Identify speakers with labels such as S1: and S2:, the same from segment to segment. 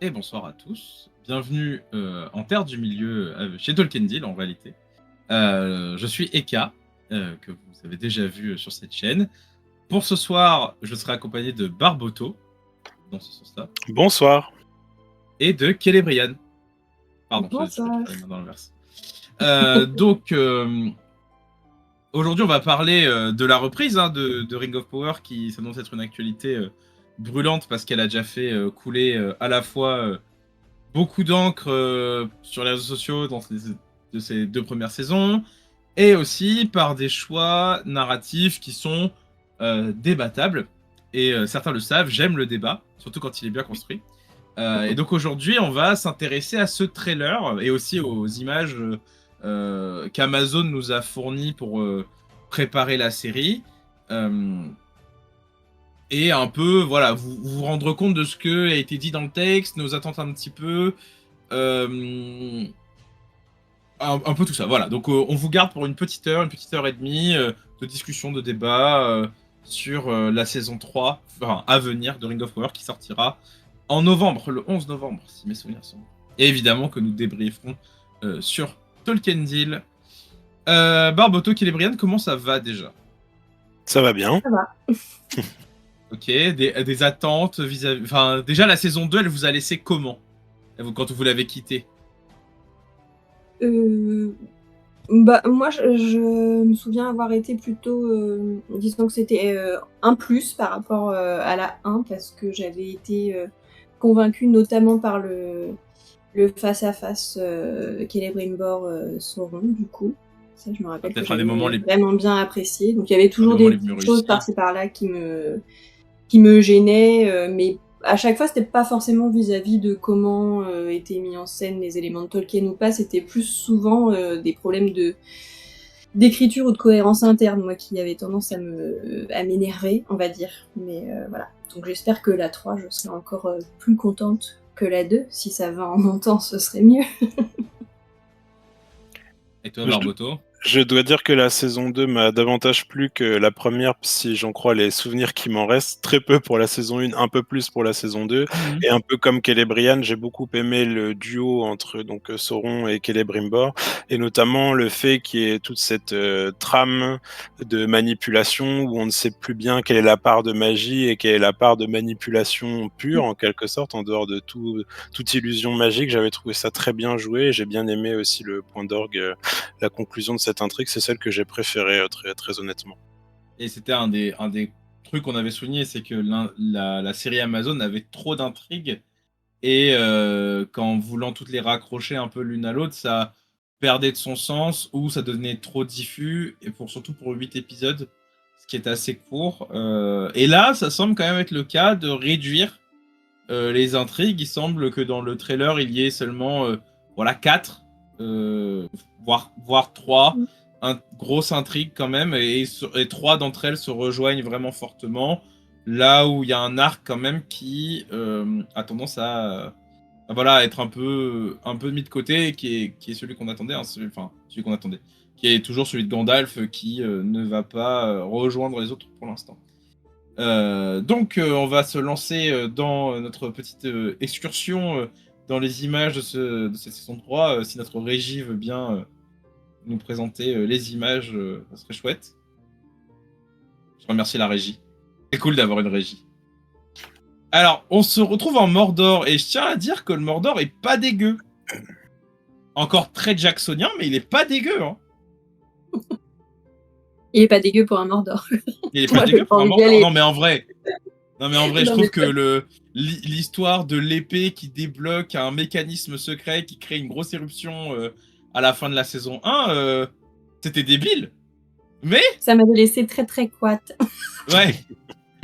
S1: et bonsoir à tous. Bienvenue en Terre du Milieu chez Tolkien Deal en réalité. Je suis Eka, que vous avez déjà vu sur cette chaîne. Pour ce soir, je serai accompagné de Barboto, dans ce sens-là,
S2: Bonsoir.
S1: et de Celebrian. Pardon, je vais
S3: Bonsoir.
S1: faire les mains dans l'inverse. Aujourd'hui, on va parler de la reprise de Ring of Power qui s'annonce être une actualité brûlante parce qu'elle a déjà fait couler à la fois beaucoup d'encre sur les réseaux sociaux de ces 2 premières saisons, et aussi par des choix narratifs qui sont débattables. Et certains le savent, j'aime le débat, surtout quand il est bien construit. Et donc aujourd'hui, on va s'intéresser à ce trailer et aussi aux images qu'Amazon nous a fournies pour préparer la série. Et un peu, voilà, vous rendre compte de ce que a été dit dans le texte, nos attentes un petit peu, un peu tout ça. Voilà, donc on vous garde pour une petite heure et demie de discussion, de débat sur la saison 3, enfin à venir de Ring of Power qui sortira en novembre, le 11 novembre, si mes souvenirs sont bons. Et évidemment que nous débrieferons sur Tolkien Deal. Barboto, Celebrian, comment ça va déjà ?
S2: Ça va bien.
S3: Ça va.
S1: Ok, des attentes vis-à-vis... Enfin, déjà, la saison 2, elle vous a laissé comment quand vous l'avez quittée ?
S3: Moi, je me souviens avoir été plutôt, disons que c'était un plus par rapport à la 1, parce que j'avais été convaincue notamment par le face-à-face Celebrimbor Sauron, du coup. Ça, je me rappelle que j'avais vraiment bien apprécié. Donc, il y avait toujours des choses par-ci par-là qui me gênaient, mais à chaque fois, c'était pas forcément vis-à-vis de comment étaient mis en scène les éléments de Tolkien ou pas, c'était plus souvent des problèmes d'écriture ou de cohérence interne, moi, qui avait tendance à m'énerver, on va dire. Mais voilà. Donc j'espère que la 3, je serai encore plus contente que la 2. Si ça va en montant, ce serait mieux.
S1: Et toi, Barboto ?
S2: Je dois dire que la saison 2 m'a davantage plu que la première, si j'en crois les souvenirs qui m'en restent. Très peu pour la saison 1, un peu plus pour la saison 2. Et un peu comme Celebrian, j'ai beaucoup aimé le duo entre donc Sauron et Celebrimbor, et notamment le fait qu'il y ait toute cette trame de manipulation où on ne sait plus bien quelle est la part de magie et quelle est la part de manipulation pure, en quelque sorte, en dehors de toute illusion magique. J'avais trouvé ça très bien joué, et j'ai bien aimé aussi le point d'orgue, la conclusion de cette intrigue, c'est celle que j'ai préférée, très, très honnêtement.
S1: Et c'était un des trucs qu'on avait souligné, c'est que la série Amazon avait trop d'intrigues, et qu'en voulant toutes les raccrocher un peu l'une à l'autre, ça perdait de son sens, ou ça devenait trop diffus, et surtout pour 8 épisodes, ce qui est assez court. Et là, ça semble quand même être le cas de réduire les intrigues. Il semble que dans le trailer, il y ait seulement 4, voire 3 grosses intrigues quand même, et 3 d'entre elles se rejoignent vraiment fortement, là où il y a un arc quand même qui a tendance à être un peu mis de côté, qui est celui qu'on attendait, celui qu'on attendait, qui est toujours celui de Gandalf, qui ne va pas rejoindre les autres pour l'instant. Donc on va se lancer dans notre petite excursion dans les images de cette saison 3. Si notre régie veut bien nous présenter les images, ça serait chouette. Je remercie la régie. C'est cool d'avoir une régie. Alors, on se retrouve en Mordor, et je tiens à dire que le Mordor est pas dégueu. Encore très jacksonien, mais il est pas dégueu, hein.
S3: Il est pas dégueu pour un Mordor.
S1: Il est pas dégueu pour un Mordor. Non, mais en vrai, je trouve que l'histoire de l'épée qui débloque un mécanisme secret qui crée une grosse éruption à la fin de la saison 1, c'était débile. Mais
S3: ça m'avait laissé très très couate.
S1: Ouais.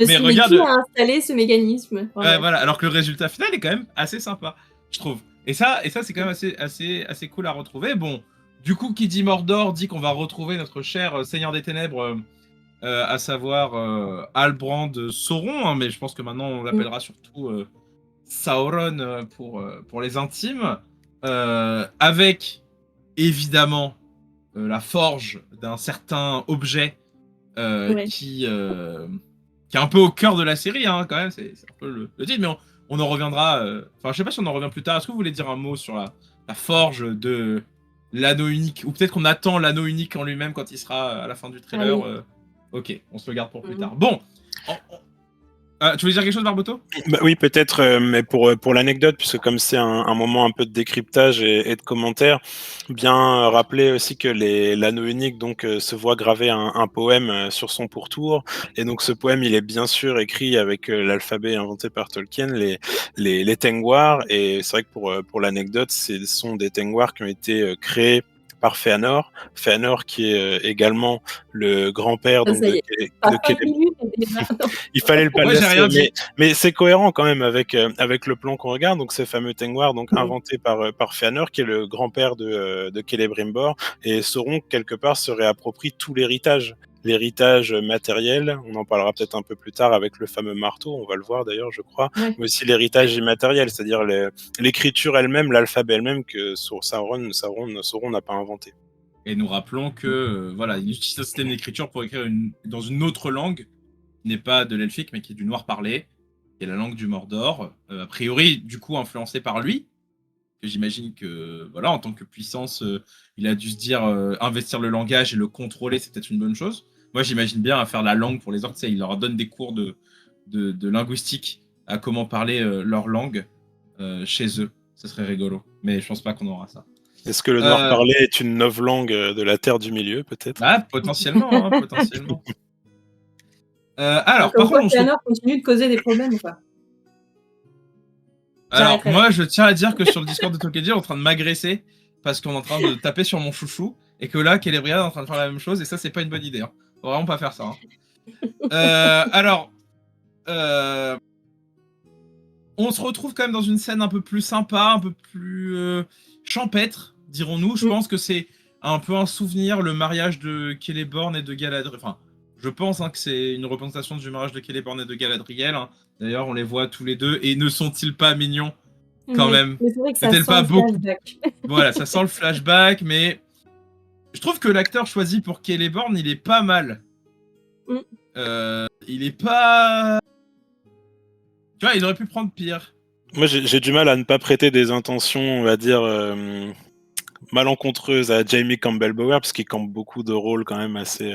S3: Mais regarde, qui a installé ce mécanisme ?
S1: Voilà. Alors que le résultat final est quand même assez sympa, je trouve. Et ça c'est quand même assez cool à retrouver. Bon, du coup, qui dit Mordor dit qu'on va retrouver notre cher Seigneur des Ténèbres, à savoir Halbrand Sauron, hein, mais je pense que maintenant on l'appellera surtout Sauron pour les intimes, avec évidemment la forge d'un certain objet qui est un peu au cœur de la série, hein, quand même, c'est un peu le titre, mais on en reviendra. Enfin, je sais pas si on en revient plus tard. Est-ce que vous voulez dire un mot sur la forge de l'anneau unique, ou peut-être qu'on attend l'anneau unique en lui-même quand il sera à la fin du trailer. Ok, on se le garde pour plus tard. Bon, tu veux dire quelque chose, Barboto?
S2: Bah oui, peut-être, mais pour l'anecdote, puisque comme c'est un moment un peu de décryptage et de commentaires, bien rappeler aussi que l'anneau unique donc se voit graver un poème sur son pourtour, et donc ce poème, il est bien sûr écrit avec l'alphabet inventé par Tolkien, les Tengwar, et c'est vrai que pour l'anecdote, ce sont des Tengwar qui ont été créés par Fëanor. Fëanor qui est également le grand-père donc de il fallait le placer, mais c'est cohérent quand même avec le plan qu'on regarde. Donc ces fameux Tengwar, donc inventés par Fëanor, qui est le grand-père de Celebrimbor, et Sauron quelque part se réapproprie tout l'héritage matériel. On en parlera peut-être un peu plus tard avec le fameux marteau. On va le voir d'ailleurs, je crois. Mais aussi l'héritage immatériel, c'est-à-dire l'écriture elle-même, l'alphabet elle-même que Sauron n'a pas inventé.
S1: Et nous rappelons que voilà, il utilise un système d'écriture pour écrire dans une autre langue, qui n'est pas de l'elfique, mais qui est du noir parlé, qui est la langue du Mordor. A priori, du coup, influencé par lui. J'imagine que, voilà, en tant que puissance, il a dû se dire investir le langage et le contrôler, c'est peut-être une bonne chose. Moi, j'imagine bien à faire la langue pour les orques. Il leur donne des cours de linguistique à comment parler leur langue chez eux. Ça serait rigolo. Mais je pense pas qu'on aura ça.
S2: Est-ce que le noir parlé est une novlangue de la Terre du Milieu, peut-être?
S1: Ah, potentiellement, potentiellement. Alors,
S3: par contre, Fëanor continue de causer des problèmes ou pas?
S1: Alors, moi, je tiens à dire que sur le Discord de Tolkien, on est en train de m'agresser parce qu'on est en train de taper sur mon chouchou, et que là, Celebrian est en train de faire la même chose, et ça, c'est pas une bonne idée. Hein. Faut vraiment pas faire ça. Hein. Alors, on se retrouve quand même dans une scène un peu plus sympa, un peu plus champêtre, dirons-nous. Je pense que c'est un peu un souvenir, le mariage de Celeborn et de Galadriel. Enfin, je pense que c'est une représentation du mariage de Celeborn et de Galadriel. Hein. D'ailleurs, on les voit tous les deux, et ne sont-ils pas mignons quand même?
S3: Mais c'est vrai que ça sent pas beaucoup.
S1: Voilà, ça sent le flashback, mais je trouve que l'acteur choisi pour Celeborn, il est pas mal. Il est pas... Tu vois, il aurait pu prendre pire.
S2: Moi, j'ai du mal à ne pas prêter des intentions, on va dire, malencontreuses à Jamie Campbell Bower, parce qu'il campe beaucoup de rôles quand même assez...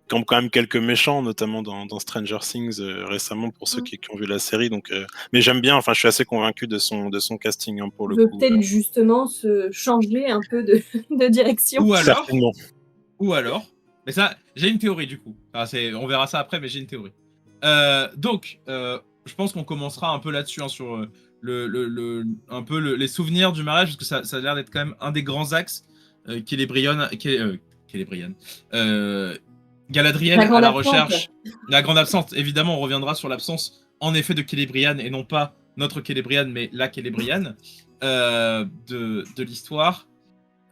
S2: campe quand même quelques méchants, notamment dans Stranger Things récemment, pour ceux qui ont vu la série. Donc, mais j'aime bien, enfin, je suis assez convaincu de son casting, hein, pour le coup.
S3: Peut-être justement se changer un peu de direction.
S1: Ou alors, mais ça, j'ai une théorie du coup. Enfin, on verra ça après, mais j'ai une théorie. Donc, je pense qu'on commencera un peu là-dessus, hein, sur un peu les souvenirs du mariage, parce que ça a l'air d'être quand même un des grands axes. Celebrian, Galadriel à la recherche. La grande absente, évidemment, on reviendra sur l'absence, en effet, de Celebrian, et non pas notre Celebrian, mais la Celebrian de l'histoire.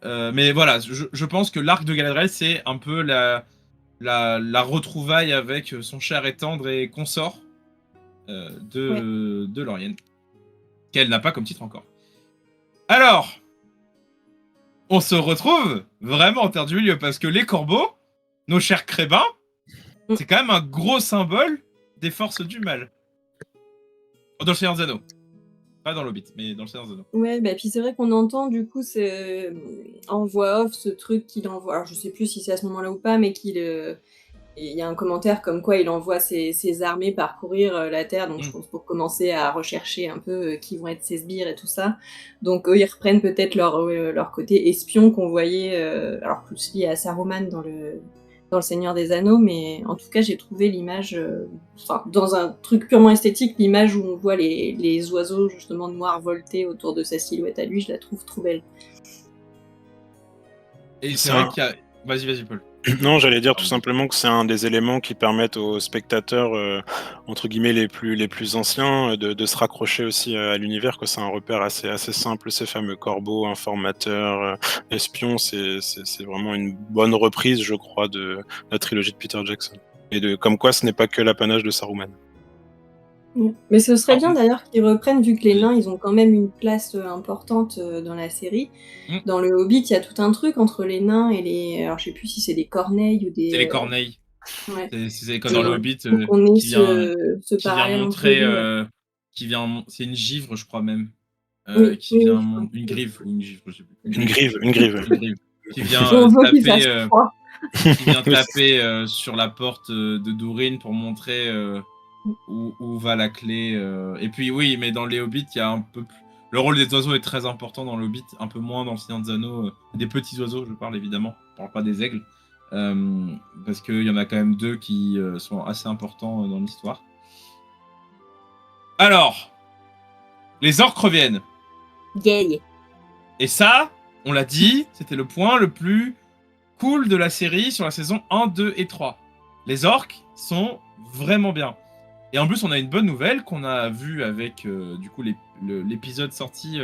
S1: Mais voilà, je pense que l'arc de Galadriel, c'est un peu la retrouvaille avec son cher et tendre et consort de Lorien, qu'elle n'a pas comme titre encore. Alors, on se retrouve vraiment en Terre du Milieu, parce que les corbeaux, nos chers crébins, c'est quand même un gros symbole des forces du mal. Dans le Seigneur des Anneaux. Pas dans l'Hobbit, mais dans le Seigneur des Anneaux.
S3: Ouais, bah puis c'est vrai qu'on entend du coup en voix off ce truc qu'il envoie. Alors je sais plus si c'est à ce moment-là ou pas, mais il y a un commentaire comme quoi il envoie ses armées parcourir la Terre, donc je pense pour commencer à rechercher un peu qui vont être ses sbires et tout ça. Donc eux, ils reprennent peut-être leur côté espion qu'on voyait, alors plus lié à Saruman dans le Seigneur des Anneaux, mais en tout cas j'ai trouvé l'image, dans un truc purement esthétique, l'image où on voit les oiseaux justement noirs volter autour de sa silhouette à lui, je la trouve trop belle.
S1: Et c'est vrai qu'il y a... Vas-y Paul.
S2: Non, j'allais dire tout simplement que c'est un des éléments qui permettent aux spectateurs, entre guillemets les plus anciens, de se raccrocher aussi à l'univers, que c'est un repère assez simple, ces fameux corbeaux, informateurs, espions, c'est vraiment une bonne reprise, je crois, de la trilogie de Peter Jackson. Et comme quoi ce n'est pas que l'apanage de Saruman.
S3: Mais ce serait bien d'ailleurs qu'ils reprennent, vu que les nains ils ont quand même une place importante dans la série. Dans le Hobbit, il y a tout un truc entre les nains et les... Alors je sais plus si c'est des corneilles ou des...
S1: C'est les corneilles.
S3: Ouais.
S1: C'est comme dans le Hobbit
S3: qu'on ait
S1: qui vient montrer qui vient. C'est une givre, je crois même.
S3: Oui,
S1: Qui
S3: oui,
S1: vient.
S3: oui.
S1: Une griffe ou une givre, je sais plus.
S2: Une grive.
S1: Une griffe. Qui vient
S3: On veut qu'il
S1: taper.
S3: fasse froid.
S1: Qui vient taper sur la porte de Durin pour montrer où va la clé. Et puis oui, mais dans les Hobbits, il y a un peu plus... Le rôle des oiseaux est très important dans le Hobbit, un peu moins dans le Seigneur des Anneaux. Des petits oiseaux, je parle évidemment, je parle pas des aigles. Parce qu'il y en a quand même 2 qui sont assez importants dans l'histoire. Alors, les orques reviennent.
S3: Yeah.
S1: Et ça, on l'a dit, c'était le point le plus cool de la série sur la saison 1, 2 et 3. Les orques sont vraiment bien. Et en plus, on a une bonne nouvelle qu'on a vue avec du coup l'épisode sorti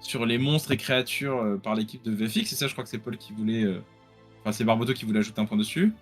S1: sur les monstres et créatures par l'équipe de VFX. Et ça, je crois que c'est Paul qui voulait... Enfin, c'est Barboto qui voulait ajouter un point dessus.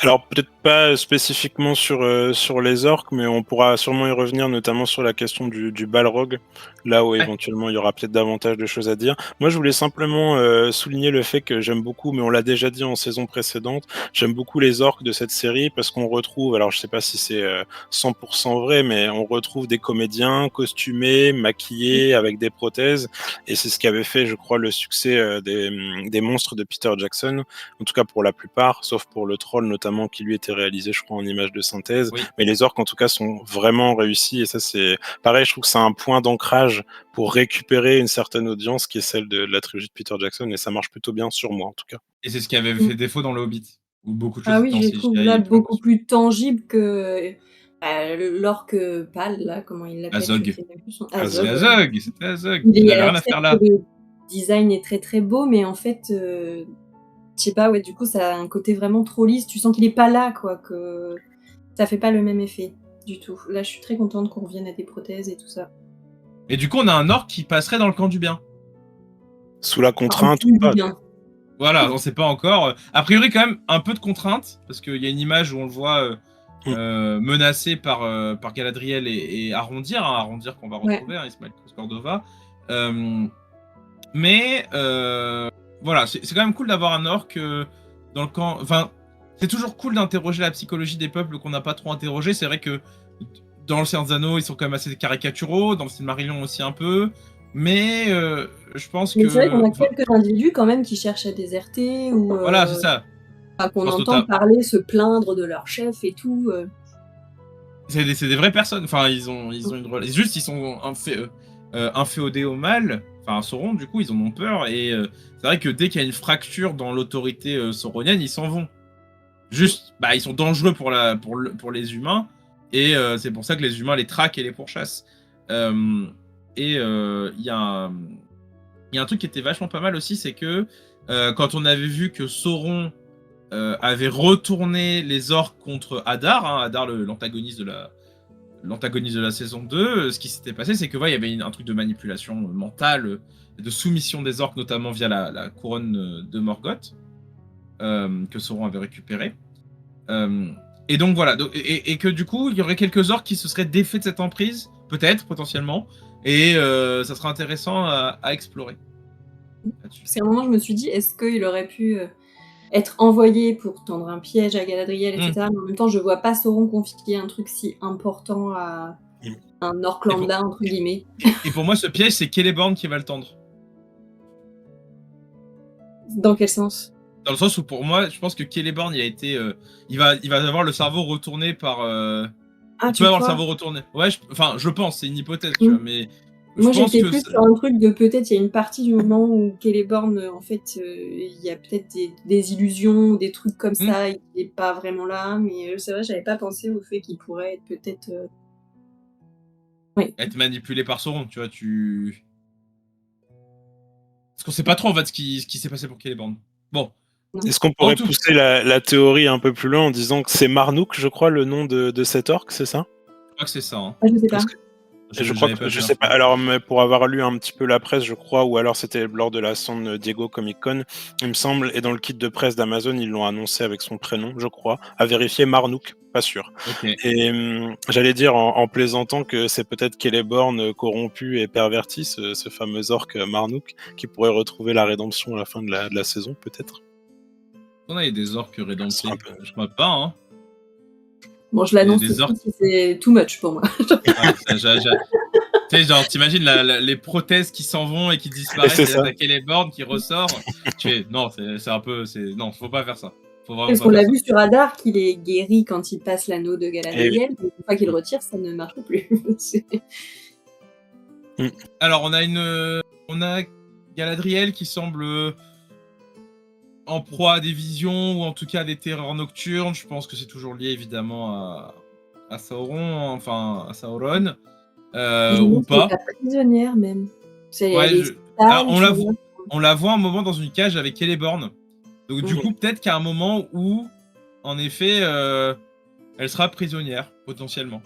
S2: Alors peut-être pas spécifiquement sur les orques, mais on pourra sûrement y revenir, notamment sur la question du Balrog, là où éventuellement il y aura peut-être davantage de choses à dire. Moi je voulais simplement souligner le fait que j'aime beaucoup, mais on l'a déjà dit en saison précédente, j'aime beaucoup les orques de cette série parce qu'on retrouve, alors je sais pas si c'est 100% vrai, mais on retrouve des comédiens costumés, maquillés, avec des prothèses, et c'est ce qui avait fait, je crois, le succès des monstres de Peter Jackson, en tout cas pour la plupart, sauf pour le troll notamment, qui lui était réalisé, je crois, en images de synthèse. Oui. Mais les orques, en tout cas, sont vraiment réussis. Et ça, c'est pareil, je trouve que c'est un point d'ancrage pour récupérer une certaine audience qui est celle de la trilogie de Peter Jackson. Et ça marche plutôt bien sur moi, en tout cas.
S1: Et c'est ce qui avait fait défaut dans le Hobbit. Où beaucoup de choses
S3: oui, je les trouve là beaucoup plus tangibles que l'orque pâle, là, comment il l'appelle.
S1: Azog.
S3: Azog.
S1: C'était Azog. Il avait rien à faire là.
S3: Le design est très très beau, mais en fait... je sais pas, ouais, du coup, ça a un côté vraiment trop lisse. Tu sens qu'il est pas là, quoi, que ça fait pas le même effet du tout. Là, je suis très contente qu'on revienne à des prothèses et tout ça.
S1: Et du coup, on a un orc qui passerait dans le camp du bien.
S2: Sous la contrainte ou pas.
S1: Voilà, on sait pas encore. A priori, quand même, un peu de contrainte, parce qu'il y a une image où on le voit menacé par Galadriel et Arondir, Arondir qu'on va retrouver, Ismaël Cordova. Mais... voilà, c'est quand même cool d'avoir un orc dans le camp. Enfin, c'est toujours cool d'interroger la psychologie des peuples qu'on n'a pas trop interrogé. C'est vrai que dans le Seigneur des Anneaux, ils sont quand même assez caricaturaux. Dans le Silmarillion aussi un peu. Mais je pense que...
S3: c'est vrai qu'on a quelques individus quand même qui cherchent à déserter ou...
S1: Voilà, c'est ça.
S3: Qu'on entend parler, se plaindre de leur chef et tout.
S1: C'est des vraies personnes. Enfin, ils ont une... Juste, ils sont inféodés au mal. Enfin, Sauron, du coup, ils en ont peur. Et c'est vrai que dès qu'il y a une fracture dans l'autorité sauronienne, ils s'en vont. Juste, ils sont dangereux pour les humains. Et c'est pour ça que les humains les traquent et les pourchassent. Et il y a un truc qui était vachement pas mal aussi, c'est que quand on avait vu que Sauron avait retourné les orques contre Adar, Adar l'antagoniste de la saison 2, ce qui s'était passé, c'est que il y avait un truc de manipulation mentale, de soumission des orques, notamment via la couronne de Morgoth, que Sauron avait récupérée. Et donc voilà, et que du coup, il y aurait quelques orques qui se seraient défaits de cette emprise, peut-être, potentiellement, et ça serait intéressant à explorer.
S3: Parce qu'à un moment, je me suis dit, est-ce qu'il aurait pu... être envoyé pour tendre un piège à Galadriel, etc. Mais en même temps, je vois pas Sauron confier un truc si important à un orc lambda, entre guillemets.
S1: Et pour moi, ce piège, c'est Celeborn qui va le tendre.
S3: Dans quel sens ?
S1: Dans le sens où, pour moi, je pense que Celeborn, il va avoir le cerveau retourné par... il peut avoir le cerveau retourné. Ouais, je pense, c'est une hypothèse, tu vois, mais...
S3: Moi, j'étais plus sur un truc de peut-être il y a une partie du moment où Celeborn, en fait, il y a peut-être des illusions, des trucs comme ça, il n'est pas vraiment là, mais c'est vrai, j'avais pas pensé au fait qu'il pourrait être peut-être...
S1: être manipulé par Sauron, tu vois, Parce qu'on sait pas trop, en fait, ce qui s'est passé pour Celeborn. Bon.
S2: Est-ce qu'on pourrait pousser la théorie un peu plus loin en disant que c'est Marnouk, je crois, le nom de cet orc, c'est ça ?
S1: Je crois que c'est ça.
S3: Je sais pas.
S2: Je sais pas. Alors, mais pour avoir lu un petit peu la presse, je crois, ou alors c'était lors de la San Diego Comic Con, il me semble, et dans le kit de presse d'Amazon, ils l'ont annoncé avec son prénom, je crois. À vérifier, Marnouk, pas sûr.
S1: Okay.
S2: Et j'allais dire en plaisantant que c'est peut-être Celeborn corrompu et perverti, ce fameux orc Marnouk, qui pourrait retrouver la rédemption à la fin de la saison, peut-être.
S1: On a des orques rédemptés. Je crois pas, hein.
S3: Bon, je l'annonce tout de suite, c'est too much pour moi.
S1: Tu sais, genre, t'imagines les prothèses qui s'en vont et qui disparaissent,
S2: c'est
S1: et
S2: ça.
S1: la Celeborn qui ressort. Tu fais, non, c'est un peu, non, faut pas faire ça. Faut vraiment
S3: Parce
S1: pas
S3: qu'on
S1: faire
S3: l'a
S1: ça.
S3: vu sur Radar qu'il est guéri quand il passe l'anneau de
S2: Et oui.
S3: Galadriel, mais une fois qu'il le retire, ça ne marche plus.
S1: Alors, on a Galadriel qui semble en proie à des visions, ou en tout cas à des terreurs nocturnes. Je pense que c'est toujours lié, évidemment, à Sauron, enfin, à Sauron.
S3: Je me
S1: Ou
S3: demande si elle est
S1: pas.
S3: pas prisonnière, même.
S1: Ouais,
S3: Elle est
S1: alors,
S3: sale, tu vois.
S1: on la voit un moment dans une cage avec Celeborn. Donc, du
S3: Mhm.
S1: coup, peut-être qu'à un moment où, en effet, elle sera prisonnière, potentiellement.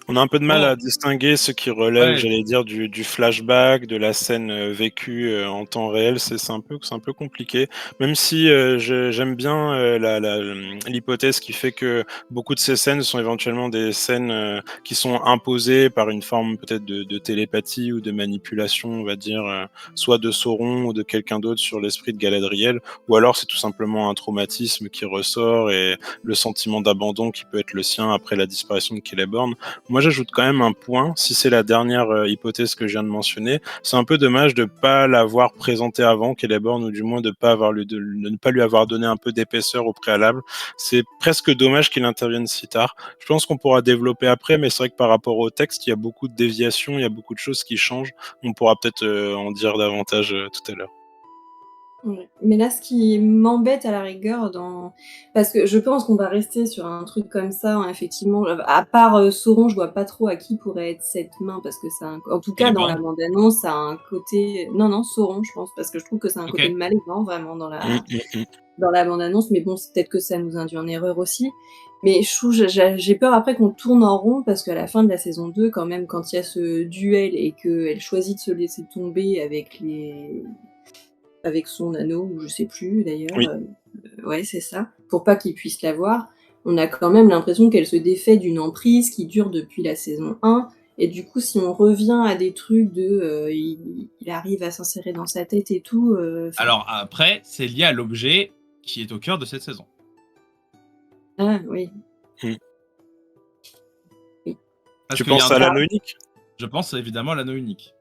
S2: On a un peu de mal
S1: Bon.
S2: à distinguer ce qui relève,
S1: Ouais.
S2: j'allais dire, du flashback, de la scène vécue en temps réel. C'est un peu compliqué. Même si j'aime bien l'hypothèse qui fait que beaucoup de ces scènes sont éventuellement des scènes qui sont imposées par une forme peut-être de télépathie ou de manipulation, on va dire, soit de Sauron ou de quelqu'un d'autre sur l'esprit de Galadriel, ou alors c'est tout simplement un traumatisme qui ressort et le sentiment d'abandon qui peut être le sien après la disparition de Celeborn. Moi, j'ajoute quand même un point, si c'est la dernière hypothèse que je viens de mentionner. C'est un peu dommage de ne pas l'avoir présenté avant Celeborn, ou du moins de ne pas lui avoir donné un peu d'épaisseur au préalable. C'est presque dommage qu'il intervienne si tard. Je pense qu'on pourra développer après, mais c'est vrai que par rapport au texte, il y a beaucoup de déviations, il y a beaucoup de choses qui changent. On pourra peut-être en dire davantage tout à l'heure.
S3: Ouais. Mais là, ce qui m'embête à la rigueur, parce que je pense qu'on va rester sur un truc comme ça, hein, effectivement. À part Sauron, je vois pas trop à qui pourrait être cette main, parce que en tout cas, dans la
S1: Celeborn.
S3: bande-annonce, ça a un côté. Non, Sauron, je pense, parce que je trouve que c'est un
S1: Ok.
S3: côté malaisant, vraiment, dans
S2: Mm, mm, mm.
S3: la bande-annonce. Mais bon, c'est peut-être que ça nous induit en erreur aussi. Mais j'ai peur après qu'on tourne en rond, parce qu'à la fin de la saison 2, quand même, quand il y a ce duel et qu'elle choisit de se laisser tomber avec son anneau, ou je sais plus d'ailleurs,
S2: Oui.
S3: ouais, c'est ça, pour pas qu'il puisse la voir, on a quand même l'impression qu'elle se défait d'une emprise qui dure depuis la saison 1, et du coup, si on revient à des trucs il arrive à s'insérer dans sa tête et tout.
S1: Alors, après, c'est lié à l'objet qui est au cœur de cette saison.
S3: Ah, oui.
S2: Mm.
S3: Oui.
S1: Parce
S2: Tu
S1: qu'il y a
S2: penses
S1: un
S2: à
S1: truc-
S2: l'anneau unique,
S1: Je pense évidemment à l'anneau unique.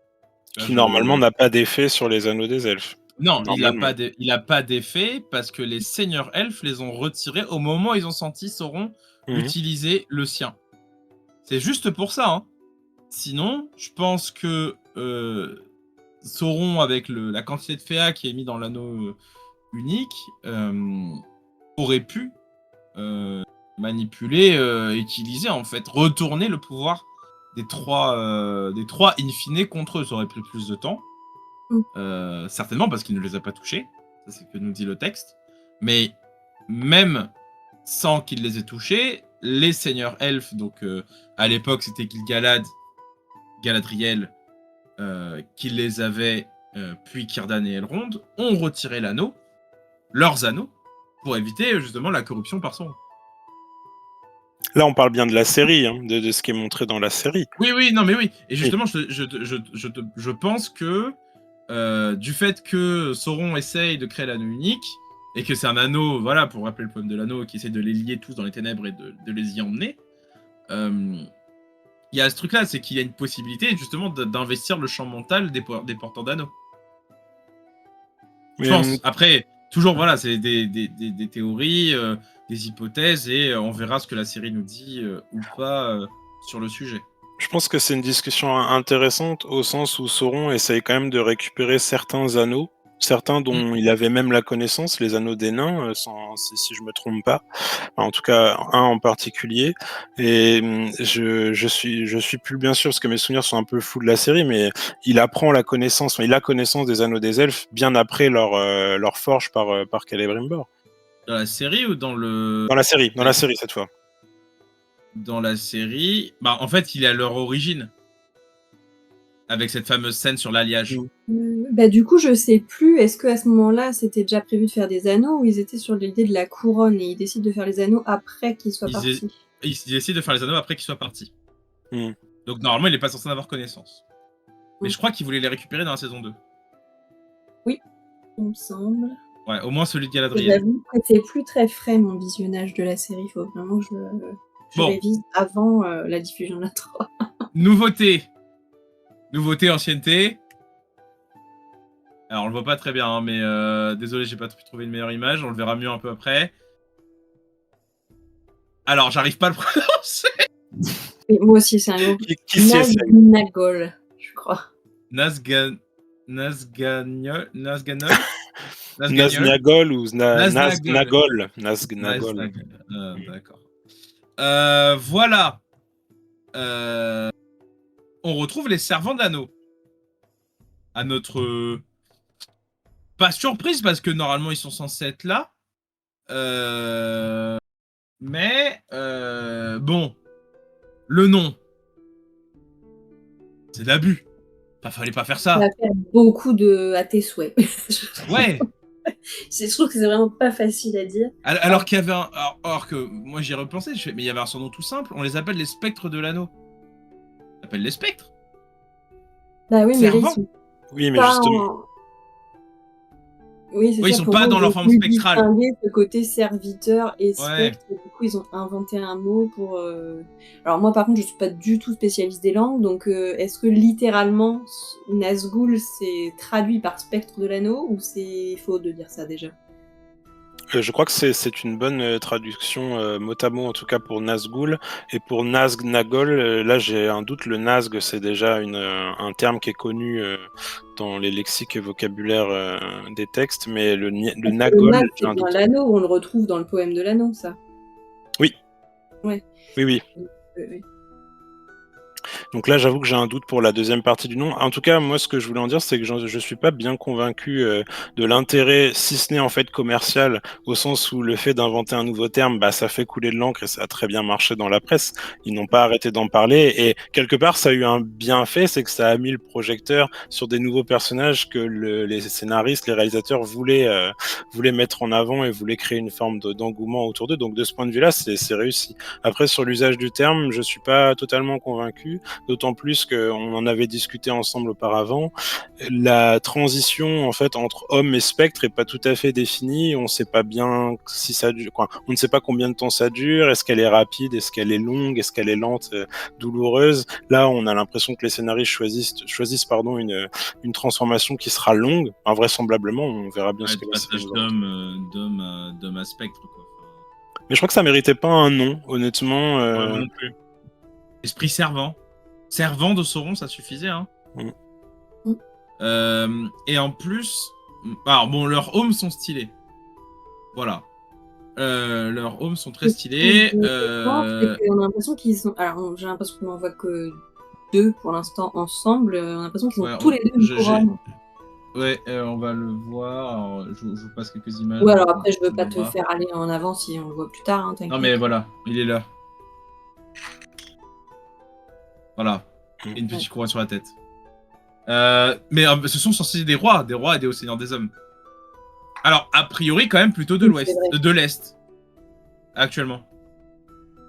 S2: qui normalement n'a pas d'effet sur les anneaux des elfes.
S1: Non, il
S2: Normalement.
S1: a pas d'effet parce que les seigneurs elfes les ont retirés au moment où ils ont senti Sauron
S2: Mhm.
S1: utiliser le sien. C'est juste pour ça. Hein. Sinon, je pense que Sauron, avec la quantité de Féa qui est mis dans l'anneau unique, aurait pu manipuler, utiliser, en fait, retourner le pouvoir des trois in fine contre eux. Ça aurait pris plus de temps. Certainement parce qu'il ne les a pas touchés. Ça, c'est ce que nous dit le texte. Mais même sans qu'il les ait touchés, les seigneurs elfes, donc à l'époque c'était Gil-galad, Galadriel, qui les avait, puis Círdan et Elrond, ont retiré leurs anneaux, pour éviter justement la corruption par Sauron.
S2: Là, on parle bien de la série, hein, de ce qui est montré dans la série.
S1: Oui, non, mais oui. Et justement, je pense que du fait que Sauron essaye de créer l'anneau unique, et que c'est un anneau, voilà, pour rappeler le poème de l'anneau, qui essaie de les lier tous dans les ténèbres et de les y emmener, il y a ce truc-là, c'est qu'il y a une possibilité justement d'investir le champ mental des porteurs d'anneaux. Je pense. Après, toujours, voilà, c'est des théories, des hypothèses, et on verra ce que la série nous dit ou pas sur le sujet.
S2: Je pense que c'est une discussion intéressante au sens où Sauron essaye quand même de récupérer certains anneaux, certains dont il avait même la connaissance, les anneaux des nains, si je me trompe pas. Enfin, en tout cas, un en particulier. Et je suis plus bien sûr parce que mes souvenirs sont un peu fous de la série, mais il apprend la connaissance, enfin, il a connaissance des anneaux des elfes bien après leur forge par Celebrimbor.
S1: Dans la série ou dans le...
S2: Dans la série cette fois.
S1: Dans la série, bah en fait, il est à leur origine. Avec cette fameuse scène sur l'alliage.
S3: Bah, du coup, je sais plus, est-ce qu'à ce moment-là, c'était déjà prévu de faire des anneaux, ou ils étaient sur l'idée de la couronne et ils décident de faire les anneaux après qu'ils soient partis?
S1: Ils décident de faire les anneaux après qu'ils soient partis.
S2: Mm.
S1: Donc normalement, il n'est pas censé en avoir connaissance. Mais je crois qu'ils voulaient les récupérer dans la saison 2.
S3: Oui, il me semble.
S1: Ouais, au moins celui de Galadriel.
S3: J'avoue que c'est plus très frais mon visionnage de la série, il faut vraiment que je révise avant la diffusion de la 3.
S1: Nouveauté. Nouveauté, ancienneté. Alors, on le voit pas très bien, hein, mais désolé, j'ai pas pu trouver une meilleure image. On le verra mieux un peu après. Alors, j'arrive pas à le prononcer.
S3: Et moi aussi, c'est un gros.
S2: Qui s'y essaye?
S3: Nazgnagol, je crois.
S1: Nazganol.
S2: Naznagol ou
S1: Naznagol.
S2: Naznagol.
S1: D'accord. Voilà. On retrouve les servants de l'anneau. À notre... Pas surprise, parce que normalement, ils sont censés être là. Mais... bon. Le nom. C'est de l'abus. Fallait pas faire
S3: Ça
S1: ça.
S3: va faire beaucoup de à tes souhaits.
S1: Ouais.
S3: Je trouve que c'est vraiment pas facile à dire.
S1: Alors qu'il y avait un... Alors que moi, j'y ai repensé. Mais il y avait un surnom tout simple. On les appelle les spectres de l'anneau. On appelle les spectres.
S3: Bah oui, mais là,
S1: Servants.
S3: ils sont
S2: Oui, mais
S3: pas
S2: justement.
S3: Oui, c'est
S1: Oui, ils
S3: ça.
S1: sont
S3: Pour
S1: pas
S3: moi,
S1: dans
S3: ils
S1: leur
S3: ont
S1: forme
S3: voulu
S1: spectrale.
S3: distinguer ce côté serviteur et
S1: Ouais.
S3: spectre. Et du coup, ils ont inventé un mot pour. Alors moi, par contre, je suis pas du tout spécialiste des langues, donc est-ce que littéralement Nazgûl c'est traduit par spectre de l'anneau ou c'est faux de dire ça déjà?
S2: Je crois que c'est une bonne traduction mot à mot, en tout cas pour Nazgûl. Et pour Naznagol, là j'ai un doute. Le Nazg, c'est déjà un terme qui est connu dans les lexiques et vocabulaires des textes, mais le
S3: Le
S2: Nagol,
S3: Nag,
S2: j'ai
S3: c'est
S2: un
S3: bien
S2: doute.
S3: l'anneau, on le retrouve dans le poème de l'anneau, ça.
S2: Oui.
S3: Ouais.
S2: Oui.
S3: Oui.
S2: Donc là, j'avoue que j'ai un doute pour la deuxième partie du nom. En tout cas, moi, ce que je voulais en dire, c'est que je suis pas bien convaincu de l'intérêt, si ce n'est en fait commercial, au sens où le fait d'inventer un nouveau terme, bah, ça fait couler de l'encre et ça a très bien marché dans la presse. Ils n'ont pas arrêté d'en parler et quelque part, ça a eu un bienfait, c'est que ça a mis le projecteur sur des nouveaux personnages que les scénaristes, les réalisateurs voulaient mettre en avant et voulaient créer une forme d'engouement autour d'eux. Donc de ce point de vue-là, c'est réussi. Après, sur l'usage du terme, je suis pas totalement convaincu. D'autant plus qu'on en avait discuté ensemble auparavant. La transition en fait entre homme et spectre est pas tout à fait définie. On sait pas bien si ça dure. Quoi. On ne sait pas combien de temps ça dure. Est-ce qu'elle est rapide? Est-ce qu'elle est longue? Est-ce qu'elle est lente, douloureuse? Là, on a l'impression que les scénaristes choisissent une transformation qui sera longue. Invraisemblablement, on verra bien ce que la série
S1: passage
S2: nous apporte.
S1: d'homme à spectre, quoi.
S2: Mais je crois que ça méritait pas un nom, honnêtement.
S1: Ouais, moi non plus. Esprit servant. Servant de Sauron, ça suffisait, hein. Et en plus... Alors bon, leurs homes sont stylés. Voilà. Leurs homes sont très stylés.
S3: On a l'impression qu'ils sont... Alors, j'ai l'impression qu'on n'en voit que 2 pour l'instant ensemble. On a l'impression qu'ils ont tous les 2 une couronne.
S1: Ouais, on va le voir. Alors, je vous passe quelques images.
S3: Ouais, alors après, je veux pas te faire aller en avant si on le voit plus tard, hein, t'inquiète.
S1: Non, mais voilà, il est là. Voilà. Et une petite couronne sur la tête. Mais ce sont censés des rois et des hauts seigneurs des hommes. Alors, a priori, quand même, plutôt de l'ouest, de l'est, actuellement.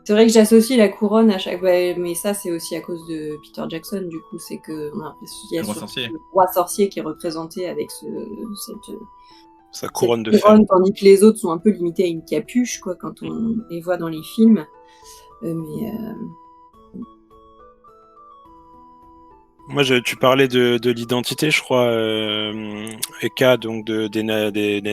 S3: C'est vrai que j'associe la couronne à chaque... Ouais, mais ça, c'est aussi à cause de Peter Jackson, du coup, c'est que on a le roi sorcier qui est représenté avec
S2: sa couronne de
S3: fer. Tandis que les autres sont un peu limités à une capuche, quoi, quand on les voit dans les films.
S2: Moi, tu parlais de l'identité, je crois, Eka, donc des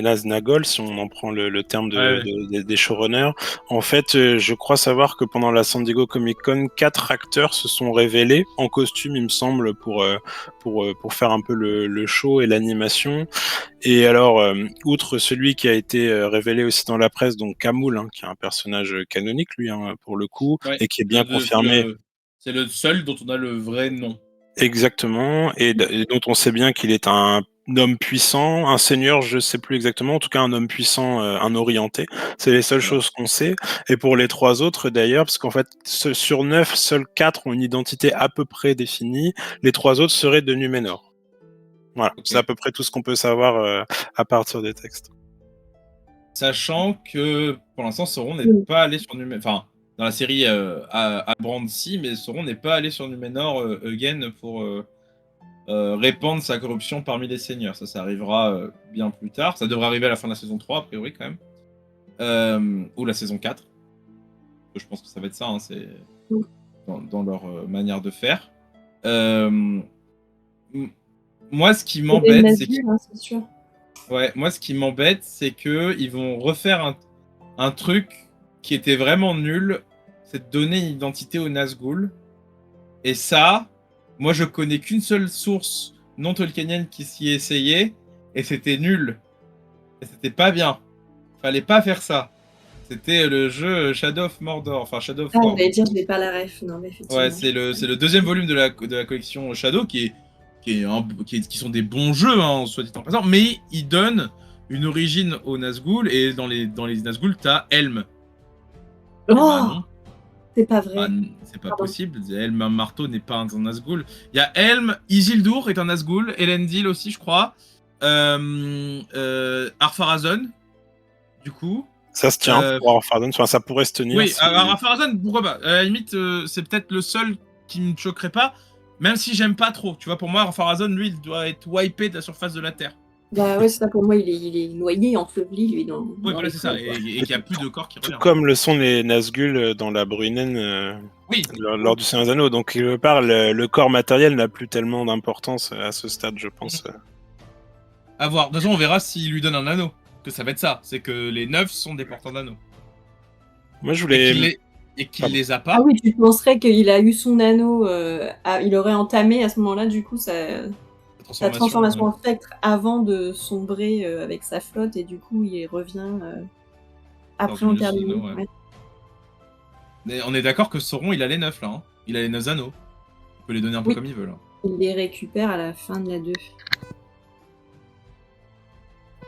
S2: Naznagol, si on en prend le terme des showrunners. En fait, je crois savoir que pendant la San Diego Comic Con, 4 acteurs se sont révélés en costume, il me semble, pour faire un peu le show et l'animation. Et alors, outre celui qui a été révélé aussi dans la presse, donc Kamul, hein, qui est un personnage canonique, lui, hein, pour le coup, et qui est bien confirmé.
S1: C'est le seul dont on a le vrai nom.
S2: Exactement, et dont on sait bien qu'il est un homme puissant, un seigneur, je sais plus exactement, en tout cas un homme puissant, un orienté. C'est les seules choses qu'on sait. Et pour les 3 autres d'ailleurs, parce qu'en fait, sur 9, seuls 4 ont une identité à peu près définie. Les 3 autres seraient de Numénor. Voilà, c'est à peu près tout ce qu'on peut savoir à partir des textes.
S1: Sachant que pour l'instant, Sauron n'est pas allé sur Numénor. Enfin, dans la série à Brandsi, mais Sauron n'est pas allé sur Numénor again pour répandre sa corruption parmi les seigneurs. Ça arrivera bien plus tard. Ça devrait arriver à la fin de la saison 3, a priori, quand même. Ou la saison 4. Je pense que ça va être ça. Hein, dans leur manière de faire. Moi, ce qui
S3: C'est des
S1: m'embête, c'est
S3: Nazgûl, hein, c'est sûr.
S1: moi, ce qui m'embête, c'est que ils vont refaire un truc qui était vraiment nul, c'est de donner une identité aux Nazgûl. Et ça, moi, je connais qu'une seule source non tolkienienne qui s'y essayait, et c'était nul. Et c'était pas bien. Fallait pas faire ça. C'était le jeu Shadow of Mordor, enfin Shadow of
S3: Ah,
S1: War.
S3: j'allais dire, je n'ai pas la ref. Non, mais
S1: Ouais,
S3: effectivement.
S1: c'est le deuxième volume de la collection Shadow qui sont des bons jeux, hein, soit dit en passant, mais ils donnent une origine aux Nazgûl, et dans les Nazgûl, t'as Helm. Et bah
S3: Oh,
S1: non,
S3: c'est pas
S1: bah,
S3: vrai.
S1: c'est pas
S3: Pardon.
S1: possible. Helm un marteau n'est pas un Nazgûl. Il y a Helm, Isildur est un Nazgûl, Elendil aussi, je crois. Ar-Pharazôn, du coup.
S2: Ça se tient pour Ar-Pharazôn, enfin ça pourrait se tenir.
S1: Oui, alors Ar-Pharazôn, pourquoi pas. À la limite, c'est peut-être le seul qui me choquerait pas, même si j'aime pas trop. Tu vois, pour moi, Ar-Pharazôn, lui, il doit être wipé de la surface de la Terre.
S3: Bah ouais, c'est ça, pour moi, il est noyé, enseveli, lui, dans
S1: Oui, voilà,
S3: les
S1: c'est ça.
S3: flots, quoi.
S1: Et qu'il n'y a plus de corps qui
S2: Tout
S1: revient.
S2: comme le sont les Nazgûl dans la Brunnen
S1: Oui.
S2: lors du Seigneur des Anneaux. Donc, quelque part, le corps matériel n'a plus tellement d'importance à ce stade, je pense.
S1: À voir. De toute façon, on verra s'il lui donne un anneau. Que ça va être ça. C'est que les 9 sont des porteurs d'anneaux.
S2: Moi, je voulais.
S1: Et qu'il les a
S3: Ah
S1: pas.
S3: oui, tu penserais qu'il a eu son anneau, il aurait entamé à ce moment-là, du coup, sa transformation en spectre avant de sombrer avec sa flotte, et du coup, il revient après en terminer. Ouais.
S1: Mais on est d'accord que Sauron, il a les 9 là. Hein. Il a les 9 anneaux. Il peut les donner un peu
S3: Oui.
S1: comme il veut là.
S3: Il les récupère à la fin de la 2.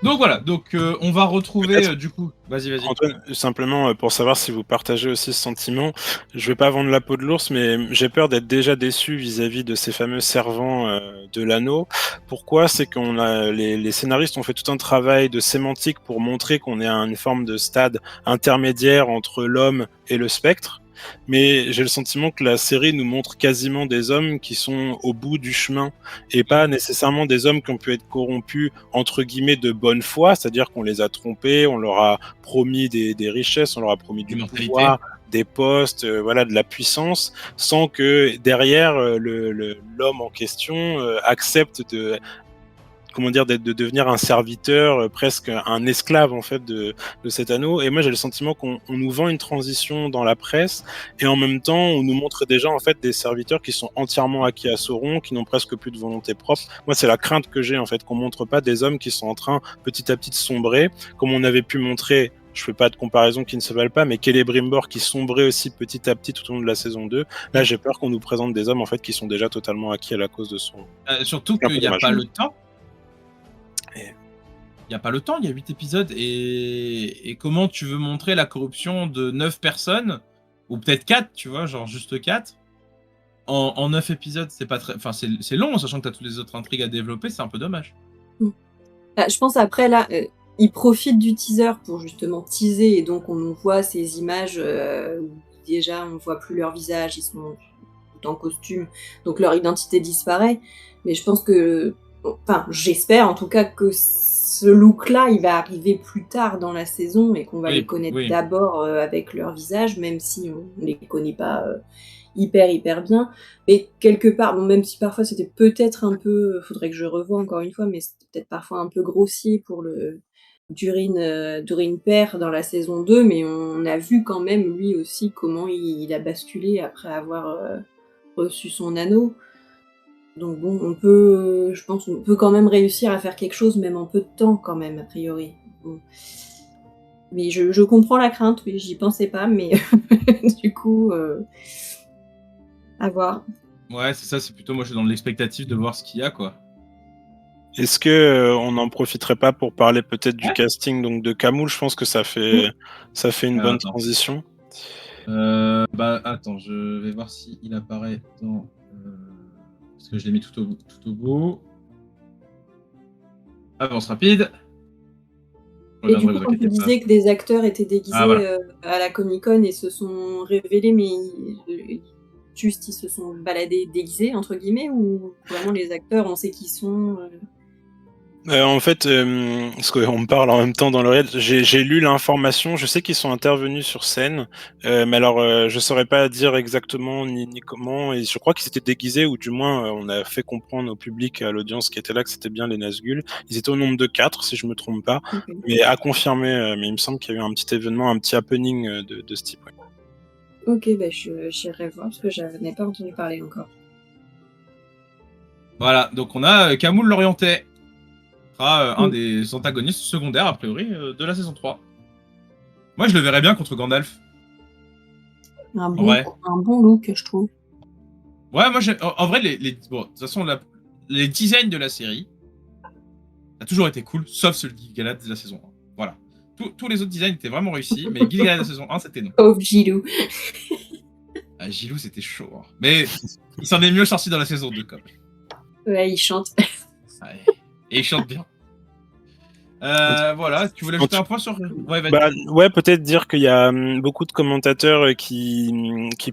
S1: Donc voilà, donc on va retrouver du coup. Vas-y.
S2: Antoine, simplement pour savoir si vous partagez aussi ce sentiment, je vais pas vendre la peau de l'ours, mais j'ai peur d'être déjà déçu vis-à-vis de ces fameux servants de l'anneau. Pourquoi? C'est qu'on a les scénaristes ont fait tout un travail de sémantique pour montrer qu'on est à une forme de stade intermédiaire entre l'homme et le spectre. Mais j'ai le sentiment que la série nous montre quasiment des hommes qui sont au bout du chemin et pas nécessairement des hommes qui ont pu être corrompus entre guillemets de bonne foi, c'est-à-dire qu'on les a trompés, on leur a promis des richesses, on leur a promis du pouvoir, des postes, voilà, de la puissance, sans que derrière l'homme en question accepte de devenir un serviteur, presque un esclave en fait de cet anneau. Et moi j'ai le sentiment qu'on nous vend une transition dans la presse, et en même temps on nous montre déjà en fait des serviteurs qui sont entièrement acquis à Sauron, qui n'ont presque plus de volonté propre. Moi c'est la crainte que j'ai en fait, qu'on montre pas des hommes qui sont en train petit à petit de sombrer, comme on avait pu montrer. Je fais pas de comparaison qui ne se valent pas, mais Celebrimbor qui sombrait aussi petit à petit tout au long de la saison 2. Là, j'ai peur qu'on nous présente des hommes en fait qui sont déjà totalement acquis à la cause de son.
S1: Surtout qu'il n'y a pas le temps. Il n'y a pas le temps, il y a 8 épisodes, et comment tu veux montrer la corruption de 9 personnes, ou peut-être 4, tu vois, genre juste 4, en 9 épisodes, c'est pas très... Enfin, c'est long, sachant que tu as toutes les autres intrigues à développer, c'est un peu dommage.
S3: Je pense après, là, ils profitent du teaser pour justement teaser, et donc on voit ces images où déjà on voit plus leur visage, ils sont tout en costume, donc leur identité disparaît, mais je pense que... Enfin, j'espère en tout cas que ce look-là, il va arriver plus tard dans la saison et qu'on va les connaître d'abord avec leur visage, même si on ne les connaît pas hyper bien. Mais quelque part, bon, même si parfois c'était peut-être un peu... Faudrait que je revoie encore une fois, mais c'était peut-être parfois un peu grossier pour le Durin père dans la saison 2, mais on a vu quand même lui aussi comment il a basculé après avoir reçu son anneau. Donc bon, je pense qu'on peut quand même réussir à faire quelque chose, même en peu de temps quand même, a priori. Bon. Mais je comprends la crainte, oui, j'y pensais pas, mais du coup, à voir.
S1: Ouais, c'est ça, c'est plutôt, moi je suis dans l'expectative de voir ce qu'il y a, quoi.
S2: Est-ce que on n'en profiterait pas pour parler peut-être du casting donc de Camoul? Je pense que ça fait une bonne transition.
S1: Bah attends, je vais voir s'il apparaît dans... parce que je l'ai mis tout au bout. Avance rapide.
S3: Et du coup, quand tu disais que des acteurs étaient déguisés à la Comic-Con et se sont révélés, mais juste ils se sont baladés déguisés, entre guillemets, ou vraiment les acteurs, on sait qui sont
S2: En fait, parce qu'on me parle en même temps dans l'oreille, j'ai lu l'information, je sais qu'ils sont intervenus sur scène, mais alors je saurais pas dire exactement ni comment, et je crois qu'ils étaient déguisés, ou du moins on a fait comprendre au public, à l'audience qui était là, que c'était bien les Nazgûl. Ils étaient au nombre de 4, si je me trompe pas,
S3: Ok.
S2: mais à confirmer, mais il me semble qu'il y a eu un petit événement, un petit happening de ce type. Ouais.
S3: Ok, bah j'irai voir parce que je n'ai pas entendu parler encore.
S1: Voilà, donc on a Camoul l'Orientais, qui sera un des antagonistes secondaires, a priori, de la saison 3. Moi, je le verrais bien contre Gandalf.
S3: Un
S1: Ouais.
S3: bon look, je trouve.
S1: Ouais, moi, en vrai, bon, de toute façon, les designs de la série a toujours été cool, sauf celui de Gil-galad de la saison 1. Voilà. Tous les autres designs étaient vraiment réussis, mais Gil-galad de la saison 1, c'était non.
S3: Pauvre Gilou.
S1: Ah, Gilou, c'était chaud. Hein. Mais il s'en est mieux sorti dans la saison 2, quand même.
S3: Ouais, il chante.
S1: Ouais. Et il chante bien. Voilà, tu voulais ajouter un point sur... Ouais, vas-y.
S2: Bah, ouais, peut-être dire qu'il y a beaucoup de commentateurs qui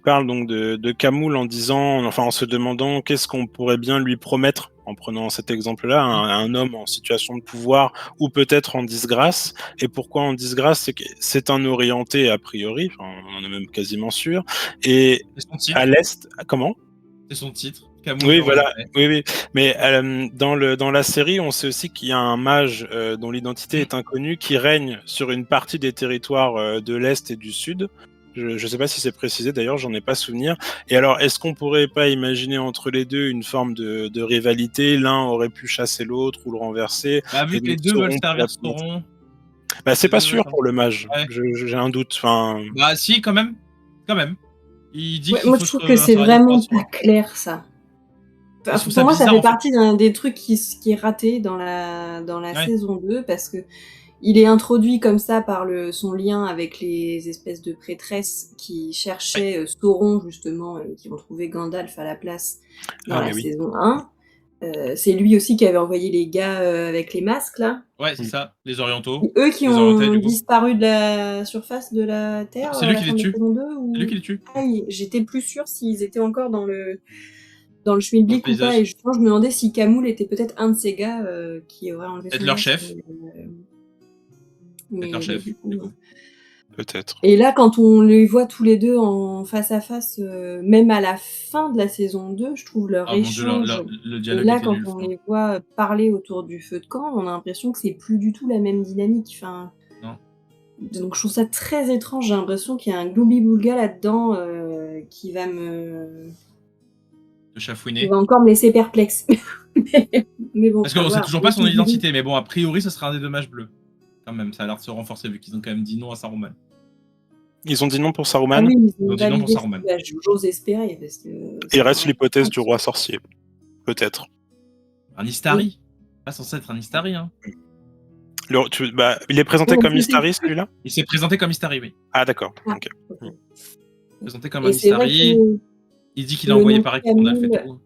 S2: parlent donc de Camoul en disant, enfin en se demandant qu'est-ce qu'on pourrait bien lui promettre, en prenant cet exemple-là, un homme en situation de pouvoir ou peut-être en disgrâce. Et pourquoi en disgrâce? C'est que c'est un orienté a priori, enfin, on en est même quasiment sûr. Et
S1: C'est son titre.
S2: à l'est, comment?
S1: C'est son titre. Camoul
S2: Oui,
S1: l'Orientais.
S2: voilà. Oui. Mais dans la série, on sait aussi qu'il y a un mage dont l'identité est inconnue qui règne sur une partie des territoires de l'Est et du Sud. Je ne sais pas si c'est précisé, d'ailleurs, j'en ai pas souvenir. Et alors, est-ce qu'on pourrait pas imaginer entre les deux une forme de rivalité? L'un aurait pu chasser l'autre ou le renverser.
S1: Bah, vu
S2: Et
S1: que les
S2: donc,
S1: deux veulent
S2: Sauron
S1: servir
S2: pourrait peut-être-
S1: Sauron...
S2: Bah, c'est
S1: les
S2: pas
S1: deux veulent
S2: sûr
S1: servir-
S2: pour le mage.
S1: Ouais.
S2: J'ai un doute. Enfin,
S1: Bah, si, quand même. Quand même. Il dit
S3: Ouais,
S1: qu'il
S3: moi,
S1: faut
S3: je trouve
S1: se
S3: que c'est
S1: rallier
S3: vraiment
S1: pour Sauron.
S3: pas clair, ça.
S1: Je trouve
S3: Pour moi, ça
S1: bizarre,
S3: fait
S1: en fait.
S3: partie des trucs qui est raté dans la
S1: Ouais.
S3: saison 2 parce que il est introduit comme ça par son lien avec les espèces de prêtresses qui cherchaient Sauron, justement, et qui vont trouver Gandalf à la place dans la
S2: oui.
S3: saison 1. C'est lui aussi qui avait envoyé les gars avec les masques, là.
S1: Ouais, c'est ça, les orientaux.
S3: Eux qui
S1: Les orientais,
S3: ont
S1: du coup.
S3: disparu de la surface de la Terre
S1: C'est
S3: à
S1: lui
S3: la
S1: qui
S3: fin
S1: les
S3: de la
S1: tue.
S3: saison 2 ou...
S1: C'est lui qui les tue.
S3: Ah, j'étais plus sûre s'ils étaient encore dans le
S1: Dans le
S3: Schmilblick ou pas,
S1: paysage.
S3: et justement je me demandais si Camoul était peut-être un de ces gars qui aurait enlevé
S1: Peut-être
S3: son
S1: leur
S3: masque,
S1: chef.
S3: mais
S1: Peut-être leur chef,
S3: du coup.
S2: Peut-être.
S3: Et là, quand on les voit tous les deux en face à face, même à la fin de la saison 2, je trouve leur
S1: Ah mon dieu,
S3: échange.
S1: le
S3: Et
S1: dialogue
S3: là,
S1: était
S3: quand
S1: nul.
S3: on les voit parler autour du feu de camp, on a l'impression que c'est plus du tout la même dynamique. Enfin,
S1: Non.
S3: donc je trouve ça très étrange. J'ai l'impression qu'il y a un gloubi-boulga là-dedans qui va
S1: De
S3: qui
S1: chafouiner.
S3: va encore me laisser perplexe. Mais bon,
S1: Parce qu'on sait toujours pas son identité, mais bon, a priori, ça sera un des deux mages bleus. Quand même, ça a l'air de se renforcer vu qu'ils ont quand même dit non à Saruman.
S2: Ils ont dit non pour Saruman.
S3: Ah oui,
S1: Ils
S3: ils
S1: ont
S3: ont
S1: dit non pour
S3: validé.
S1: Saruman.
S3: J'ose espérer. Parce que
S2: Il reste l'hypothèse du roi sorcier. Peut-être.
S1: Un Istari. Pas censé être un Istari, hein.
S2: Il est présenté comme Istari, celui-là?
S1: Il s'est présenté comme Istari, oui.
S2: Ah, d'accord.
S3: Ah,
S2: Ok.
S1: Présenté comme
S3: Et
S1: un
S3: c'est vrai
S1: Istari.
S3: que
S1: Il dit qu'il a
S3: le
S1: envoyé
S3: nom
S1: pareil
S3: de
S1: pour Gandalf et
S3: Camoul-
S1: tout.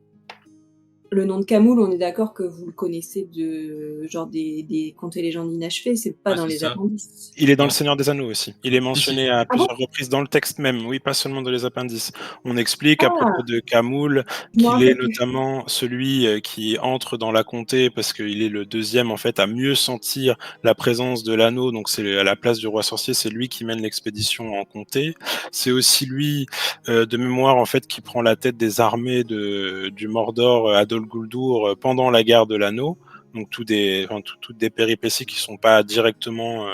S3: Le nom de Camoul, on est d'accord que vous le connaissez de genre des contes et légendes inachevées, c'est pas
S1: Ouais,
S3: dans
S1: c'est
S3: les
S1: ça.
S3: appendices.
S2: Il est dans
S1: Non.
S2: Le Seigneur des Anneaux aussi. Il est mentionné à plusieurs reprises dans le texte même. Oui, pas seulement dans les appendices. On explique à propos de Camoul qu'il est notamment celui qui entre dans la comté parce qu'il est le deuxième en fait à mieux sentir la présence de l'anneau. Donc c'est à la place du roi sorcier, c'est lui qui mène l'expédition en comté. C'est aussi lui de mémoire en fait qui prend la tête des armées du Mordor à Dol Guldur pendant la guerre de l'anneau. Donc toutes des péripéties qui sont pas directement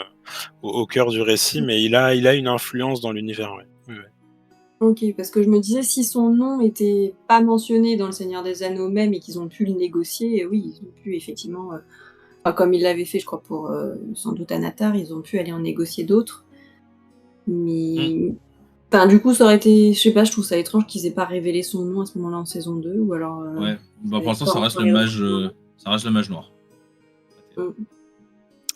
S2: au cœur du récit, mais il a une influence dans l'univers. Ouais. Oui.
S3: Ok, parce que je me disais si son nom était pas mentionné dans le Seigneur des Anneaux même et qu'ils ont pu le négocier, oui, ils ont pu effectivement, comme ils l'avaient fait, je crois pour sans doute Anatar, ils ont pu aller en négocier d'autres. Mais enfin, du coup, ça aurait été, je sais pas, je trouve ça étrange qu'ils aient pas révélé son nom à ce moment-là en saison 2, ou alors.
S1: Ouais, bah, pour l'instant, ça reste le mage noir.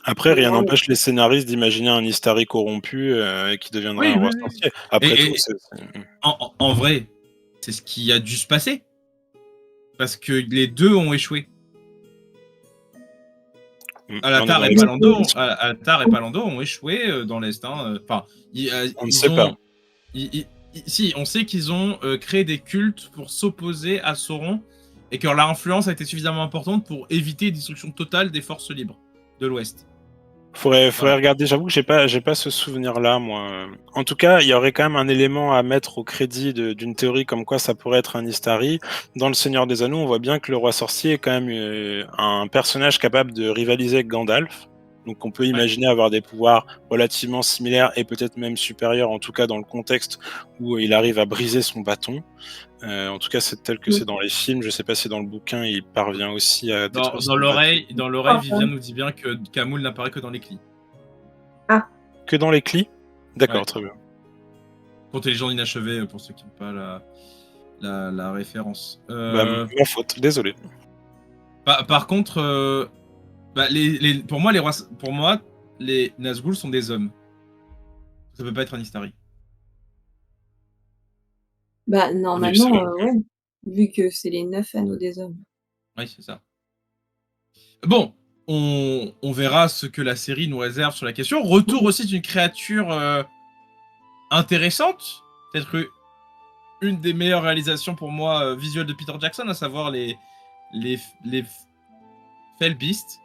S2: Après, rien n'empêche les scénaristes d'imaginer un Istari corrompu qui deviendrait un roi sorcier. Après tout,
S1: en vrai, c'est ce qui a dû se passer. Parce que les deux ont échoué. Alatar et Palando ont échoué dans l'Est. Enfin,
S2: on ne sait pas.
S1: Si, on sait qu'ils ont créé des cultes pour s'opposer à Sauron et que leur influence a été suffisamment importante pour éviter une destruction totale des forces libres de l'Ouest.
S2: Faudrait
S1: Voilà.
S2: regarder, j'avoue que j'ai pas ce souvenir-là, moi. En tout cas, il y aurait quand même un élément à mettre au crédit d'une théorie comme quoi ça pourrait être un Istari. Dans Le Seigneur des Anneaux, on voit bien que le roi sorcier est quand même un personnage capable de rivaliser avec Gandalf. Donc on peut imaginer avoir des pouvoirs relativement similaires et peut-être même supérieurs, en tout cas dans le contexte où il arrive à briser son bâton. En tout cas, c'est tel que c'est dans les films. Je sais pas si dans le bouquin, il parvient aussi à détruire son bâton.
S1: Dans l'oreille, Vivien nous dit bien que Camoul n'apparaît que dans les clis.
S2: Que dans les clis. D'accord,
S1: Ouais.
S2: très bien.
S1: Contre les gens inachevés, pour ceux qui n'ont pas la référence.
S2: Ma faute, désolé.
S1: Par contre, pour moi, les Nazgûl sont des hommes. Ça peut pas être un Istari.
S3: Bah,
S2: Oui,
S3: normalement,
S2: c'est vrai.
S3: ouais, vu que c'est les 9 anneaux des hommes.
S1: Oui, c'est ça. Bon, on verra ce que la série nous réserve sur la question. Retour aussi d'une créature intéressante, peut-être une des meilleures réalisations pour moi visuelles de Peter Jackson, à savoir les Fell Beasts,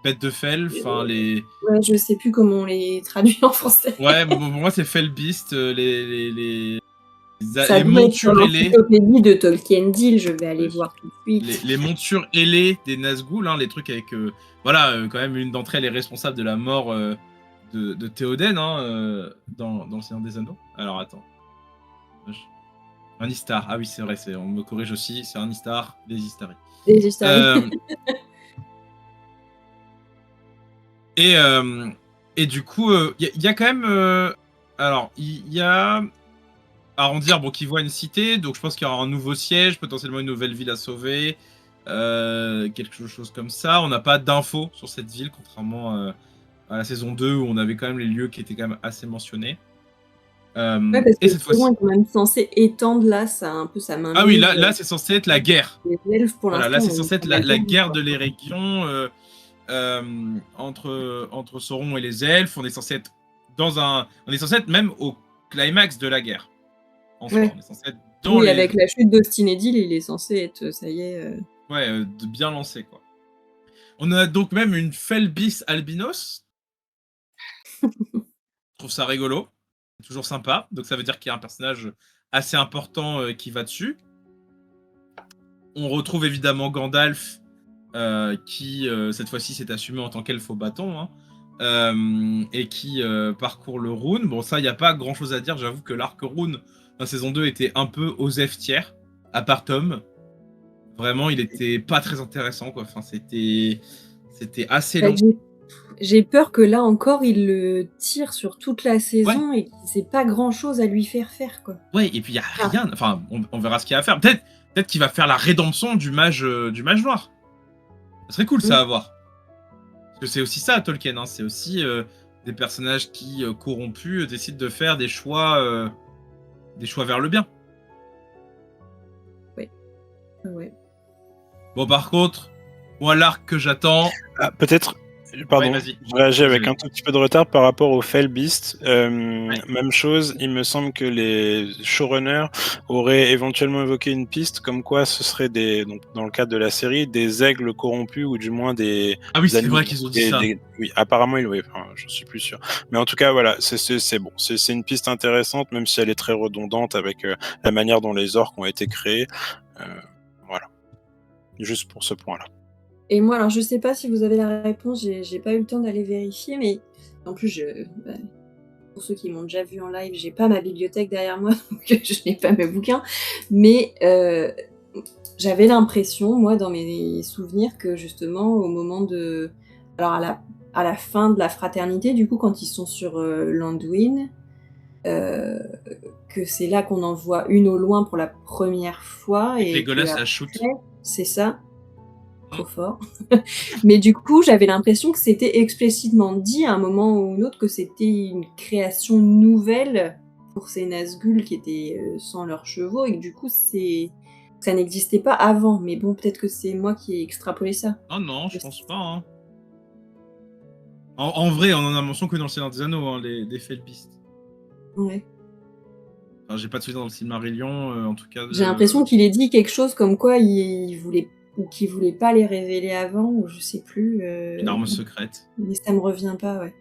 S1: bêtes de Fell, enfin les...
S3: Ouais, je sais plus comment on les traduit en français.
S1: Ouais, pour moi c'est Fell Beasts,
S3: Ça
S1: les
S3: doit être sur
S1: montures ailées.
S3: l'encyclopédie de Tolkien Deal, je vais aller voir tout de suite.
S1: Les montures ailées des Nazgûl, hein, les trucs avec... quand même, une d'entre elles est responsable de la mort de Théoden dans Le Seigneur des Anneaux. Alors, attends. Un Istar. Ah oui, c'est vrai, on me corrige aussi. C'est un Istar, des Istari.
S3: Des Istari.
S1: Et du coup, il y a quand même... alors, il y a... Arrondir, qui voit une cité, donc je pense qu'il y aura un nouveau siège, potentiellement une nouvelle ville à sauver, quelque chose comme ça. On n'a pas d'infos sur cette ville, contrairement à la saison 2 où on avait quand même les lieux qui étaient quand même assez mentionnés.
S3: Ouais, parce
S1: et
S3: que
S1: cette fois-ci...
S3: est quand même censé étendre là, ça un peu sa main.
S1: Ah oui, là c'est censé être la guerre.
S3: Les elfes, pour
S1: Voilà, là
S3: l'instant,
S1: c'est censé être la guerre de l'Éregion entre Sauron et les elfes. On est censé être même au climax de la guerre. En soi, on est censé être dans
S3: oui,
S1: les...
S3: avec la chute d'Ostinedil, il est censé être, ça y est...
S1: Ouais, de bien lancer, quoi. On a donc même une Felbis albinos. Je trouve ça rigolo. C'est toujours sympa. Donc ça veut dire qu'il y a un personnage assez important qui va dessus. On retrouve évidemment Gandalf, qui cette fois-ci s'est assumé en tant qu'elfe au bâton, et qui parcourt le Rhône. Bon, ça, il n'y a pas grand-chose à dire. J'avoue que l'arc Rhône, la saison 2, était un peu Osef tiers, à part Tom. Vraiment, il était pas très intéressant, quoi. Enfin, c'était assez long.
S3: J'ai peur que là encore, il le tire sur toute la saison et qu'il n'y ait pas grand-chose à lui faire, quoi.
S1: Ouais, et puis il y a rien. Enfin, on verra ce qu'il y a à faire. Peut-être qu'il va faire la rédemption du mage noir. Ça serait cool, ça, à voir. Parce que c'est aussi ça, Tolkien. Hein. C'est aussi des personnages qui, corrompus, décident de faire des choix vers le bien.
S3: Oui. Ouais.
S1: Bon, par contre, moi, l'arc que j'attends...
S2: Ah, peut-être... Pardon, je réagis avec un tout petit peu de retard par rapport au Fell Beast. Même chose, il me semble que les showrunners auraient éventuellement évoqué une piste comme quoi ce serait donc, dans le cadre de la série, des aigles corrompus ou du moins des...
S1: Ah oui, c'est vrai qu'ils ont dit ça.
S2: Oui, apparemment, j'en suis plus sûr. Mais en tout cas, voilà, c'est bon. C'est une piste intéressante, même si elle est très redondante avec la manière dont les orques ont été créés. Voilà. Juste pour ce point-là.
S3: Et moi, alors je sais pas si vous avez la réponse, j'ai pas eu le temps d'aller vérifier, mais en plus, pour ceux qui m'ont déjà vu en live, j'ai pas ma bibliothèque derrière moi, donc je n'ai pas mes bouquins, mais j'avais l'impression, moi, dans mes souvenirs, que justement, au moment de... Alors à la fin de la fraternité, du coup, quand ils sont sur Landuin, que c'est là qu'on en voit une au loin pour la première fois. Et
S1: Legolas la shoot.
S3: C'est ça. Trop fort. Mais du coup, j'avais l'impression que c'était explicitement dit à un moment ou un autre que c'était une création nouvelle pour ces Nazgûl qui étaient sans leurs chevaux et que du coup, ça n'existait pas avant. Mais bon, peut-être que c'est moi qui ai extrapolé ça.
S1: Oh non, je pense pas. Hein. En vrai, on en a mention que dans le Seigneur des Anneaux, des Fell Beasts.
S3: Ouais.
S1: Enfin, j'ai pas de souvenir dans le Silmarillion, en tout cas.
S3: J'ai l'impression qu'il ait dit quelque chose comme quoi il voulait ou qu'il voulait pas les révéler avant, ou je sais plus.
S1: Une arme secrète.
S3: Mais ça me revient pas, ouais.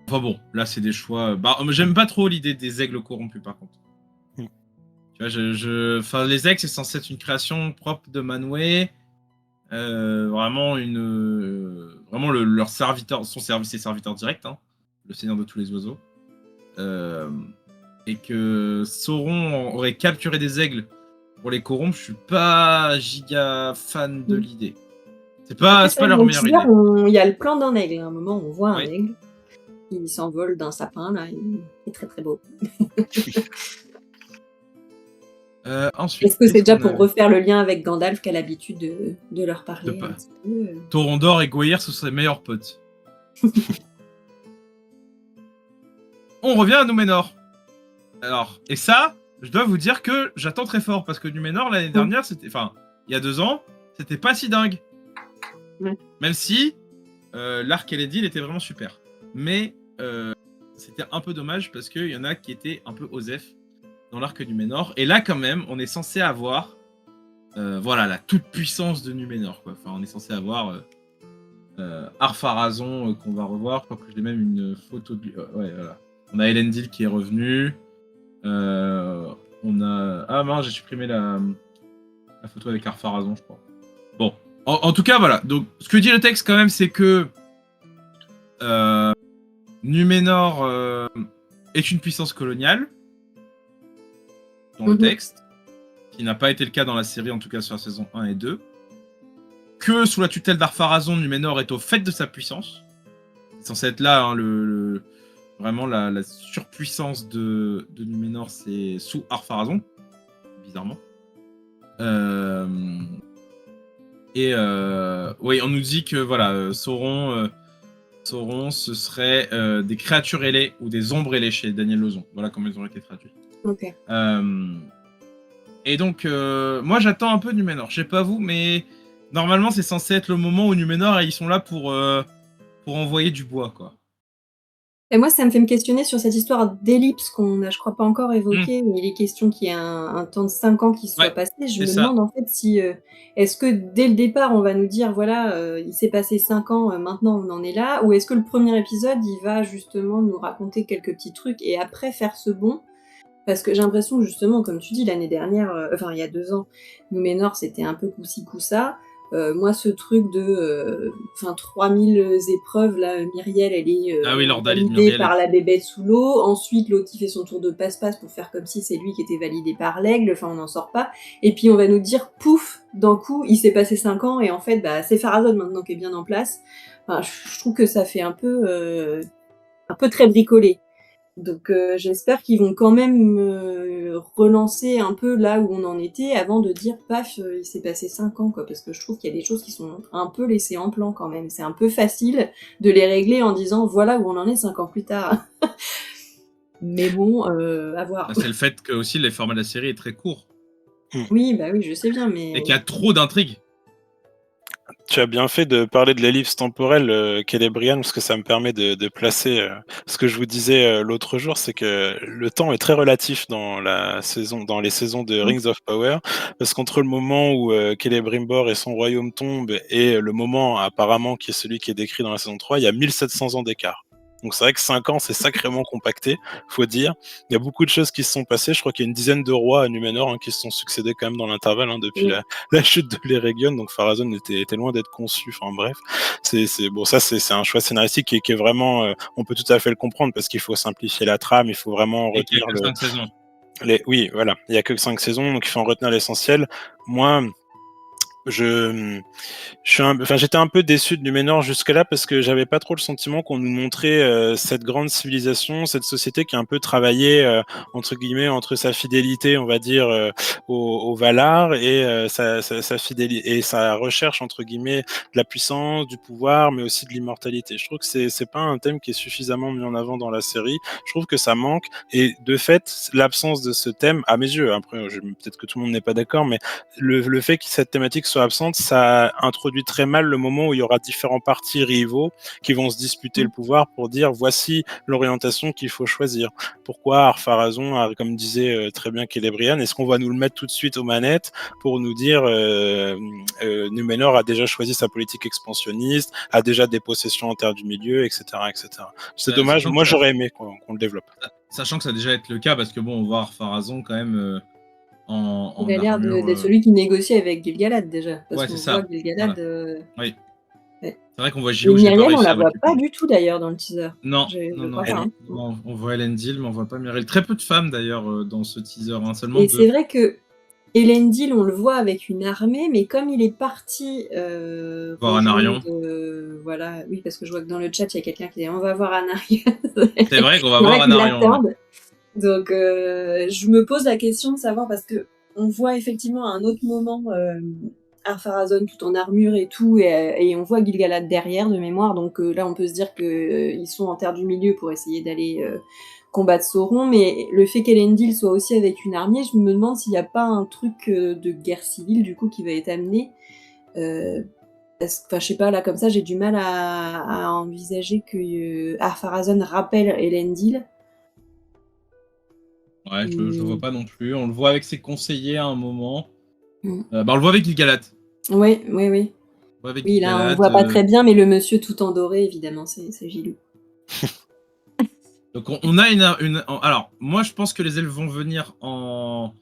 S1: Enfin bon, là c'est des choix. Bah, j'aime pas trop l'idée des aigles corrompus par contre. Tu vois, enfin, les aigles c'est censé être une création propre de Manwë. Vraiment leur serviteur, ses serviteurs directs, hein, le seigneur de tous les oiseaux. Et que Sauron aurait capturé des aigles pour les corrompre, je suis pas giga fan de l'idée. C'est pas leur meilleure idée.
S3: Il y a le plan d'un aigle, à un moment on voit un aigle qui s'envole d'un sapin, là, il est très très beau.
S1: Ensuite,
S3: est-ce que c'est déjà pour refaire le lien avec Gandalf qui a l'habitude de leur parler un petit peu
S1: Torondor et Gwaihir, ce sont ses meilleurs potes. On revient à Númenor. Alors, et ça, je dois vous dire que j'attends très fort, parce que Númenor, l'année dernière, enfin, il y a 2 ans, c'était pas si dingue. Même si l'arc Elendil était vraiment super. Mais c'était un peu dommage, parce qu'il y en a qui étaient un peu osef dans l'arc Númenor. Et là, quand même, on est censé avoir voilà, la toute-puissance de Númenor, quoi. Enfin, on est censé avoir Ar-Pharazôn qu'on va revoir. Je crois que j'ai même une photo de lui. Ouais, voilà. On a Elendil qui est revenu. On a... Ah mince, j'ai supprimé la photo avec Ar-Pharazôn, je crois. Bon. En tout cas, voilà. Donc, ce que dit le texte, quand même, c'est que Númenor est une puissance coloniale dans le texte, qui n'a pas été le cas dans la série, en tout cas sur la saison 1 et 2. Que sous la tutelle d'Ar-Pharazôn, Númenor est au fait de sa puissance. C'est censé être là, hein, vraiment la surpuissance de Númenor, c'est sous Ar-Pharazôn, bizarrement. Oui, on nous dit que voilà, Sauron, ce serait des créatures ailées ou des ombres ailées chez Daniel Lauzon. Voilà comment ils ont été traduits.
S3: Ok.
S1: Et donc, moi j'attends un peu Númenor. Je sais pas vous, mais normalement c'est censé être le moment où Númenor, ils sont là pour envoyer du bois, quoi.
S3: Et moi, ça me fait me questionner sur cette histoire d'ellipse qu'on n'a, je crois, pas encore évoquée, mais il est question qu'il y ait un temps de 5 ans qui soit passé. Je me demande en fait si, est-ce que dès le départ, on va nous dire, voilà, il s'est passé 5 ans, maintenant on en est là, ou est-ce que le premier épisode, il va justement nous raconter quelques petits trucs et après faire ce bond? Parce que j'ai l'impression que justement, comme tu dis, l'année dernière, enfin il y a 2 ans, Númenor, c'était un peu coup-ci, coup-ça. Moi, ce truc de 3000 épreuves, là, Myriel, elle est validée par la bébête sous l'eau. Ensuite, l'autre, il fait son tour de passe-passe pour faire comme si c'est lui qui était validé par l'aigle. Enfin, on n'en sort pas. Et puis, on va nous dire, pouf, d'un coup, il s'est passé 5 ans. Et en fait, bah, c'est Pharazôn maintenant qui est bien en place. Enfin, je trouve que ça fait un peu très bricolé. Donc j'espère qu'ils vont quand même relancer un peu là où on en était avant de dire paf, il s'est passé 5 ans, quoi, parce que je trouve qu'il y a des choses qui sont un peu laissées en plan quand même. C'est un peu facile de les régler en disant voilà où on en est 5 ans plus tard. Mais bon, à voir.
S1: C'est le fait que aussi les formats de la série est très court.
S3: Oui, bah oui, je sais bien, mais...
S1: Et qu'il y a trop d'intrigues.
S2: Tu as bien fait de parler de l'ellipse temporelle, Celebrian, parce que ça me permet de placer ce que je vous disais l'autre jour, c'est que le temps est très relatif dans les saisons de Rings of Power, parce qu'entre le moment où Celebrimbor et son royaume tombent et le moment apparemment qui est celui qui est décrit dans la saison 3, il y a 1700 ans d'écart. Donc c'est vrai que 5 ans, c'est sacrément compacté, faut dire. Il y a beaucoup de choses qui se sont passées. Je crois qu'il y a une dizaine de rois à Númenor qui se sont succédés quand même dans l'intervalle depuis la chute de l'Eregion. Donc Pharazôn était loin d'être conçu. Enfin bref, c'est un choix scénaristique qui est vraiment, on peut tout à fait le comprendre parce qu'il faut simplifier la trame, il faut vraiment retenir
S1: le. 5 saisons.
S2: Oui, voilà, il y a que 5 saisons, donc il faut en retenir l'essentiel. Moi, j'étais un peu déçu de Númenor jusque-là parce que j'avais pas trop le sentiment qu'on nous montrait cette grande civilisation, cette société qui a un peu travaillé entre guillemets entre sa fidélité, on va dire, au Valar et sa fidélité et sa recherche entre guillemets de la puissance, du pouvoir, mais aussi de l'immortalité. Je trouve que c'est pas un thème qui est suffisamment mis en avant dans la série. Je trouve que ça manque et de fait l'absence de ce thème, à mes yeux, après peut-être que tout le monde n'est pas d'accord, mais le fait que cette thématique soit absente, ça introduit très mal le moment où il y aura différents partis rivaux qui vont se disputer le pouvoir pour dire voici l'orientation qu'il faut choisir. Pourquoi Ar-Pharazôn, comme disait très bien Celebrian, est-ce qu'on va nous le mettre tout de suite aux manettes pour nous dire Númenor a déjà choisi sa politique expansionniste, a déjà des possessions en terre du milieu, etc. etc. C'est dommage, moi j'aurais aimé qu'on le développe.
S1: Sachant que ça a déjà été le cas, parce que bon, on voit Ar-Pharazôn quand même en
S3: il a l'air
S1: armure,
S3: d'être celui qui négocie avec Gil-galad déjà. Parce
S1: Ouais,
S3: qu'on
S1: c'est ça.
S3: voit Gil-galad.
S1: Oui.
S3: Ouais.
S1: C'est vrai qu'on voit
S3: Et
S1: Gilou, j'ai pas
S3: Myriel, on
S1: réussi
S3: la
S1: à
S3: voit pas
S1: récupérer.
S3: du tout d'ailleurs dans le teaser.
S1: Non,
S3: Je
S1: non,
S3: crois
S1: non.
S3: pas, hein.
S1: On voit Elendil, mais on voit pas Myriel. Très peu de femmes d'ailleurs dans ce teaser, hein, seulement
S3: Et
S1: 2.
S3: c'est vrai que Elendil, on le voit avec une armée, mais comme il est parti
S1: Voir Anarion.
S3: Voilà, oui, parce que je vois que dans le chat, il y a quelqu'un qui dit on va voir Anarion.
S1: C'est vrai qu'on va voir Anarion. Ouais.
S3: Donc, je me pose la question de savoir, parce que on voit effectivement à un autre moment Ar-Pharazôn tout en armure et tout, et on voit Gil-galad derrière de mémoire, donc là on peut se dire qu'ils sont en terre du milieu pour essayer d'aller combattre Sauron, mais le fait qu'Elendil soit aussi avec une armée, je me demande s'il n'y a pas un truc de guerre civile du coup qui va être amené. Enfin, je sais pas, là comme ça j'ai du mal à envisager que Ar-Pharazôn rappelle Elendil.
S1: Ouais, je vois pas non plus. On le voit avec ses conseillers à un moment. On le voit avec Gil-galad.
S3: Oui.
S1: Oui,
S3: là on voit pas très bien, mais le monsieur tout en doré, évidemment, c'est Gilou.
S1: Donc on a une. Alors, moi je pense que les elfes vont venir en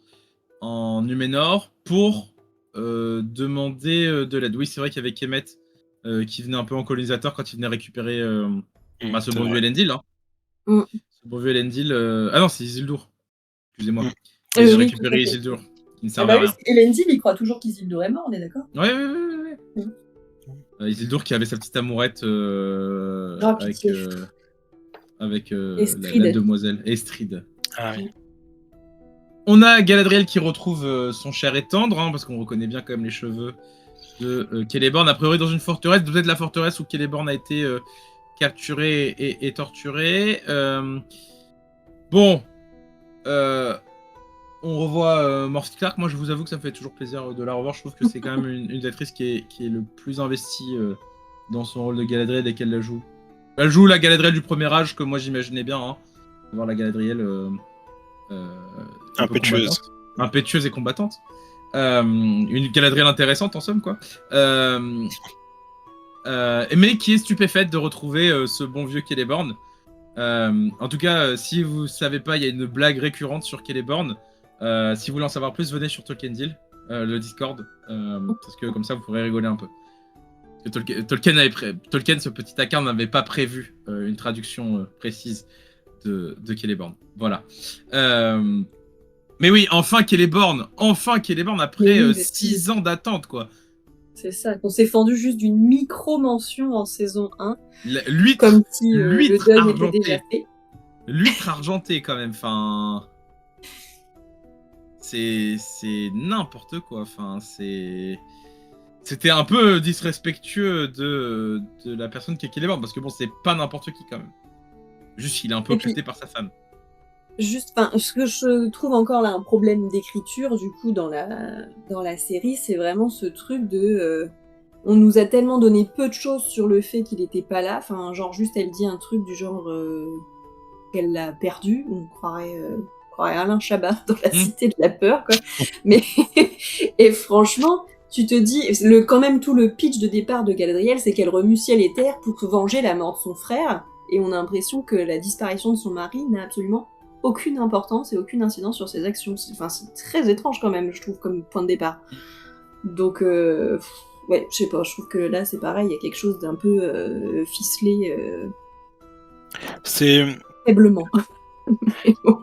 S1: Númenor pour demander de l'aide. Oui, c'est vrai qu'il y avait Kemet qui venait un peu en colonisateur quand il venait récupérer ce bon vieux Elendil. Hein. Ce bon vieux Elendil. Ah non, c'est Isildur. Excusez-moi. Ils ont récupéré Isildur. Qui ne servait à rien.
S3: Elendil, il croit toujours qu'Isildur est mort, on est d'accord ?
S1: Oui. Isildur qui avait sa petite amourette avec la demoiselle Estrid.
S2: Ah oui.
S1: On a Galadriel qui retrouve son cher et tendre, hein, parce qu'on reconnaît bien quand même les cheveux de Celeborn, a priori dans une forteresse, peut-être la forteresse où Celeborn a été capturé et torturé. On revoit Morphy Clark. Moi, je vous avoue que ça me fait toujours plaisir de la revoir. Je trouve que c'est quand même une actrice qui est le plus investie dans son rôle de Galadriel dès qu'elle la joue. Elle joue la Galadriel du premier âge que moi j'imaginais bien. Hein. Voir la Galadriel impétueuse et combattante. Une Galadriel intéressante en somme, quoi. Mais qui est stupéfaite de retrouver ce bon vieux Celeborn. En tout cas, si vous savez pas, il y a une blague récurrente sur Celeborn. Si vous voulez en savoir plus, venez sur Tolkien le Discord, parce que comme ça vous pourrez rigoler un peu. Tolkien, ce petit taquin, n'avait pas prévu une traduction précise de Celeborn. Voilà. Mais oui, enfin Celeborn après 6 ans d'attente, quoi.
S3: C'est ça, qu'on s'est fendu juste d'une micro-mention en saison 1.
S1: L'huître,
S3: comme si le deuil était déjà fait.
S1: L'huître argentée, quand même, enfin... C'est n'importe quoi, enfin, C'était un peu disrespectueux de la personne qui est Celeborn, parce que bon, c'est pas n'importe qui, quand même. Juste, il est un peu occulté par sa femme.
S3: Ce que je trouve encore là un problème d'écriture, du coup, dans la série, c'est vraiment ce truc de... on nous a tellement donné peu de choses sur le fait qu'il était pas là, enfin, genre, juste, elle dit un truc du genre qu'elle l'a perdu, on croirait Alain Chabat dans la Cité de la Peur, quoi. Mais, et franchement, tu te dis, quand même, tout le pitch de départ de Galadriel, c'est qu'elle remue ciel et terre pour venger la mort de son frère, et on a l'impression que la disparition de son mari n'a absolument aucune importance et aucune incidence sur ses actions. C'est très étrange quand même, je trouve, comme point de départ. Donc, ouais, je sais pas, je trouve que là, c'est pareil, il y a quelque chose d'un peu ficelé.
S2: C'est...
S3: faiblement. Mais bon.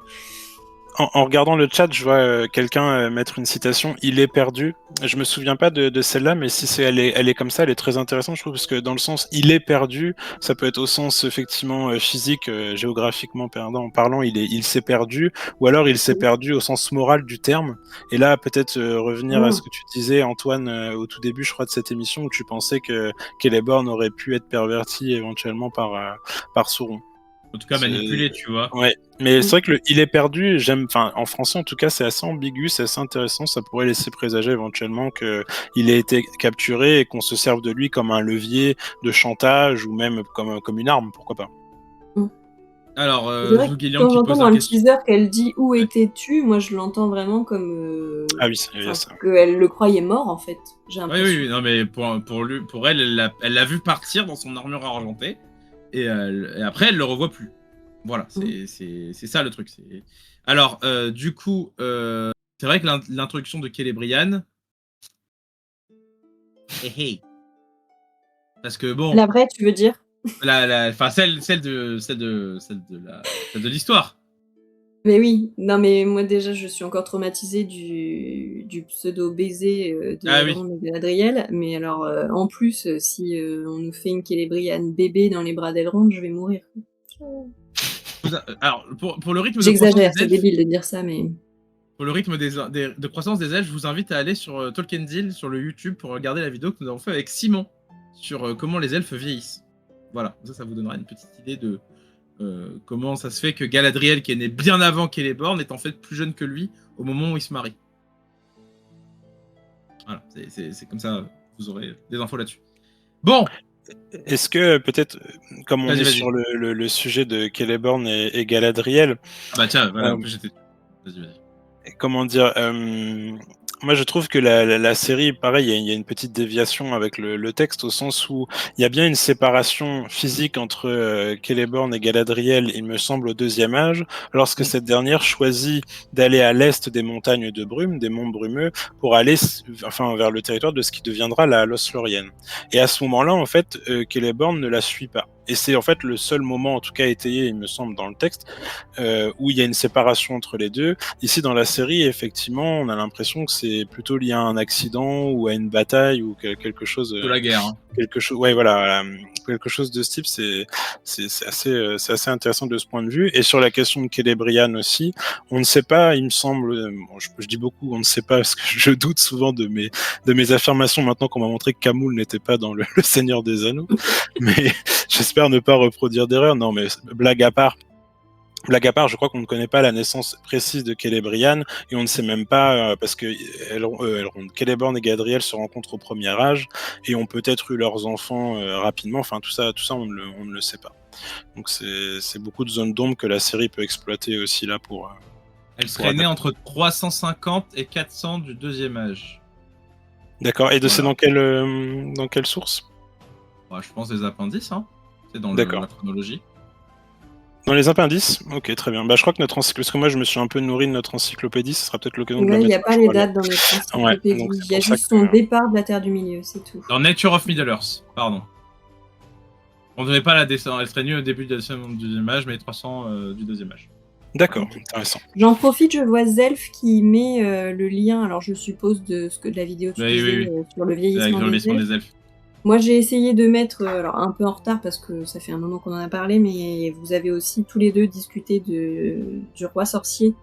S2: En regardant le chat, je vois quelqu'un mettre une citation « Il est perdu ». Je me souviens pas de celle-là, mais si elle est comme ça, elle est très intéressante, je trouve, parce que dans le sens « il est perdu », ça peut être au sens effectivement physique, géographiquement parlant, il s'est perdu, ou alors il s'est perdu au sens moral du terme. Et là, peut-être revenir à ce que tu disais, Antoine, au tout début, je crois, de cette émission, où tu pensais que Celeborn aurait pu être perverti éventuellement par Sauron.
S1: En tout cas, manipulé, tu vois.
S2: Ouais, mais c'est vrai que il est perdu, en français en tout cas, c'est assez ambigu, c'est assez intéressant, ça pourrait laisser présager éventuellement qu'il ait été capturé et qu'on se serve de lui comme un levier de chantage ou même comme une arme, pourquoi pas.
S1: Alors,
S3: C'est vrai que de
S1: Zouguelian
S3: temps
S1: qui
S3: en temps,
S1: pose
S3: dans
S1: la
S3: le
S1: question.
S3: teaser, qu'elle dit « Où
S1: Ouais.
S3: étais-tu ?» Moi, je l'entends vraiment comme...
S2: Ah oui, il y a ça.
S3: qu'elle le croyait mort, en fait, j'ai
S1: Oui,
S3: l'impression.
S1: oui, non, mais pour elle, elle l'a vu partir dans son armure argentée, et après, elle le revoit plus. Voilà, c'est ça le truc. Alors, du coup, c'est vrai que l'introduction de Celebrian. Hey. Parce que bon.
S3: La vraie, tu veux dire?
S1: Enfin, celle de l'histoire.
S3: Mais oui, non mais moi déjà je suis encore traumatisée du pseudo baiser, de
S1: Ah oui.
S3: Elrond et Galadriel, mais alors, en plus, si, on nous fait une Celebrian bébé dans les bras d'Elrond, je vais mourir.
S1: Alors, pour le rythme de croissance
S3: J'exagère,
S1: des
S3: c'est
S1: elfes,
S3: débile de dire ça, mais
S1: pour le rythme de croissance des elfes, je vous invite à aller sur Tolkien Deal, sur le YouTube, pour regarder la vidéo que nous avons fait avec Simon sur comment les elfes vieillissent. Voilà, ça vous donnera une petite idée de comment ça se fait que Galadriel, qui est né bien avant Celeborn, est en fait plus jeune que lui au moment où il se marie. Voilà, c'est comme ça, vous aurez des infos là-dessus. Bon.
S2: Est-ce que peut-être, comme on est
S1: Vas-y.
S2: sur le sujet de Celeborn et Galadriel,
S1: Ah bah tiens, voilà, en plus j'étais. Vas-y.
S2: comment dire, moi je trouve que la série, pareil, il y a une petite déviation avec le texte, au sens où il y a bien une séparation physique entre Celeborn et Galadriel, il me semble, au Deuxième Âge, lorsque cette dernière choisit d'aller à l'est des montagnes de brume, des monts brumeux, pour aller vers le territoire de ce qui deviendra la Lothlórien. Et à ce moment-là, en fait, Celeborn ne la suit pas. Et c'est en fait le seul moment, en tout cas étayé, il me semble, dans le texte, où il y a une séparation entre les deux. Ici, dans la série, effectivement, on a l'impression que c'est plutôt lié à un accident ou à une bataille ou quelque chose.
S1: De la guerre. Hein.
S2: Quelque chose, ouais, voilà, quelque chose de ce type. C'est assez intéressant de ce point de vue. Et sur la question de Celebrian aussi, on ne sait pas. Il me semble, je dis beaucoup, on ne sait pas parce que je doute souvent de mes affirmations maintenant qu'on m'a montré que Camoul n'était pas dans le Seigneur des Anneaux. Mais j'espère ne pas reproduire d'erreur. Non, mais blague à part, je crois qu'on ne connaît pas la naissance précise de Celebrian et on ne sait même pas parce que Celeborn et Galadriel se rencontrent au premier âge et ont peut-être eu leurs enfants rapidement. Enfin, tout ça, on ne le sait pas. Donc c'est beaucoup de zones d'ombre que la série peut exploiter aussi là pour.
S1: Elle serait née entre 350 et 400 du Deuxième Âge.
S2: D'accord. Et c'est dans quelle source?
S1: Ouais, je pense des appendices, hein. C'est dans la chronologie.
S2: Dans les appendices? Ok, très bien. Bah, je crois que parce que moi je me suis un peu nourri de notre encyclopédie, ce sera peut-être l'occasion de la
S3: ouais, il
S2: mettre
S3: n'y a
S2: à
S3: pas
S2: jour,
S3: les
S2: alors.
S3: dates dans notre
S2: Ouais,
S3: encyclopédie.
S2: donc
S3: Il y a juste son départ de la Terre du Milieu, c'est tout.
S1: Dans Nature of Middle-earth, pardon. On ne donnait pas la descente, elle serait née au début du Deuxième Âge, mais 300 du Deuxième Âge.
S2: D'accord, intéressant.
S3: J'en profite, je vois Zelf qui met le lien, alors je suppose de la vidéo tu disais sur le vieillissement des elfes. Moi j'ai essayé de mettre, alors un peu en retard parce que ça fait un moment qu'on en a parlé, mais vous avez aussi tous les deux discuté du roi sorcier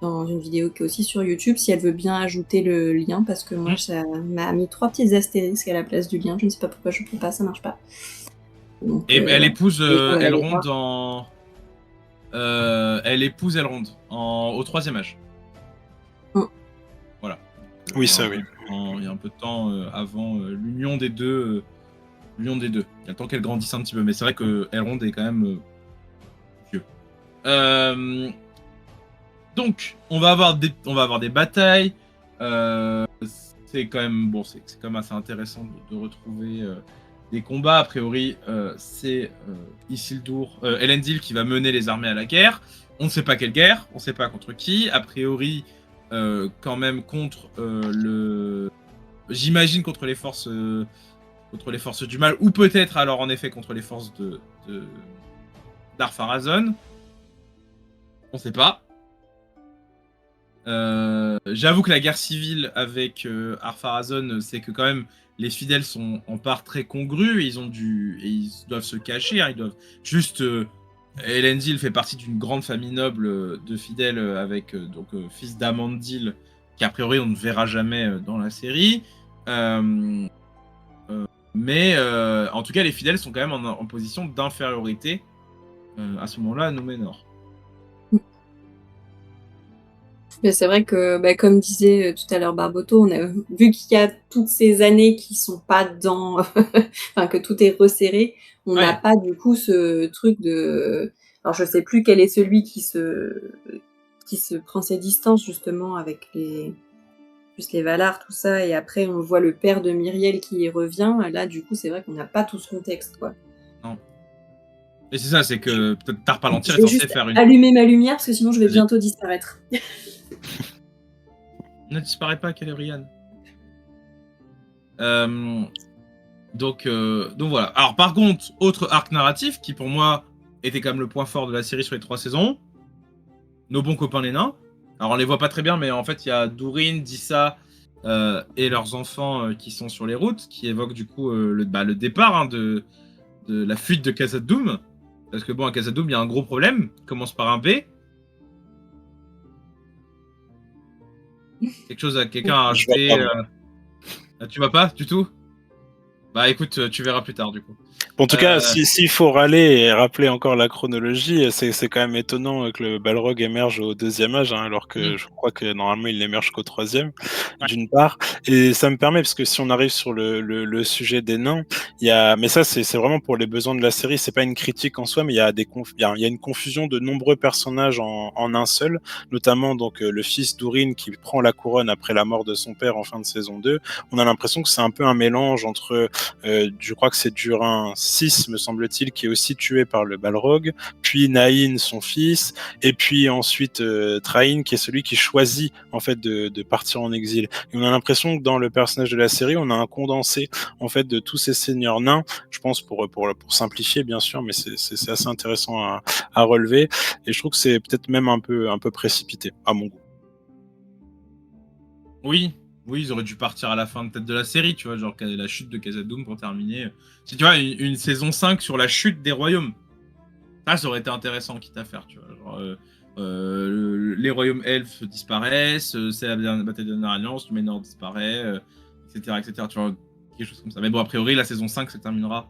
S3: dans une vidéo qui est aussi sur YouTube, si elle veut bien ajouter le lien, parce que moi ça m'a mis 3 petits astérisques à la place du lien, je ne sais pas pourquoi je peux pas, ça marche pas. Donc,
S1: et elle épouse Elrond au Troisième Âge. Voilà.
S2: Oui, ça oui.
S1: Il y a un peu de temps avant l'union des deux. Il y a le temps qu'elle grandisse un petit peu, mais c'est vrai que Elrond est quand même vieux. Donc, on va avoir des batailles. C'est quand même c'est quand même assez intéressant de retrouver des combats. A priori, c'est Isildur, Elendil qui va mener les armées à la guerre. On ne sait pas quelle guerre, on ne sait pas contre qui. A priori, quand même contre j'imagine contre les forces du mal, ou peut-être alors en effet contre les forces d'Ar-Pharazôn. On ne sait pas. J'avoue que la guerre civile avec Ar-Pharazôn, c'est que quand même les fidèles sont en part très congrus, et ils doivent se cacher, hein, ils doivent juste. Elendil fait partie d'une grande famille noble de fidèles avec fils d'Amandil, qui a priori on ne verra jamais dans la série. Mais en tout cas, les fidèles sont quand même en position d'infériorité à ce moment-là, Númenor.
S3: Mais c'est vrai que, comme disait tout à l'heure Barboto, on a vu qu'il y a toutes ces années qui sont pas dans, enfin que tout est resserré, on n'a
S1: Ouais.
S3: pas du coup ce truc de. Alors je sais plus quel est celui qui se prend ses distances justement avec les Valar, tout ça, et après on voit le père de Myriel qui y revient. Là, du coup, c'est vrai qu'on n'a pas tout ce contexte, quoi.
S1: Non. Et c'est ça, c'est que peut-être Tar Palantir
S3: Je
S1: est
S3: vais
S1: censé
S3: juste
S1: faire une.
S3: allumer ma lumière parce que sinon je vais
S1: Vas-y.
S3: bientôt disparaître.
S1: Ne disparaît pas, Celebrian. Donc voilà. Alors par contre, autre arc narratif qui pour moi était quand même le point fort de la série sur les 3 saisons, nos bons copains les nains. Alors on les voit pas très bien, mais en fait il y a Durin, Dissa et leurs enfants qui sont sur les routes, qui évoquent du coup le départ de la fuite de Khazad-dûm. Parce que bon, à Khazad-dûm il y a un gros problème, qui commence par un B. Quelqu'un a ajouté. Tu vas pas du tout? Bah écoute, tu verras plus tard du coup.
S2: En tout cas, s'il faut râler et rappeler encore la chronologie, c'est quand même étonnant que le Balrog émerge au 2e âge, hein, alors que je crois que normalement il n'émerge qu'au 3e, d'une part. Et ça me permet, parce que si on arrive sur le sujet des nains, mais ça c'est vraiment pour les besoins de la série, c'est pas une critique en soi, mais il y a une confusion de nombreux personnages en un seul, notamment donc le fils d'Urin qui prend la couronne après la mort de son père en fin de saison 2. On a l'impression que c'est un peu un mélange entre, je crois que c'est Durin 6, me semble-t-il, qui est aussi tué par le Balrog, puis Nain, son fils, et puis ensuite Thrain, qui est celui qui choisit en fait de partir en exil. Et on a l'impression que dans le personnage de la série, on a un condensé en fait de tous ces seigneurs nains, je pense pour simplifier bien sûr, mais c'est assez intéressant à relever, et je trouve que c'est peut-être même un peu précipité à mon goût.
S1: Oui, ils auraient dû partir à la fin de la série, tu vois, genre la chute de Khazad-dûm pour terminer. Si tu vois, une saison 5 sur la chute des royaumes. Ça aurait été intéressant, quitte à faire, tu vois. Genre, les royaumes elfes disparaissent, c'est la bataille de la Alliance, Númenor disparaît, etc., etc. Tu vois, quelque chose comme ça. Mais bon, a priori, la saison 5 se terminera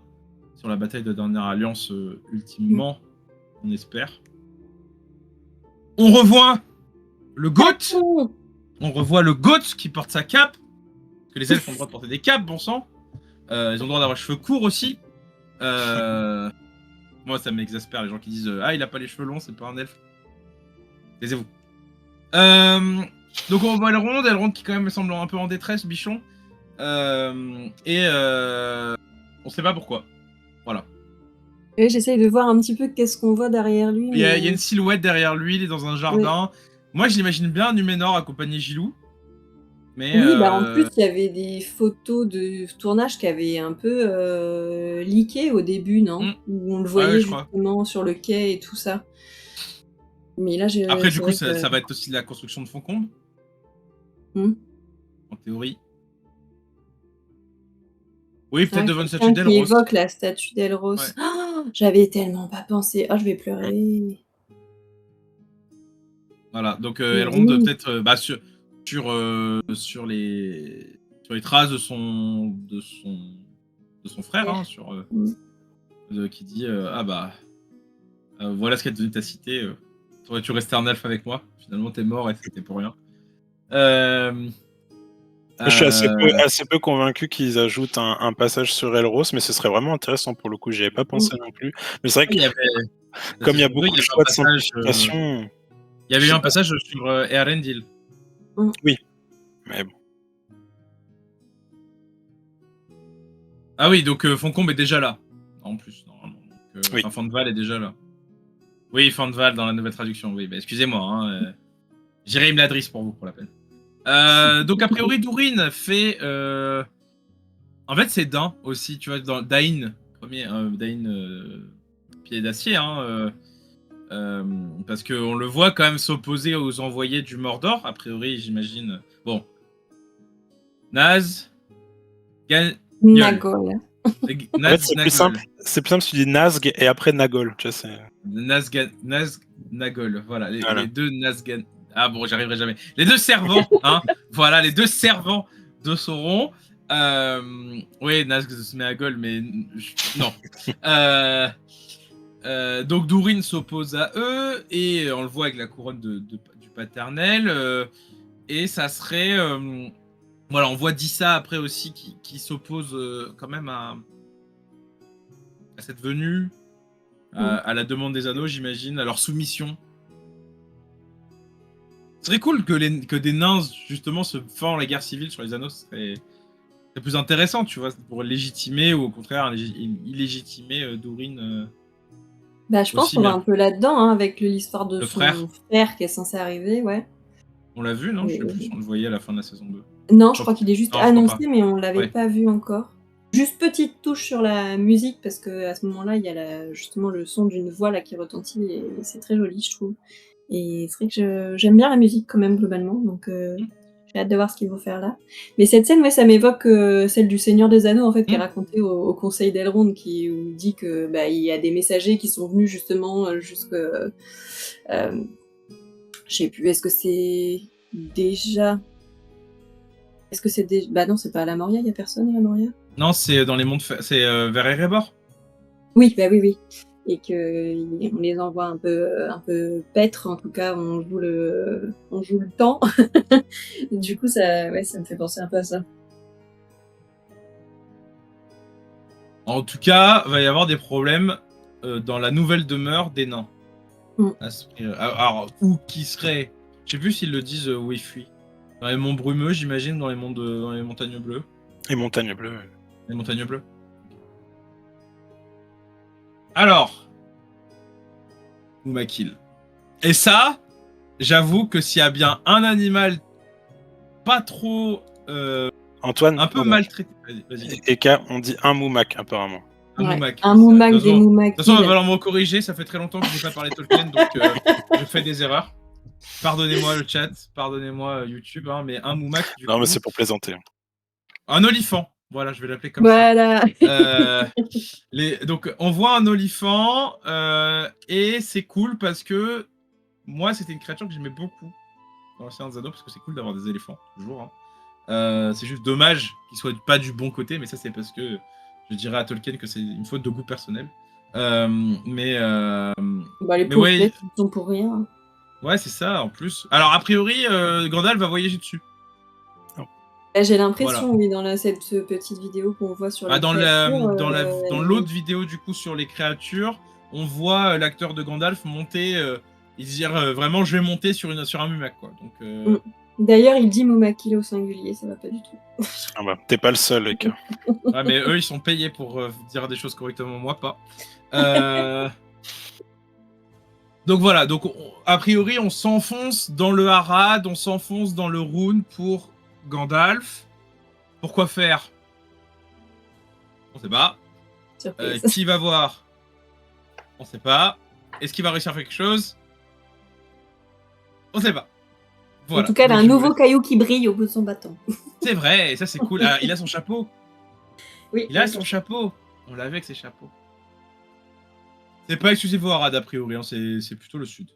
S1: sur la bataille de la dernière alliance ultimement, on espère. On revoit le Goth. On revoit le Goth qui porte sa cape. Parce que les elfes ont le droit de porter des capes, bon sang. Ils ont le droit d'avoir les cheveux courts aussi. Moi, ça m'exaspère les gens qui disent ah, il a pas les cheveux longs, c'est pas un elfe. Taisez-vous. Donc on revoit Elrond qui quand même me semble un peu en détresse, bichon. On sait pas pourquoi. Voilà.
S3: Et j'essaye de voir un petit peu qu'est-ce qu'on voit derrière lui.
S1: Il y a une silhouette derrière lui, il est dans un jardin. Oui. Moi, je l'imagine bien Númenor accompagné Gilou. Mais
S3: oui, en plus, il y avait des photos de tournage qui avaient un peu leaké au début, non? Où on le voyait justement sur le quai et tout ça. Mais là,
S1: après, du coup, ça va être aussi de la construction de Foncombe. En théorie. Oui, peut-être devant une statue d'Elros.
S3: Qui évoque la statue d'Elros. Ouais. Oh, j'avais tellement pas pensé. Oh, je vais pleurer.
S1: Voilà, donc Elrond peut-être sur les traces de son frère, hein, qui dit voilà ce qu'a donné ta cité. Aurais-tu resté un elfe avec moi? Finalement, t'es mort et c'était pour rien.
S2: Je suis assez peu convaincu qu'ils ajoutent un passage sur Elros, mais ce serait vraiment intéressant pour le coup. J'y avais pas pensé non plus. Mais c'est vrai que comme il y a beaucoup de choix de simplification.
S1: Il y avait eu un passage sur Eärendil.
S2: Oui, mais bon.
S1: Ah oui, donc Foncombe est déjà là, en plus, normalement.
S2: Oui.
S1: Fandval est déjà là. Oui, Fandval dans la nouvelle traduction, oui. Excusez-moi, hein, j'irai Imladris pour vous, pour la peine. Donc, a priori, Durin fait... En fait, c'est Dain aussi, tu vois, dans Dain, pied d'acier, hein, parce qu'on le voit quand même s'opposer aux envoyés du Mordor, a priori, j'imagine. Bon. Naz.
S3: Nagol.
S2: En fait, c'est plus simple si tu dis Nazg et après Nagol. Tu sais,
S1: Nagol, voilà. Les deux Nazgan. Ah bon, j'arriverai jamais. Les deux servants, hein. Voilà, les deux servants de Sauron. Oui, Nazg se met à Gol, mais non. Donc Durin s'oppose à eux et on le voit avec la couronne du paternel. Et ça serait... voilà, on voit Dissa après aussi qui s'oppose quand même à cette venue, à la demande des anneaux, j'imagine, à leur soumission. Ce serait cool que des nains, justement, se forment la guerre civile sur les anneaux. Ce serait plus intéressant, tu vois, pour légitimer ou au contraire illégitimer Durin.
S3: Bah, je pense
S1: aussi,
S3: qu'on va
S1: mais-
S3: un peu là-dedans, hein, avec l'histoire de
S1: Le
S3: son
S1: frère.
S3: qui est censé arriver, ouais.
S1: On l'a vu, non? Je sais plus si on le voyait à la fin de la saison 2.
S3: Non, je crois qu'il est juste
S1: Non, je crois
S3: annoncé,
S1: pas.
S3: mais on l'avait
S1: Ouais.
S3: pas vu encore. Juste petite touche sur la musique, parce que à ce moment-là, il y a justement le son d'une voix là qui retentit, et c'est très joli, je trouve. Et c'est vrai que j'aime bien la musique quand même globalement, donc j'ai hâte de voir ce qu'ils vont faire là. Mais cette scène, ouais, ça m'évoque celle du Seigneur des Anneaux en fait, qui est racontée au Conseil d'Elrond, où il dit que bah il y a des messagers qui sont venus justement jusque, je sais plus, est-ce que c'est déjà bah non, c'est pas à la Moria, il y a personne à la Moria.
S1: Non, c'est dans les mondes, c'est vers Erebor.
S3: Oui, bah oui. Et on les envoie un peu paître, en tout cas, on joue le temps. Du coup, ça me fait penser un peu à ça.
S1: En tout cas, va y avoir des problèmes dans la nouvelle demeure des nains. Alors, où qui serait? Je sais plus s'ils le disent où ils fuient. Dans les monts brumeux, j'imagine, dans les montagnes bleues.
S2: Les montagnes bleues.
S1: Les montagnes bleues. Alors, Umakil. Et ça, j'avoue que s'il y a bien un animal pas trop...
S2: Antoine,
S1: un peu maltraité... Vas-y.
S2: Eka, on dit un moumak, apparemment.
S1: Un moumak.
S3: Un moumak, des moumaks.
S1: De toute façon, il va falloir me corriger, ça fait très longtemps que je n'ai pas parlé Tolkien, donc je fais des erreurs. Pardonnez-moi le chat, pardonnez-moi YouTube, hein, mais un moumak...
S2: Non, mais c'est pour plaisanter.
S1: Un olifant. Voilà, je vais l'appeler comme
S3: ça.
S1: Donc, on voit un olifant et c'est cool parce que moi, c'était une créature que j'aimais beaucoup dans le Seigneur des Anneaux parce que c'est cool d'avoir des éléphants, toujours. Hein. C'est juste dommage qu'ils soient pas du bon côté, mais ça, c'est parce que je dirais à Tolkien que c'est une faute de goût personnel.
S3: Bah, les pauvres bêtes, ils sont pour rien.
S1: Ouais, c'est ça, en plus. Alors, a priori, Gandalf va voyager dessus.
S3: J'ai l'impression, oui, dans cette petite vidéo qu'on voit sur les
S1: créatures. Dans l'autre vidéo, du coup, sur les créatures, on voit l'acteur de Gandalf monter, il dire vraiment, je vais monter sur un Mumak, quoi. Donc,
S3: D'ailleurs, il dit Mumakil au singulier, ça va pas du tout.
S2: Ah bah, t'es pas le seul, les gars.
S1: Ah, mais eux, ils sont payés pour dire des choses correctement, moi pas. Donc voilà, donc a priori, on s'enfonce dans le Harad, on s'enfonce dans le Rhûn pour Gandalf. Pourquoi faire? On sait pas. Qui va voir? On sait pas. Est-ce qu'il va réussir à faire quelque chose? On sait pas.
S3: Voilà. En tout cas, il a un nouveau caillou qui brille au bout de son bâton.
S1: C'est vrai, et ça c'est cool. Ah, il a son chapeau.
S3: Oui.
S1: Il a son chapeau. On l'a vu avec ses chapeaux. C'est pas exclusif au Harad a priori, hein, c'est plutôt le sud.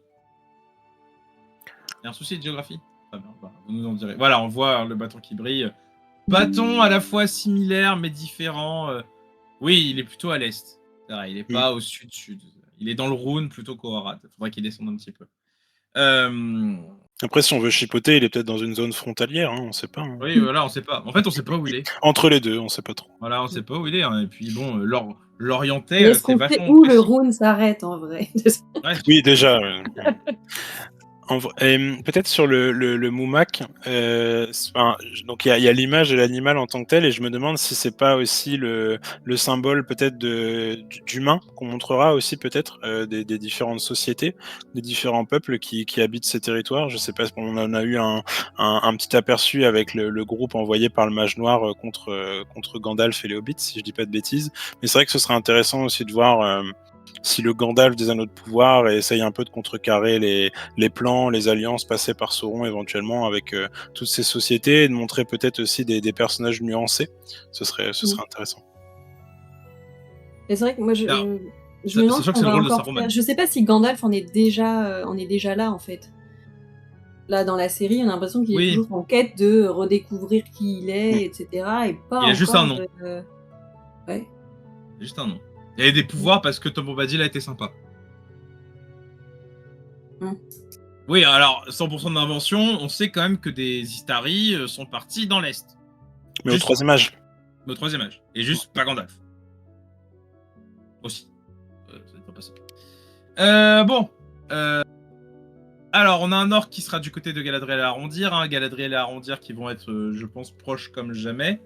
S1: Il y a un souci de géographie? Ah bien, bah, vous nous en direz. Voilà, on voit le bâton qui brille. Bâton à la fois similaire mais différent. Oui, il est plutôt à l'est. Il est pas au sud-sud. Il est dans le Rhône plutôt qu'au Harad. Il faudrait qu'il descende un petit peu.
S2: Après, si on veut chipoter, il est peut-être dans une zone frontalière, hein, on sait pas. Hein.
S1: Oui, voilà, on sait pas. En fait, on sait pas où il est.
S2: Entre les deux, on sait pas trop.
S1: Voilà, on sait pas où il est. Hein. Et puis bon, l'orientais,
S3: est-ce qu'on sait où le Rhône s'arrête en vrai?
S2: Ouais. Oui, déjà. Peut-être sur le Moumak, donc il y a l'image de l'animal en tant que tel, et je me demande si c'est pas aussi le symbole peut-être d'humain qu'on montrera aussi peut-être des différentes sociétés, des différents peuples qui habitent ces territoires. Je sais pas, on en a eu un petit aperçu avec le groupe envoyé par le Mage Noir contre Gandalf et les Hobbits, si je dis pas de bêtises. Mais c'est vrai que ce serait intéressant aussi de voir si le Gandalf des Anneaux de Pouvoir essaye un peu de contrecarrer les plans, les alliances passées par Sauron éventuellement avec toutes ces sociétés, et de montrer peut-être aussi des personnages nuancés, ce serait intéressant.
S3: Et c'est vrai que moi je me demande si on va encore faire... Je sais pas si Gandalf en est déjà là en fait. Là dans la série, on a l'impression qu'il est toujours en quête de redécouvrir qui il est, etc. Et pas
S1: il a juste un nom.
S3: Ouais.
S1: Juste un nom. Il y avait des pouvoirs parce que Tom Bombadil a été sympa. Oui, alors 100% d'invention, on sait quand même que des Istari sont partis dans l'Est.
S2: Mais juste au troisième âge.
S1: Au troisième âge. Et juste pas Gandalf. Aussi. Ça n'est pas possible. Bon. Alors, on a un orc qui sera du côté de Galadriel et Arondir. Hein. Galadriel et Arondir qui vont être, je pense, proches comme jamais.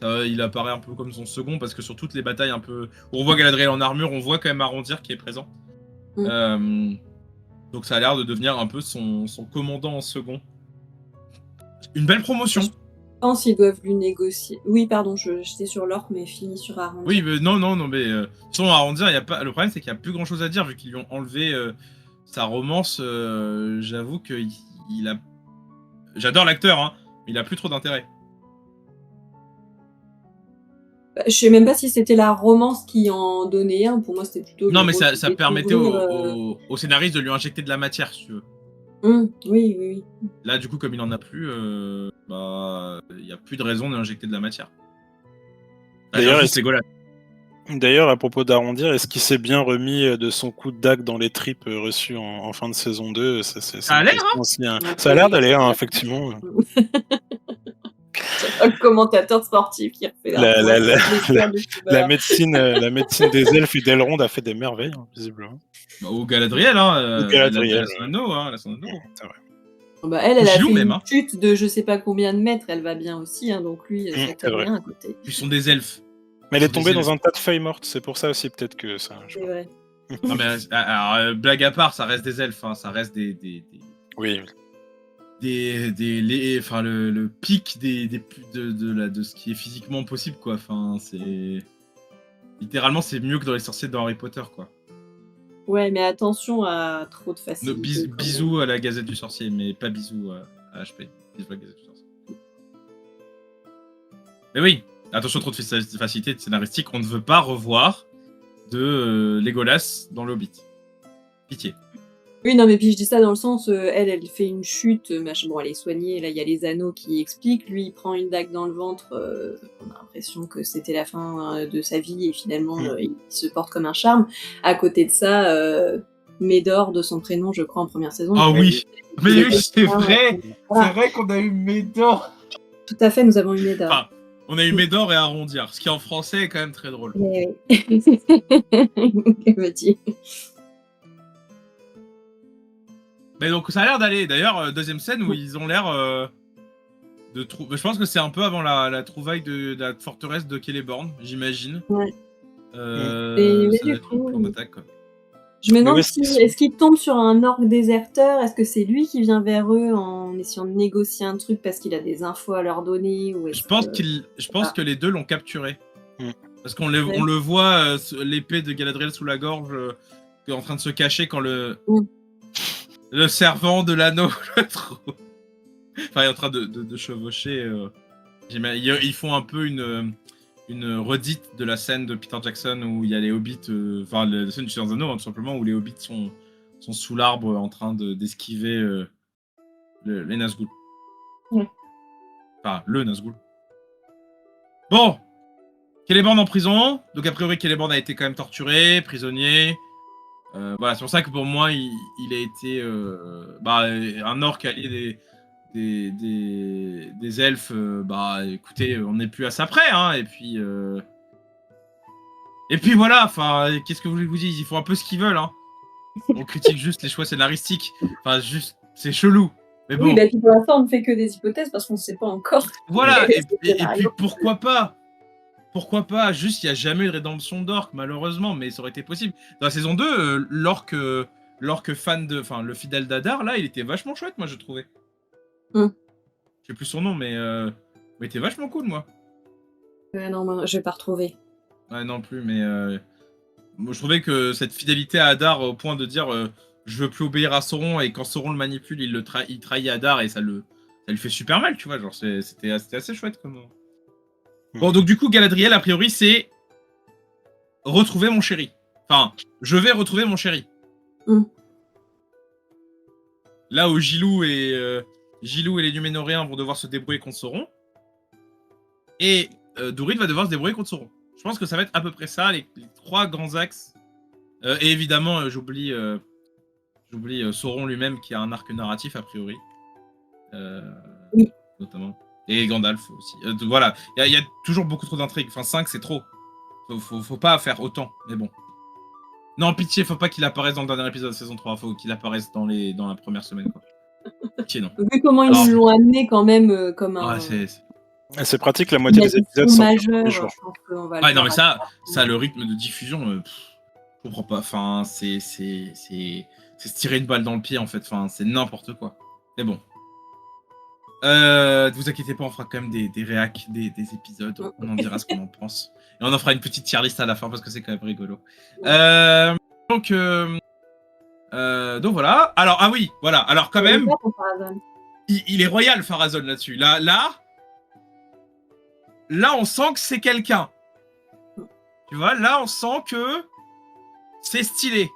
S1: Ça, il apparaît un peu comme son second parce que sur toutes les batailles un peu où on voit Galadriel en armure, on voit quand même Arondir qui est présent. Donc ça a l'air de devenir un peu son commandant en second. Une belle promotion.
S3: Je pense qu'ils doivent lui négocier. Oui, pardon, j'étais sur l'orc, mais fini sur Arondir.
S1: Oui, mais non, mais sur Arondir, y a pas. Le problème, c'est qu'il n'y a plus grand chose à dire vu qu'ils lui ont enlevé sa romance. J'avoue que il a. J'adore l'acteur, hein, mais il a plus trop d'intérêt.
S3: Je sais même pas si c'était la romance qui en donnait un. Pour moi, c'était plutôt.
S1: Non, mais ça permettait au scénariste de lui injecter de la matière, si tu veux.
S3: Oui.
S1: Là, du coup, comme il en a plus, il n'y a plus de raison d'injecter de la matière.
S2: D'ailleurs, à propos d'Arondir, est-ce qu'il s'est bien remis de son coup de dague dans les tripes reçu en fin de saison 2
S1: Ça a l'air, hein
S2: aussi, hein. Ça a l'air d'aller, hein, effectivement.
S3: Un commentateur sportif qui refait
S2: la médecine des elfes et d'Elrond a fait des merveilles, hein, visiblement.
S1: Ou Galadriel, hein.
S2: Galadriel.
S1: C'est vrai.
S2: C'est vrai.
S3: Bah elle a fait une chute de je sais pas combien de mètres, elle va bien aussi, hein, donc lui, ça fait rien à côté.
S1: Ils sont des elfes.
S2: Mais elle est tombée dans un tas de feuilles mortes, c'est pour ça aussi peut-être que ça...
S3: C'est vrai.
S1: Non mais alors, blague à part, ça reste des elfes, hein, ça reste des...
S2: Oui.
S1: Enfin, le pic de ce qui est physiquement possible, quoi. Enfin, c'est... Littéralement, c'est mieux que dans les sorciers de Harry Potter, quoi.
S3: Ouais, mais attention à trop de facilité.
S1: Bisous à la Gazette du Sorcier, mais pas bisous à HP. Bisous à la Gazette du Sorcier. Mais oui, attention, trop de facilité scénaristique. On ne veut pas revoir de Legolas dans le Hobbit. Pitié.
S3: Oui, non, mais puis je dis ça dans le sens, elle fait une chute, machin, bon, elle est soignée, là, il y a les anneaux qui expliquent, lui, il prend une dague dans le ventre, on a l'impression que c'était la fin de sa vie, et finalement, il se porte comme un charme. À côté de ça, Médor, de son prénom, je crois, en première saison.
S1: Ah oui, mais oui, c'est vrai. C'est vrai qu'on a eu Médor.
S3: Tout à fait, nous avons eu Médor.
S1: Enfin, on a eu Médor et Arondir, ce qui en français est quand même très drôle.
S3: Mais oui. Que veux-tu ?
S1: Mais donc ça a l'air d'aller. D'ailleurs, deuxième scène où ils ont l'air de trouver. Je pense que c'est un peu avant la trouvaille de la forteresse de Celeborn, j'imagine.
S3: Ouais.
S1: Ça va être le plan d'attaque, quoi.
S3: Je me demande est-ce qu'il tombe sur un orc déserteur? Est-ce que c'est lui qui vient vers eux en essayant de négocier un truc parce qu'il a des infos à leur donner ou
S1: Je pense que les deux l'ont capturé. Parce qu'on le voit, l'épée de Galadriel sous la gorge, en train de se cacher quand le servant de l'anneau le trouve. Enfin, il est en train de chevaucher. Ils font un peu une redite de la scène de Peter Jackson où il y a les hobbits, enfin la scène du Seigneur des Anneaux, hein, tout simplement, où les hobbits sont sous l'arbre en train d'esquiver les Nazgûl.
S3: Ouais.
S1: Enfin, le Nazgûl. Bon, Celeborn en prison. Donc a priori, Celeborn a été quand même torturé, prisonnier. Voilà, c'est pour ça que pour moi, il a été un orc allié des elfes. Écoutez, on n'est plus à ça près, hein. Et puis voilà. Enfin, qu'est-ce que vous voulez que je vous dise ? Ils font un peu ce qu'ils veulent, hein. On critique juste les choix scénaristiques. Enfin, juste, c'est chelou. Mais bon.
S3: Oui, bah, pour l'instant, on ne fait que des hypothèses parce qu'on ne sait pas encore.
S1: Voilà. et puis pourquoi pas ? Pourquoi pas ? Juste, il n'y a jamais eu de rédemption d'orc, malheureusement, mais ça aurait été possible. Dans la saison 2, l'orc fan de... Enfin, le fidèle d'Adar, là, il était vachement chouette, moi, je trouvais. Je sais plus son nom, mais il était vachement cool, moi.
S3: Non, je vais pas retrouver.
S1: Ouais, non plus, mais... Moi, je trouvais que cette fidélité à Adar, au point de dire je veux plus obéir à Sauron, et quand Sauron le manipule, il trahit Adar, et ça lui fait super mal, tu vois. Genre, c'était assez chouette, comme... Bon, donc du coup, Galadriel, a priori, c'est retrouver mon chéri. Enfin, je vais retrouver mon chéri. Là où Gilou et les Numénoréens vont devoir se débrouiller contre Sauron. Et Durin va devoir se débrouiller contre Sauron. Je pense que ça va être à peu près ça, les 3 grands axes. Et évidemment, j'oublie Sauron lui-même qui a un arc narratif a priori.
S3: Oui.
S1: Notamment. Et Gandalf aussi. Voilà, il y a toujours beaucoup trop d'intrigues. Enfin, 5 c'est trop. Faut pas faire autant, mais bon. Non, pitié, faut pas qu'il apparaisse dans le dernier épisode de saison 3, faut qu'il apparaisse dans la première semaine, quoi. Pitié, non.
S3: Vu comment ils nous l'ont amené quand même comme un...
S1: Ouais,
S2: c'est pratique, la moitié des épisodes sont
S3: majeur,
S2: jours.
S3: je pense qu'on va
S1: ouais, non, mais ça, le rythme de diffusion, je comprends pas. Enfin, c'est se tirer une balle dans le pied, en fait. Enfin, c'est n'importe quoi. Mais bon. Ne vous inquiétez pas, on fera quand même des réacs des épisodes. On en dira ce qu'on en pense. Et on en fera une petite tier list à la fin parce que c'est quand même rigolo. Donc voilà. Alors, ah oui, voilà. Alors, quand même, il est royal, Pharazôn, là-dessus. Là, on sent que c'est quelqu'un. Tu vois, là, on sent que c'est stylé.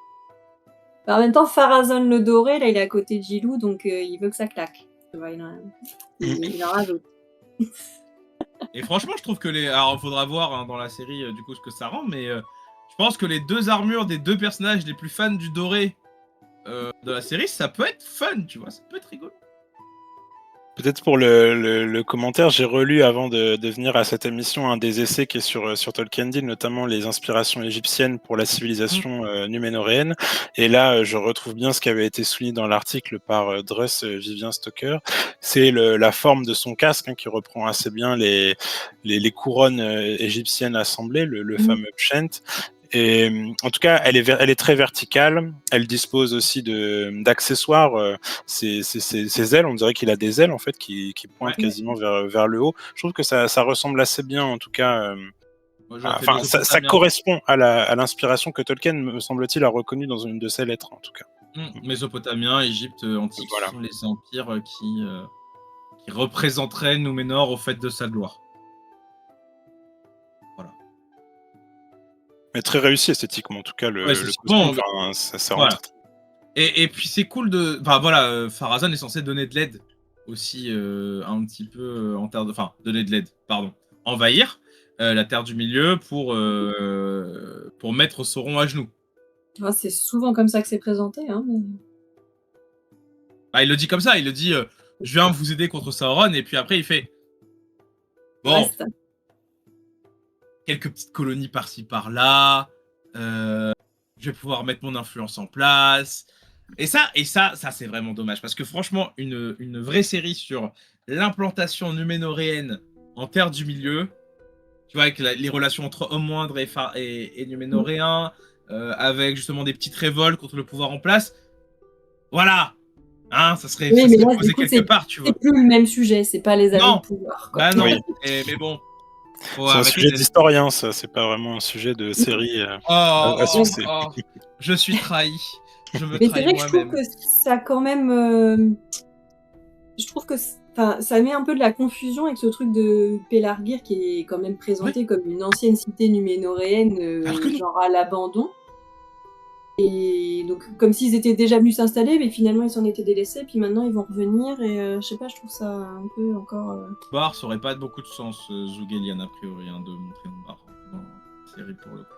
S3: En même temps, Pharazôn le doré, là, il est à côté de Gilou, donc il veut que ça claque. Tu vois, il en rajoute.
S1: Et franchement, je trouve que alors, il faudra voir dans la série, du coup, ce que ça rend, mais je pense que les 2 armures des 2 personnages les plus fans du doré de la série, ça peut être fun, tu vois, ça peut être rigolo.
S2: Peut-être pour le commentaire, j'ai relu avant de venir à cette émission un des essais qui est sur Tolkien Deal, notamment les inspirations égyptiennes pour la civilisation numénoréenne. Et là, je retrouve bien ce qui avait été souligné dans l'article par Druss Vivien Stoker. C'est la forme de son casque qui reprend assez bien les couronnes égyptiennes assemblées, le fameux pshent. Et en tout cas, elle est très verticale. Elle dispose aussi d'accessoires. Ses ailes, on dirait qu'il a des ailes en fait qui pointent quasiment vers le haut. Je trouve que ça ressemble assez bien, en tout cas. Enfin, ça correspond à l'inspiration que Tolkien, me semble-t-il, a reconnue dans une de ses lettres, en tout cas.
S1: Mésopotamien, Égypte antique, voilà. Ce sont les empires qui représenteraient Núménor au fait de sa gloire.
S2: Mais très réussi esthétiquement, en tout cas, le costume,
S1: bon,
S2: ça
S1: voilà.
S2: rentre.
S1: Et puis c'est cool de... Enfin voilà, Pharazôn est censé donner de l'aide aussi un petit peu en terre de... Enfin, donner de l'aide, pardon. Envahir la Terre du Milieu pour mettre Sauron à genoux.
S3: C'est souvent comme ça que c'est présenté, hein. Mais...
S1: il le dit comme ça, il le dit je viens vous aider contre Sauron, et puis après il fait... Bon...
S3: Reste.
S1: Quelques petites colonies par-ci par-là, je vais pouvoir mettre mon influence en place. Et ça c'est vraiment dommage, parce que franchement, une vraie série sur l'implantation numénoréenne en Terre du Milieu, tu vois, avec les relations entre hommes moindres et numénoréens, avec justement des petites révoltes contre le pouvoir en place, voilà, hein, ça serait posé quelque part, tu vois.
S3: C'est plus le même sujet, c'est pas les anneaux de pouvoir.
S1: Quoi. Bah non, mais bon.
S2: C'est un sujet d'historien, ça, c'est pas vraiment un sujet de série à succès.
S1: Je suis trahi.
S3: Mais c'est vrai que je trouve que ça quand même... Je trouve que ça met un peu de la confusion avec ce truc de Pelargir qui est quand même présenté comme une ancienne cité numénoréenne, genre à l'abandon. Et donc, comme s'ils étaient déjà venus s'installer, mais finalement ils s'en étaient délaissés, puis maintenant ils vont revenir, et je sais pas, je trouve ça un peu encore...
S1: Umbar, ça aurait pas beaucoup de sens, Zugelian, a priori, de montrer Umbar dans la série pour le coup.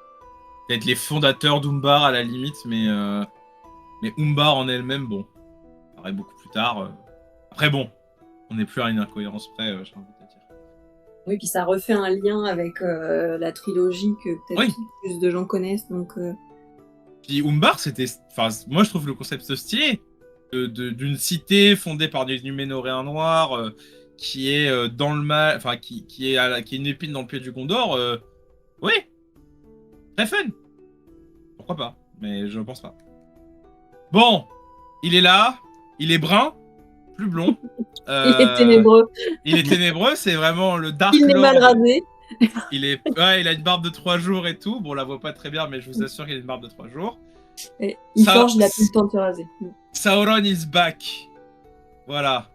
S1: Peut-être les fondateurs d'Umbar à la limite, mais Umbar en elle-même, bon, ça paraît beaucoup plus tard. Après bon, on n'est plus à une incohérence près, j'ai envie de dire.
S3: Oui, puis ça refait un lien avec la trilogie que peut-être plus de gens connaissent, donc...
S1: Puis Umbar, c'était... Enfin, moi, je trouve le concept stylé d'une cité fondée par des Numénoréens noirs qui est dans le mal... Enfin, qui est une épine dans le pied du Gondor. Oui, très fun. Pourquoi pas, mais je ne pense pas. Bon, il est là. Il est brun, plus blond.
S3: Il est ténébreux.
S1: Il est ténébreux, c'est vraiment le Dark
S3: Lord. Il est mal rasé.
S1: Il a une barbe de 3 jours et tout. Bon, on la voit pas très bien, mais je vous assure qu'il a une barbe de 3 jours.
S3: Et il forge, il a plus le temps de se raser.
S1: Sauron is back. Voilà.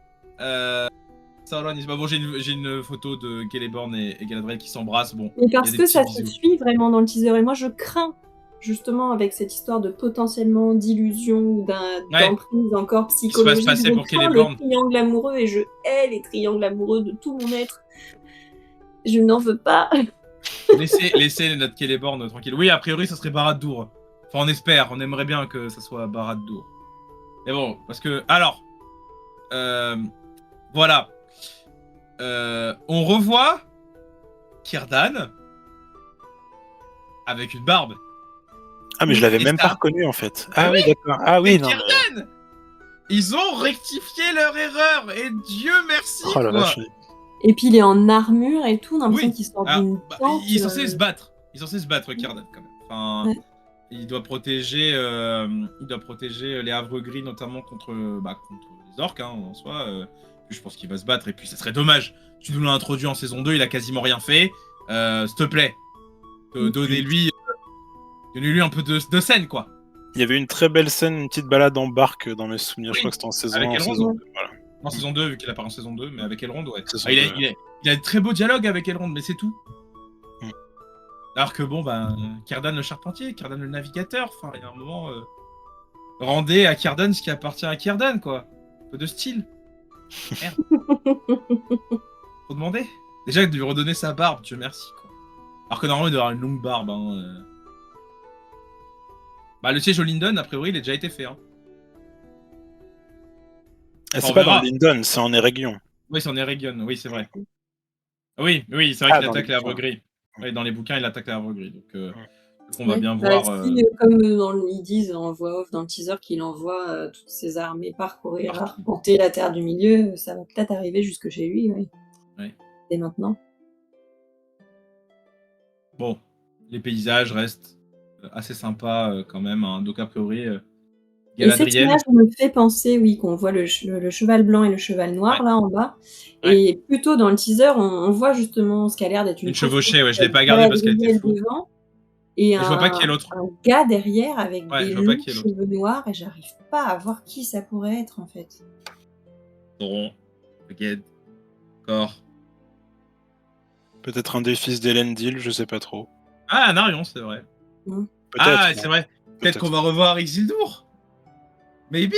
S1: Sauron is back. Bon, j'ai une photo de Celeborn et Galadriel qui s'embrassent. Bon.
S3: Mais parce que ça se suit vraiment dans le teaser. Et moi, je crains, justement, avec cette histoire de potentiellement d'illusion ou d'emprise encore psychologique.
S1: Ça se passer pour Celeborn.
S3: Le triangle amoureux, et je hais les triangles amoureux de tout mon être. Je n'en veux pas.
S1: Laissez notre Celeborn tranquille. Oui, a priori, ça serait Barad-dûr. Enfin, on espère, on aimerait bien que ça soit Barad-dûr. Mais bon, parce que... Alors, voilà. On revoit Círdan avec une barbe.
S2: Ah, mais je l'avais
S1: Et
S2: même
S1: ça-
S2: pas reconnu, en fait.
S1: Ah
S2: Ah oui,
S1: oui,
S2: d'accord. Ah oui,
S1: c'est
S2: non, mais...
S1: Círdan. Ils ont rectifié leur erreur, et Dieu merci,
S2: Oh la
S1: quoi.
S2: vache.
S3: Et puis il est en armure et tout, on a l'impression
S1: Oui.
S3: qu'il sort
S1: Alors,
S3: d'une
S1: bah,
S3: tente.
S1: il est censé se battre. Il est censé se battre, Círdan, quand même. Enfin,
S3: Ouais.
S1: il doit protéger les havres gris, notamment contre les orques, hein, en soi. Je pense qu'il va se battre, et puis ça serait dommage. Tu nous l'as introduit en saison 2, il a quasiment rien fait. S'il te plaît, donnez-lui un peu de scène, quoi.
S2: Il y avait une très belle scène, une petite balade en barque dans mes souvenirs.
S1: Oui,
S2: Je crois que c'était en saison
S1: avec
S2: 1, en
S1: Elrond.
S2: saison 2. Voilà.
S1: En saison 2, vu qu'il apparaît en saison 2, mais avec Elrond, ouais.
S2: Saison
S1: Ah, il, a,
S2: 2,
S1: il, a, il a de très beaux dialogues avec Elrond, mais c'est tout.
S2: Mm.
S1: Alors que bon, Círdan le charpentier, Círdan le navigateur, enfin, il y a un moment... rendez à Círdan ce qui appartient à Círdan, quoi. Un peu de style. Merde. Faut demander. Déjà, de lui redonner sa barbe, Dieu merci, quoi. Alors que normalement, il doit avoir une longue barbe, hein. Le siège au Lindon, a priori, il a déjà été fait, hein.
S2: Ah, c'est
S1: On
S2: pas
S1: verra.
S2: dans Lindon, c'est en Eregion.
S1: Oui, c'est en Eregion, oui, c'est vrai. Oui, c'est vrai qu'il
S2: dans
S1: attaque
S2: les
S1: les arbres
S2: bouquins.
S1: gris. Oui, dans les bouquins, il attaque les arbres gris. Donc, on va
S3: Ouais.
S1: bien voir.
S3: Si, comme ils disent en voix off dans le teaser qu'il envoie toutes ses armées parcourir, arpenter la Terre du Milieu, ça va peut-être arriver jusque chez lui, oui.
S1: Ouais.
S3: Dès maintenant.
S1: Bon, les paysages restent assez sympas quand même, hein. Donc a priori,
S3: Et cette
S1: Galadriel.
S3: image me fait penser, oui, qu'on voit le cheval blanc et le cheval noir,
S1: Ouais.
S3: là, en bas.
S1: Ouais.
S3: Et plutôt dans le teaser, on voit justement ce qui a l'air d'être
S1: Une chevauchée, ouais, je l'ai pas
S3: gardée
S1: gardée parce qu'elle était floue.
S3: devant, et
S1: je vois pas qui est l'autre.
S3: un gars derrière avec
S1: Ouais,
S3: des
S1: je vois pas
S3: longs
S1: qui est l'autre.
S3: cheveux noirs, et j'arrive pas à voir qui ça pourrait être, en fait.
S1: Sauron, Ged, Cor.
S2: Peut-être un des fils d'Elendil, je sais pas trop.
S1: Ah, Narion, c'est vrai.
S2: Peut-être.
S1: Ah,
S2: non.
S1: c'est vrai. Peut-être
S2: Peut-être.
S1: qu'on va revoir Isildur. Maybe.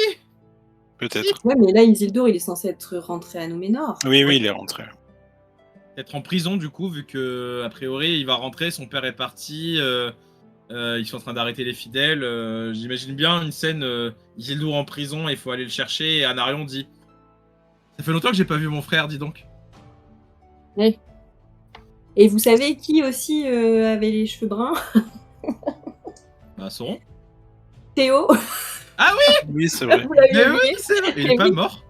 S2: Peut-être.
S3: Ouais, mais là, Isildur, il est censé être rentré à Núménor.
S2: Oui, il est rentré.
S1: Être en prison, du coup, vu que, a priori, il va rentrer, son père est parti, ils sont en train d'arrêter les fidèles. J'imagine bien une scène, Isildur en prison, il faut aller le chercher, et Anarion dit « Ça fait longtemps que j'ai pas vu mon frère, dis donc. »
S3: Ouais. Et vous savez qui aussi avait les cheveux bruns?
S1: Sauron.
S3: Théo.
S2: Oui, c'est vrai.
S3: Vous l'avez
S1: Mais oui,
S3: oublié?
S1: c'est vrai. Il est pas
S3: Oui.
S1: mort.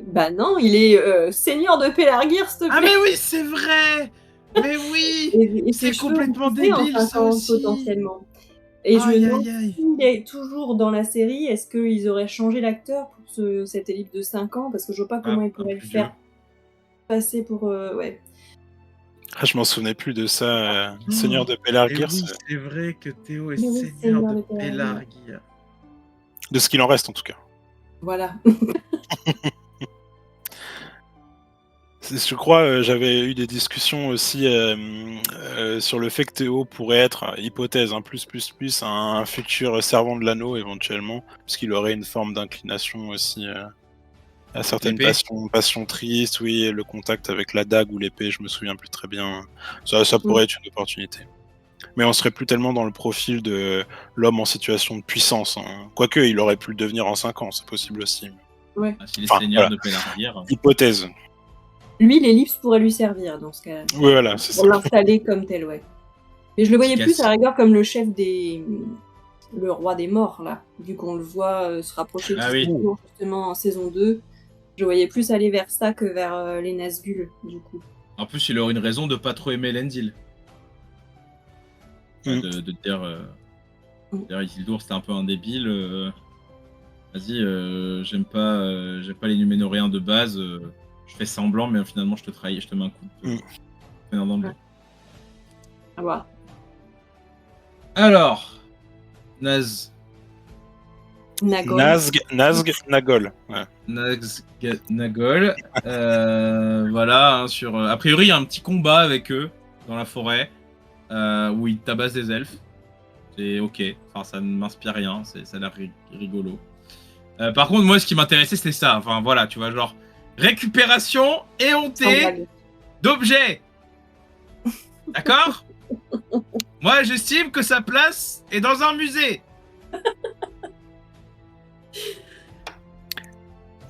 S3: Bah non, il est seigneur de Pelargir, s'il te plaît.
S1: Ah mais oui, c'est vrai. Mais oui.
S3: Et
S1: C'est
S3: ses cheveux
S1: complètement
S3: ont poussé en
S1: débile, ça
S3: 5 ans,
S1: aussi.
S3: potentiellement. Et je me
S1: Aïe,
S3: demande
S1: aïe, aïe.
S3: s'il est toujours dans la série, est-ce qu'ils auraient changé l'acteur pour cette ellipse de 5 ans? Parce que je vois pas comment ils pourraient le
S1: plus
S3: faire passer pour... ouais.
S2: Ah, je m'en souvenais plus de ça. Seigneur de Pelargir,
S1: Et oui, c'est vrai que Théo est
S3: Mais oui,
S1: seigneur de Pelargir.
S2: de ce qu'il en reste en tout cas.
S3: Voilà.
S2: Je crois, j'avais eu des discussions aussi sur le fait que Théo pourrait être, hypothèse, un futur servant de l'anneau éventuellement, puisqu'il aurait une forme d'inclination aussi à certaines
S1: L'épée.
S2: passions tristes, oui, et le contact avec la dague ou l'épée, je me souviens plus très bien. Ça pourrait être une opportunité. Mais on serait plus tellement dans le profil de l'homme en situation de puissance. Hein. Quoique, il aurait pu le devenir en 5 ans, c'est possible aussi.
S3: Ouais.
S1: S'il est seigneur
S2: voilà.
S1: de Pelargir.
S2: Hypothèse.
S3: Lui, l'ellipse pourrait lui servir dans ce cas-là.
S2: Oui, voilà, c'est ça.
S3: Pour l'installer comme tel, ouais. Mais je le voyais plus
S1: Efficace.
S3: à la rigueur comme le chef des... Le roi des morts, là. Vu qu'on le voit se rapprocher de Isildur, justement, en saison 2. Je voyais plus aller vers ça que vers les Nazgûl, du coup.
S1: En plus, il aurait une raison de pas trop aimer Elendil. De dire Isildur, c'était un peu un débile. Vas-y, j'aime pas les Numénoréens de base. Je fais semblant, mais finalement, je te trahis, je te mets un coup de poing dans le dos.
S3: À voir.
S1: Alors, Nagol.
S2: Nagol. Ouais.
S1: Nagol. Voilà, hein, a priori, il y a un petit combat avec eux dans la forêt où ils tabassent des elfes. C'est ok, enfin, ça ne m'inspire rien, ça a l'air rigolo. Par contre, moi, ce qui m'intéressait, c'était ça. Enfin, voilà, tu vois, genre récupération éhontée d'objets. D'accord? Moi, j'estime que sa place est dans un musée.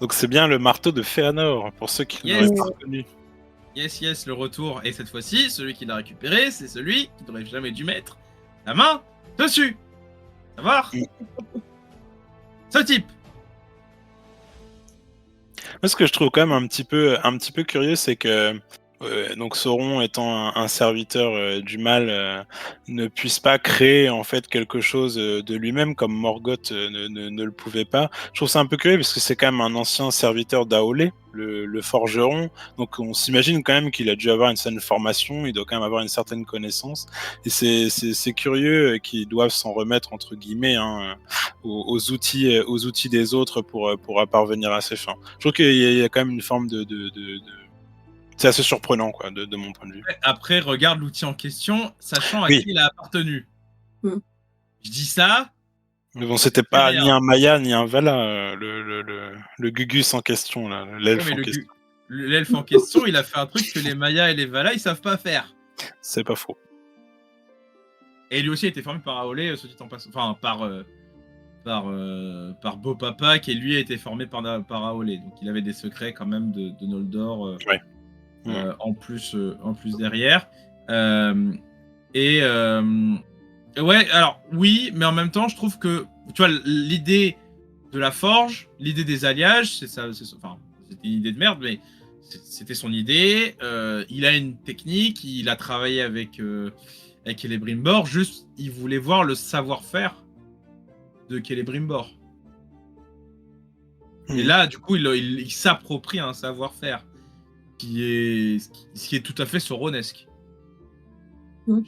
S2: Donc c'est bien le marteau de Fëanor, pour ceux qui
S1: Yes.
S2: l'auraient pas reconnu.
S1: Yes, le retour. Et cette fois-ci, celui qui l'a récupéré, c'est celui qui n'aurait jamais dû mettre la main dessus. Savoir? Ce type.
S2: Moi, ce que je trouve quand même un petit peu curieux, c'est que donc Sauron étant un serviteur du mal ne puisse pas créer en fait quelque chose de lui-même comme Morgoth ne le pouvait pas. Je trouve ça un peu curieux parce que c'est quand même un ancien serviteur d'Aolé, le forgeron. Donc on s'imagine quand même qu'il a dû avoir une certaine formation, il doit quand même avoir une certaine connaissance. Et c'est curieux qu'ils doivent s'en remettre entre guillemets aux outils des autres pour parvenir à ses fins. Je trouve qu'il y a quand même une forme de c'est assez surprenant, quoi, de mon point de vue.
S1: Après, regarde l'outil en question, sachant à
S2: Oui.
S1: qui il a appartenu.
S3: Mm.
S1: Je dis ça.
S2: Mais bon, c'était pas ni un Maya ni un Vala, le Gugus en question, là, l'elfe en question.
S1: L'elfe en question, il a fait un truc que les Mayas et les Valas, ils savent pas faire.
S2: C'est pas faux.
S1: Et lui aussi a été formé par Aolé, ce dit en passant. Enfin, par Beau Papa, qui lui a été formé par Aolé. Donc il avait des secrets quand même de Noldor.
S2: Ouais.
S1: En plus derrière. Ouais, alors oui, mais en même temps, je trouve que tu vois l'idée de la forge, l'idée des alliages, enfin, c'était une idée de merde, mais c'était son idée. Il a une technique, il a travaillé avec Celebrimbor. Juste, il voulait voir le savoir-faire de Celebrimbor. Et là, du coup, il s'approprie un savoir-faire ce qui est tout à fait sauronesque.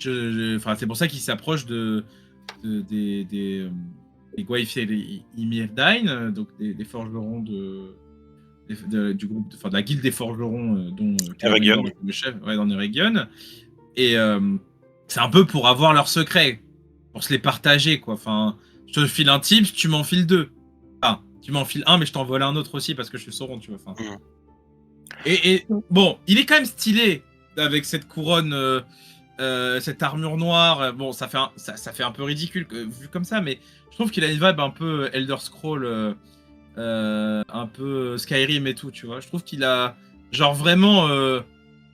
S1: C'est pour ça qu'il s'approche des Gwaifir et Imirdain, donc des forgerons du groupe, de la guilde des forgerons dont
S2: Eregion.
S1: le chef, dans Eregion. Et c'est un peu pour avoir leurs secrets, pour se les partager, quoi. Enfin, je te file un tips, tu m'en files 2. Enfin, tu m'en files un, mais je t'en vole un autre aussi parce que je suis Sauron, tu vois. Enfin. Et bon, il est quand même stylé avec cette couronne, cette armure noire. Bon, ça fait un peu ridicule vu comme ça, mais je trouve qu'il a une vibe un peu Elder Scroll, un peu Skyrim et tout, tu vois. Je trouve qu'il a genre vraiment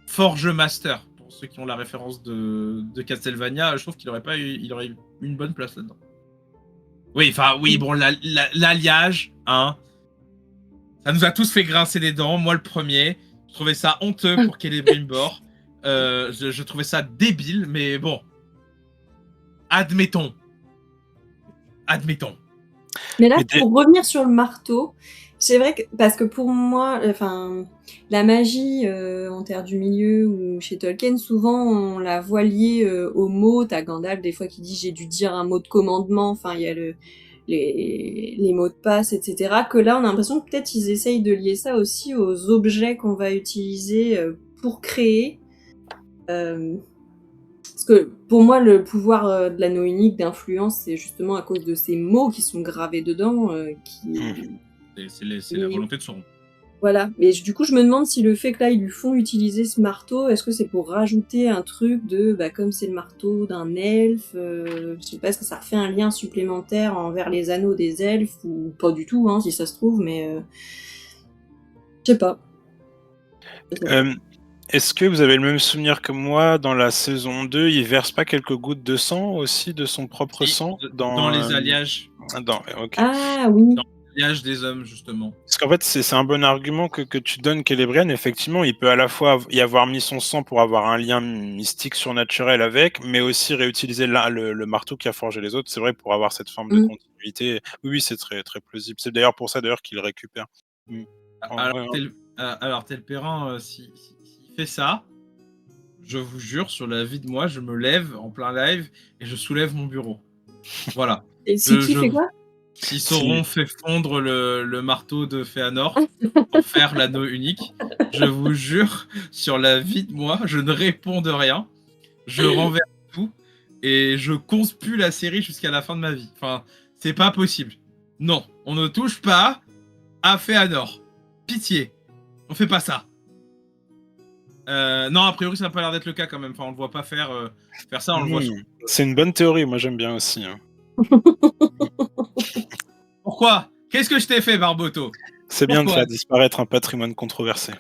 S1: Forge Master. Pour ceux qui ont la référence de Castlevania, je trouve qu'il aurait eu une bonne place là-dedans. Oui, bon, l'alliage, hein. Ça nous a tous fait grincer des dents, moi le premier. Je trouvais ça honteux pour Celebrimbor. Je trouvais ça débile, mais bon. Admettons.
S3: Mais là, pour revenir sur le marteau, c'est vrai que, parce que pour moi, la magie en Terre du Milieu ou chez Tolkien, souvent on la voit liée aux mots. T'as Gandalf des fois qui dit j'ai dû dire un mot de commandement. Enfin, il y a les mots de passe, etc. Que là, on a l'impression que peut-être ils essayent de lier ça aussi aux objets qu'on va utiliser pour créer. Parce que pour moi, le pouvoir de l'anneau unique d'influence, c'est justement à cause de ces mots qui sont gravés dedans.
S1: C'est la volonté de Sauron.
S3: Voilà, mais du coup je me demande si le fait que là ils lui font utiliser ce marteau, est-ce que c'est pour rajouter un truc de comme c'est le marteau d'un elfe, je sais pas, est-ce que ça refait un lien supplémentaire envers les anneaux des elfes ou pas du tout, hein, si ça se trouve, mais je sais pas.
S2: Est-ce que vous avez le même souvenir que moi, dans la saison 2, il verse pas quelques gouttes de sang aussi, de son propre sang
S1: dans les alliages.
S2: Okay.
S3: Ah oui.
S1: Dans l'alliage des hommes, justement.
S2: Parce qu'en fait, c'est un bon argument que tu donnes, Celebrian. Effectivement, il peut à la fois y avoir mis son sang pour avoir un lien mystique surnaturel avec, mais aussi réutiliser le marteau qui a forgé les autres. C'est vrai, pour avoir cette forme de continuité. Oui, c'est très, très plausible. C'est d'ailleurs pour ça qu'il le récupère.
S1: Alors, Telpérin, s'il fait ça, je vous jure, sur la vie de moi, je me lève en plein live et je soulève mon bureau. Voilà.
S3: Et qui fait quoi?
S1: Si Sauron fait fondre le marteau de Fëanor pour faire l'anneau unique, je vous jure, sur la vie de moi, je ne réponds de rien. Je renverse tout et je conspue la série jusqu'à la fin de ma vie. Enfin, c'est pas possible. Non, on ne touche pas à Fëanor. Pitié, on fait pas ça. Non, a priori, ça n'a pas l'air d'être le cas quand même. Enfin, on le voit pas faire ça, on le voit.
S2: C'est une bonne théorie, moi j'aime bien aussi. Hein.
S1: Pourquoi? Qu'est-ce que je t'ai fait, Barboto?
S2: C'est bien de
S1: Pourquoi
S2: faire disparaître un patrimoine controversé.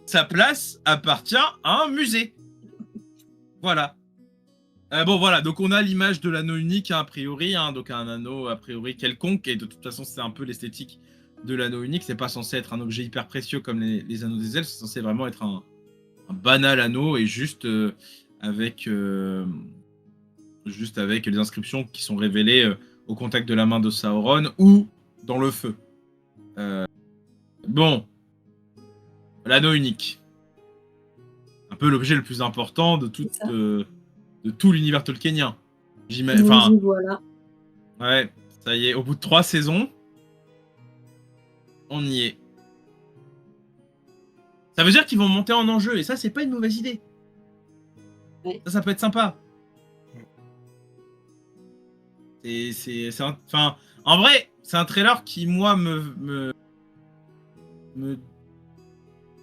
S1: Sa place appartient à un musée. Voilà. Bon, voilà, donc on a l'image de l'anneau unique, a priori, donc un anneau a priori quelconque, et de toute façon, c'est un peu l'esthétique de l'anneau unique. C'est pas censé être un objet hyper précieux comme les anneaux des elfes, c'est censé vraiment être un banal anneau, et juste avec les inscriptions qui sont révélées au contact de la main de Sauron ou dans le feu. Bon, l'anneau unique. Un peu l'objet le plus important de tout l'univers tolkienien.
S3: Enfin, voilà.
S1: Ouais, ça y est, au bout de 3 saisons, on y est. Ça veut dire qu'ils vont monter en enjeu, et ça, c'est pas une mauvaise idée.
S3: Ouais.
S1: Ça peut être sympa. Enfin, en vrai, c'est un trailer qui, moi, me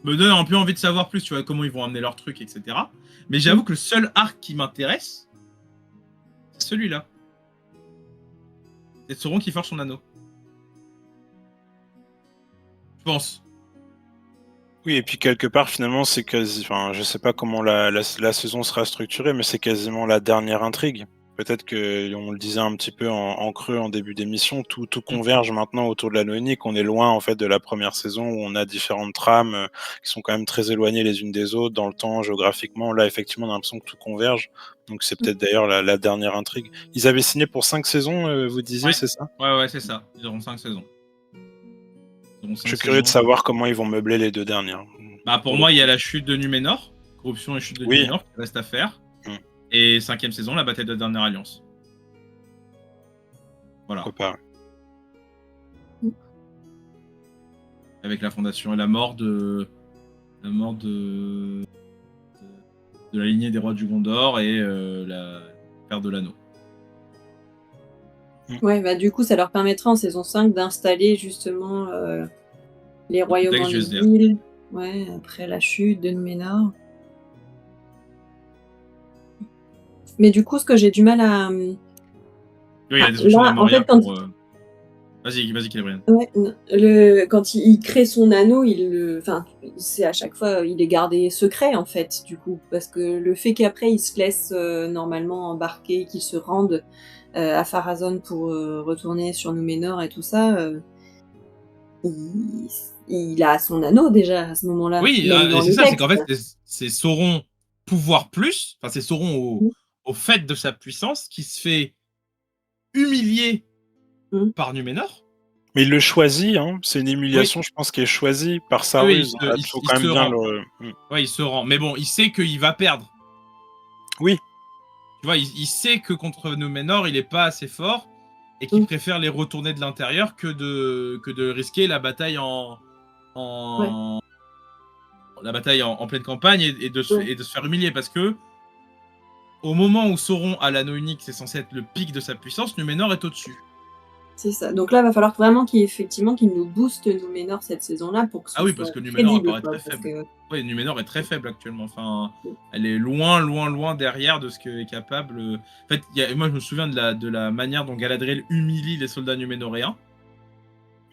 S1: donne un peu envie de savoir plus, tu vois, comment ils vont amener leur truc, etc. Mais j'avoue que le seul arc qui m'intéresse, c'est celui-là. C'est Sauron qui forge son anneau. Je pense.
S2: Oui, et puis quelque part, finalement, c'est quasi... Enfin, je sais pas comment la saison sera structurée, mais c'est quasiment la dernière intrigue. Peut-être que, on le disait un petit peu en creux en début d'émission, tout converge maintenant autour de l'anneau unique. On est loin, en fait, de la première saison où on a différentes trames qui sont quand même très éloignées les unes des autres dans le temps, géographiquement. Là, effectivement, on a l'impression que tout converge. Donc, c'est peut-être d'ailleurs la dernière intrigue. Ils avaient signé pour 5 saisons, vous disiez, c'est ça?
S1: Ouais, c'est ça. Ils auront 5 saisons.
S2: Je suis curieux de savoir comment ils vont meubler les 2 dernières.
S1: Bah, pour moi, il y a la chute de Numénor, corruption et chute de Numénor qui reste à faire. Et 5e saison, la bataille de la dernière alliance. Voilà. Avec la fondation et la mort de la lignée des rois du Gondor et la perte de l'anneau.
S3: Ouais, bah du coup, ça leur permettra en saison 5 d'installer justement les royaumes en exil. Ouais, après la chute de Numénor. Mais du coup, ce que j'ai du mal à...
S1: Oui, il y a des instructions
S3: là, en fait, quand...
S1: Vas-y, Kélébriane.
S3: Ouais, quand il crée son anneau, c'est à chaque fois, il est gardé secret, en fait, du coup. Parce que le fait qu'après, il se laisse normalement embarquer, qu'il se rende à Pharazôn pour retourner sur Numénor et tout ça, il a son anneau déjà à ce moment-là.
S1: Oui, c'est ça, c'est qu'en fait, c'est Sauron pouvoir plus, enfin c'est Sauron au fait de sa puissance qui se fait humilier par Numénor.
S2: Mais il le choisit, hein. C'est une humiliation, je pense, qui est choisie par sa ruse. Il faut quand même bien le...
S1: Ouais, il se rend. Mais bon, il sait qu'il va perdre.
S2: Oui.
S1: Tu vois, il sait que contre Numénor, il est pas assez fort et qu'il préfère les retourner de l'intérieur que de risquer la bataille la bataille en pleine campagne et de se faire humilier, parce que au moment où Sauron a l'anneau unique, c'est censé être le pic de sa puissance, Numénor est au-dessus.
S3: C'est ça. Donc là, il va falloir vraiment qu'il nous booste Numénor cette saison-là pour que ce soit
S1: parce que Numénor
S3: crédible,
S1: apparaît très faible. Oui, Numénor est très faible actuellement. Enfin, elle est loin derrière de ce qu'est capable. En fait, moi, je me souviens de la manière dont Galadriel humilie les soldats numénoréens.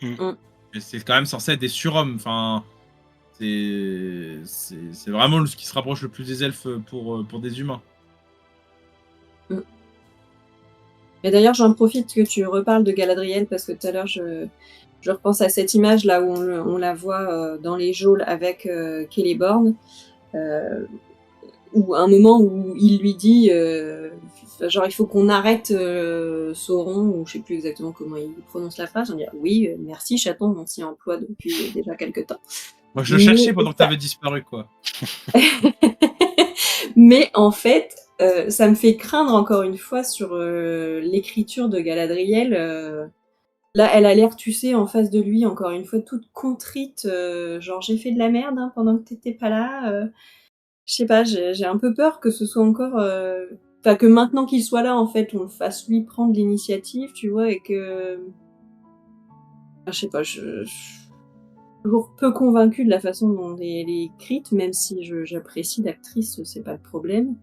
S1: Et c'est quand même censé être des surhommes. Enfin, c'est vraiment ce qui se rapproche le plus des elfes pour des humains.
S3: Et d'ailleurs, j'en profite que tu reparles de Galadriel, parce que tout à l'heure, je repense à cette image là où on la voit dans les geôles avec Celeborn, où un moment où il lui dit genre il faut qu'on arrête Sauron, ou je sais plus exactement comment il prononce la phrase. On dit oui, merci chaton, on s'y emploie depuis déjà quelques temps.
S1: Moi, je le cherchais pendant que tu avais disparu, quoi.
S3: Mais en fait, ça me fait craindre encore une fois sur l'écriture de Galadriel. Là, elle a l'air, tu sais, en face de lui, encore une fois, toute contrite, genre j'ai fait de la merde pendant que t'étais pas là. Je sais pas, j'ai un peu peur que ce soit encore... Enfin, que maintenant qu'il soit là, en fait, on le fasse lui prendre l'initiative, tu vois, et que... Enfin, je sais pas, toujours peu convaincue de la façon dont elle est écrite, même si j'apprécie l'actrice, c'est pas le problème.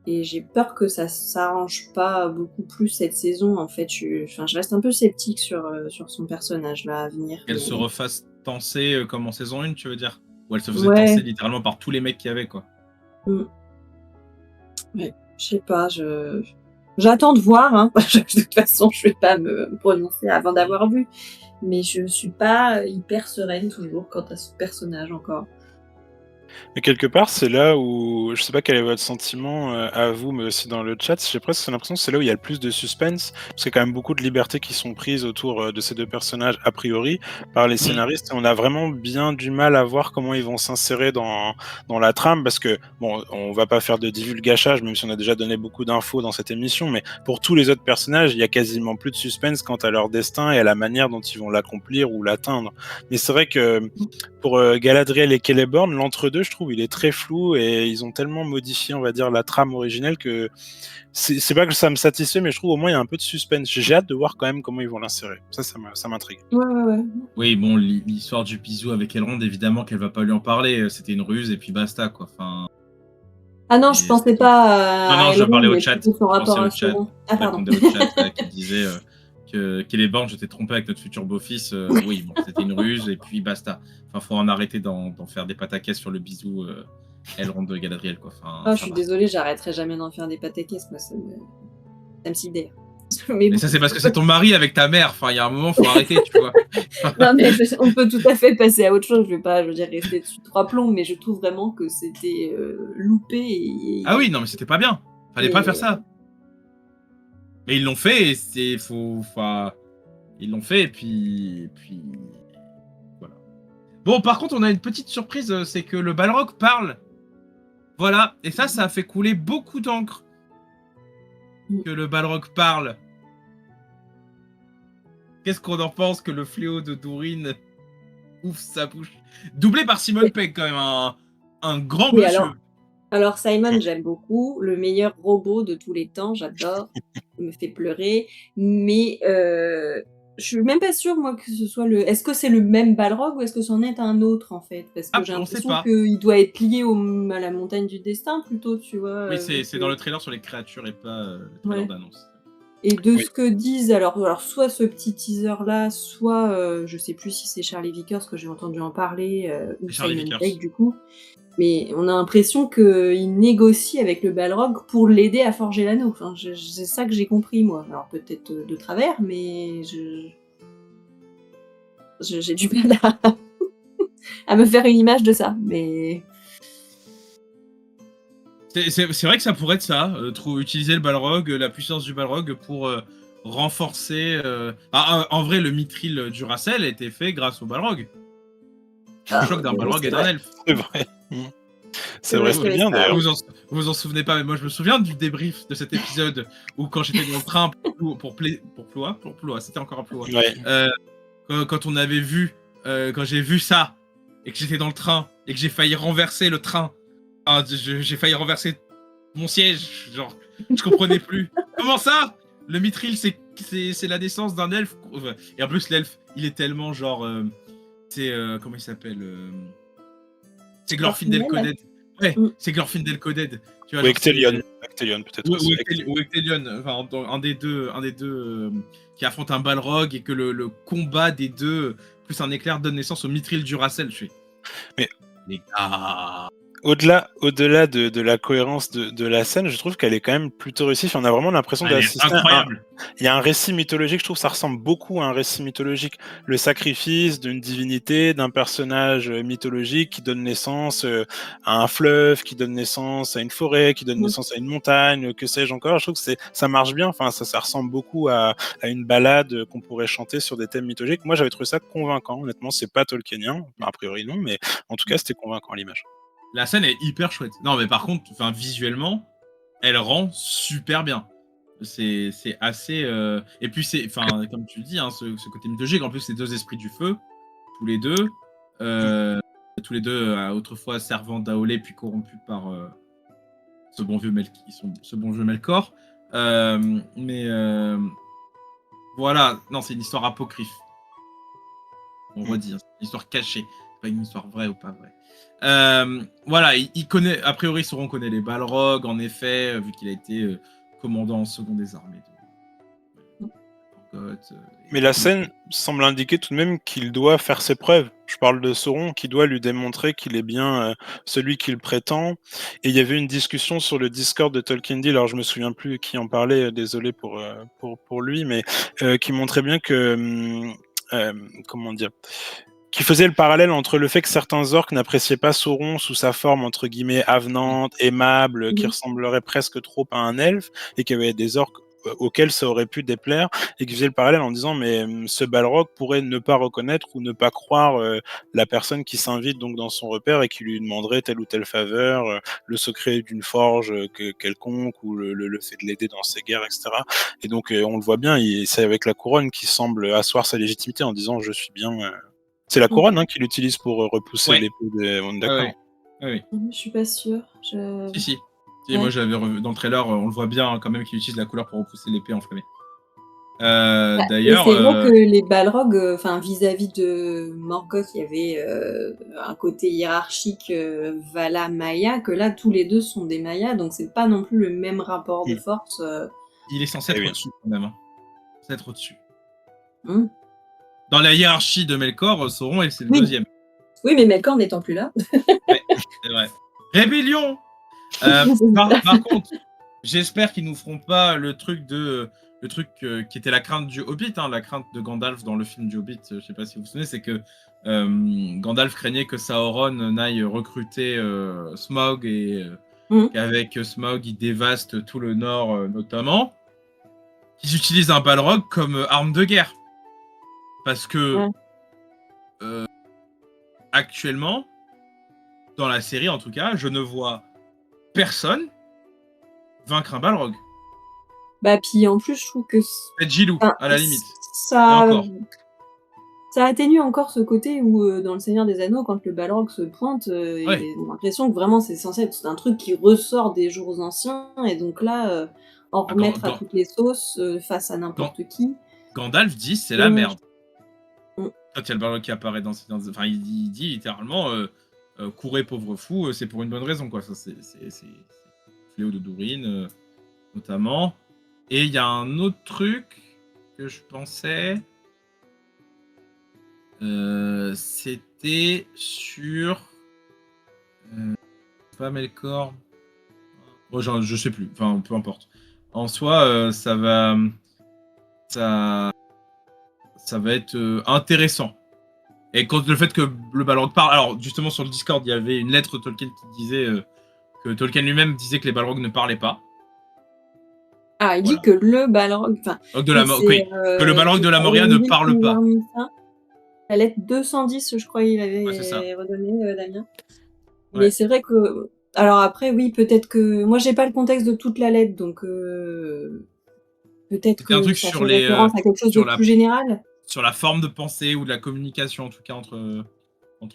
S3: Et j'ai peur que ça s'arrange pas beaucoup plus cette saison. En fait, je reste un peu sceptique sur son personnage là à venir.
S1: Qu'elle se refasse tancer comme en saison 1, tu veux dire? Où elle se faisait
S3: Ouais.
S1: tancer littéralement par tous les mecs qu'il y avait, quoi.
S3: Ouais, je sais pas, j'attends de voir, hein. De toute façon, je vais pas me prononcer avant d'avoir vu, mais je suis pas hyper sereine toujours quant à ce personnage encore.
S2: Mais quelque part, c'est là où, je sais pas quel est votre sentiment à vous, mais aussi dans le chat, j'ai presque l'impression que c'est là où il y a le plus de suspense, parce qu'il y a quand même beaucoup de libertés qui sont prises autour de ces deux personnages, a priori, par les scénaristes, et on a vraiment bien du mal à voir comment ils vont s'insérer dans la trame, parce que, bon, on va pas faire de divulgachage, même si on a déjà donné beaucoup d'infos dans cette émission, mais pour tous les autres personnages, il y a quasiment plus de suspense quant à leur destin et à la manière dont ils vont l'accomplir ou l'atteindre. Mais c'est vrai que pour Galadriel et Celeborn, l'entre-deux, je trouve, il est très flou et ils ont tellement modifié, on va dire, la trame originelle que c'est pas que ça me satisfait, mais je trouve au moins il y a un peu de suspense. J'ai hâte de voir quand même comment ils vont l'insérer. Ça m'intrigue.
S3: Ouais.
S1: Oui, bon, l'histoire du bisou avec Elrond, évidemment qu'elle va pas lui en parler. C'était une ruse et puis basta, quoi. Enfin,
S3: Ah non, je pensais pas
S1: non,
S3: à
S1: je
S3: Elrond,
S1: parlais au
S3: mais
S1: chat.
S3: plutôt son
S1: Je pensais
S3: rapport
S1: au
S3: à
S1: chat.
S3: Sauron.
S1: Je
S3: Ah pardon.
S1: répondais au chat qui disait que Celeborn, je t'ai trompé avec notre futur beau-fils. Oui, bon, c'était une ruse et puis basta. Enfin, faut en arrêter d'en faire des pataquès sur le bisou Elrond de Galadriel, quoi. Enfin,
S3: Ah, je
S1: ça
S3: suis
S1: va.
S3: désolée, j'arrêterai jamais d'en faire des pataquès, moi, ça me sidère.
S1: Mais
S3: bon.
S1: ça, c'est parce que c'est ton mari avec ta mère. Enfin, il y a un moment, faut arrêter, tu vois.
S3: Non, mais on peut tout à fait passer à autre chose. Je veux dire, rester dessus 3 plombs, mais je trouve vraiment que c'était loupé.
S1: Ah oui, non, mais c'était pas bien. Fallait pas faire ça. Mais ils l'ont fait et c'est enfin, ils l'ont fait et puis voilà. Bon, par contre, on a une petite surprise, c'est que le Balrog parle. Voilà, et ça a fait couler beaucoup d'encre que le Balrog parle. Qu'est-ce qu'on en pense que le fléau de Durin ouvre sa bouche? Doublé par Simon Pegg, quand même, un grand
S3: Oui,
S1: monsieur.
S3: alors Simon, j'aime beaucoup. Le meilleur robot de tous les temps, j'adore. Il me fait pleurer. Mais je suis même pas sûre, moi, que ce soit le. Est-ce que c'est le même Balrog ou est-ce que c'en est un autre, en fait? Parce que j'ai
S1: On sait
S3: l'impression
S1: pas.
S3: qu'il doit être lié à la montagne du destin, plutôt, tu vois.
S1: Oui, c'est dans le trailer sur les créatures et pas le trailer d'annonce.
S3: Et de ce que disent, alors soit ce petit teaser-là, soit, je sais plus si c'est Charlie Vickers que j'ai entendu en parler, ou Simon Pegg, du coup. Mais on a l'impression qu'il négocie avec le Balrog pour l'aider à forger l'anneau. Enfin, c'est ça que j'ai compris, moi. Alors peut-être de travers, mais j'ai du mal à me faire une image de ça. Mais
S1: c'est vrai que ça pourrait être ça, utiliser le Balrog, la puissance du Balrog pour renforcer. En vrai, le mithril du Racel a été fait grâce au Balrog. Le choc d'un Balrog et d'un elfe.
S2: C'est vrai. C'est vrai, c'est bien d'ailleurs.
S1: Vous vous en souvenez pas, mais moi je me souviens du débrief de cet épisode où quand j'étais dans le train pour Ploie, c'était encore à Ploie.
S2: Ouais.
S1: Quand on avait vu, quand j'ai vu ça et que j'étais dans le train et que j'ai failli renverser le train, j'ai failli renverser mon siège, genre je comprenais plus. Comment ça? Le mithril c'est la naissance d'un elfe. Et en plus l'elfe, il est tellement genre comment il s'appelle c'est Glorfindel Coded. Ouais, c'est Glorfindel Coded. Tu vois,
S2: ou Ectelion peut-être.
S1: Ou Ectelion, enfin un des deux qui affronte un Balrog et que le combat des deux plus un éclair donne naissance au mithril du Racel. Je fais.
S2: Mais
S1: les gars.
S2: Au-delà de la cohérence de la scène, je trouve qu'elle est quand même plutôt réussie. On a vraiment l'impression d'assister
S1: incroyable.
S2: Il y a un récit mythologique, je trouve que ça ressemble beaucoup à un récit mythologique. Le sacrifice d'une divinité, d'un personnage mythologique qui donne naissance à un fleuve, qui donne naissance à une forêt, qui donne naissance à une montagne, que sais-je encore. Je trouve que ça marche bien. Enfin, ça ressemble beaucoup à une balade qu'on pourrait chanter sur des thèmes mythologiques. Moi, j'avais trouvé ça convaincant. Honnêtement, c'est pas tolkienien. A priori, non, mais en tout cas, c'était convaincant à l'image.
S1: La scène est hyper chouette. Non, mais par contre, visuellement, elle rend super bien. C'est assez. Et puis, comme tu le dis, hein, ce côté mythologique, en plus, c'est deux esprits du feu, tous les deux. Tous les deux, autrefois servant d'Aolé, puis corrompus par ce bon vieux Melkor. Voilà, non, c'est une histoire apocryphe. On redit, c'est une histoire cachée. pas une histoire vraie ou pas vraie. Voilà, il connaît, a priori, Sauron connaît les Balrogs, en effet, vu qu'il a été commandant en second des armées de Morgoth.
S2: Mais la scène semble indiquer tout de même qu'il doit faire ses preuves. Je parle de Sauron, qui doit lui démontrer qu'il est bien celui qu'il prétend. Et il y avait une discussion sur le Discord de Tolkien Deal, alors je me souviens plus qui en parlait, désolé pour lui, mais qui montrait bien que, comment dire, qui faisait le parallèle entre le fait que certains orques n'appréciaient pas Sauron sous sa forme entre guillemets avenante, aimable, qui ressemblerait presque trop à un elfe, et qu'il y avait des orques auxquels ça aurait pu déplaire, et qui faisait le parallèle en disant mais ce Balrog pourrait ne pas reconnaître ou ne pas croire la personne qui s'invite donc dans son repère et qui lui demanderait telle ou telle faveur, le secret d'une forge quelconque, ou le fait de l'aider dans ses guerres, etc. Et donc on le voit bien, c'est avec la couronne qui semble asseoir sa légitimité en disant je suis bien... C'est la couronne qu'il utilise pour repousser l'épée. On est d'accord.
S1: Oui.
S3: Je suis pas sûre.
S1: Si. Et moi, j'avais revu dans le trailer, on le voit bien quand même qu'il utilise la couleur pour repousser l'épée enflammée. D'ailleurs,
S3: c'est vrai que les Balrogs, vis-à-vis de Morgoth, il y avait un côté hiérarchique Vala-Maya, que là, tous les deux sont des Mayas, donc c'est pas non plus le même rapport de force.
S1: Il est censé être au-dessus quand même. Censé être au-dessus. Dans la hiérarchie de Melkor, Sauron, c'est le deuxième.
S3: Oui, mais Melkor n'étant plus là.
S1: Ouais, c'est vrai. Rébellion. Par contre, j'espère qu'ils nous feront pas le truc qui était la crainte du Hobbit, la crainte de Gandalf dans le film du Hobbit. Je sais pas si vous vous souvenez, c'est que Gandalf craignait que Sauron n'aille recruter Smaug et qu'avec Smaug il dévaste tout le Nord notamment. Qu'ils utilisent un Balrog comme arme de guerre. Parce que actuellement, dans la série en tout cas, je ne vois personne vaincre un Balrog.
S3: Puis en plus, je trouve que...
S1: Peut-être Gilou, à la limite.
S3: Ça atténue encore ce côté où, dans Le Seigneur des Anneaux, quand le Balrog se pointe, il a l'impression que vraiment c'est censé être un truc qui ressort des jours anciens, et donc là, en remettre à toutes les sauces face à n'importe qui.
S1: Gandalf dit c'est la merde. Quand il y a le Balrog qui apparaît enfin, il dit littéralement courez pauvre fou, c'est pour une bonne raison, quoi. Ça, c'est Fléau de Durin, notamment. Et il y a un autre truc que je pensais, c'était sur pas Melkor. Oh, je sais plus, enfin peu importe. En soi, ça va être intéressant. Et quand le fait que le Balrog parle, alors justement sur le Discord, il y avait une lettre de Tolkien qui disait que Tolkien lui-même disait que les Balrogs ne parlaient pas.
S3: Il dit que le Balrog,
S1: que le Balrog de la Moria ne parle pas.
S3: La lettre 210, je crois, il avait redonné, Damien. Mais c'est vrai que, alors après, oui, peut-être que moi j'ai pas le contexte de toute la lettre, donc peut-être que
S1: un truc
S3: ça
S1: sur
S3: fait référence à quelque chose de plus général.
S1: Sur la forme de pensée ou de la communication, en tout cas entre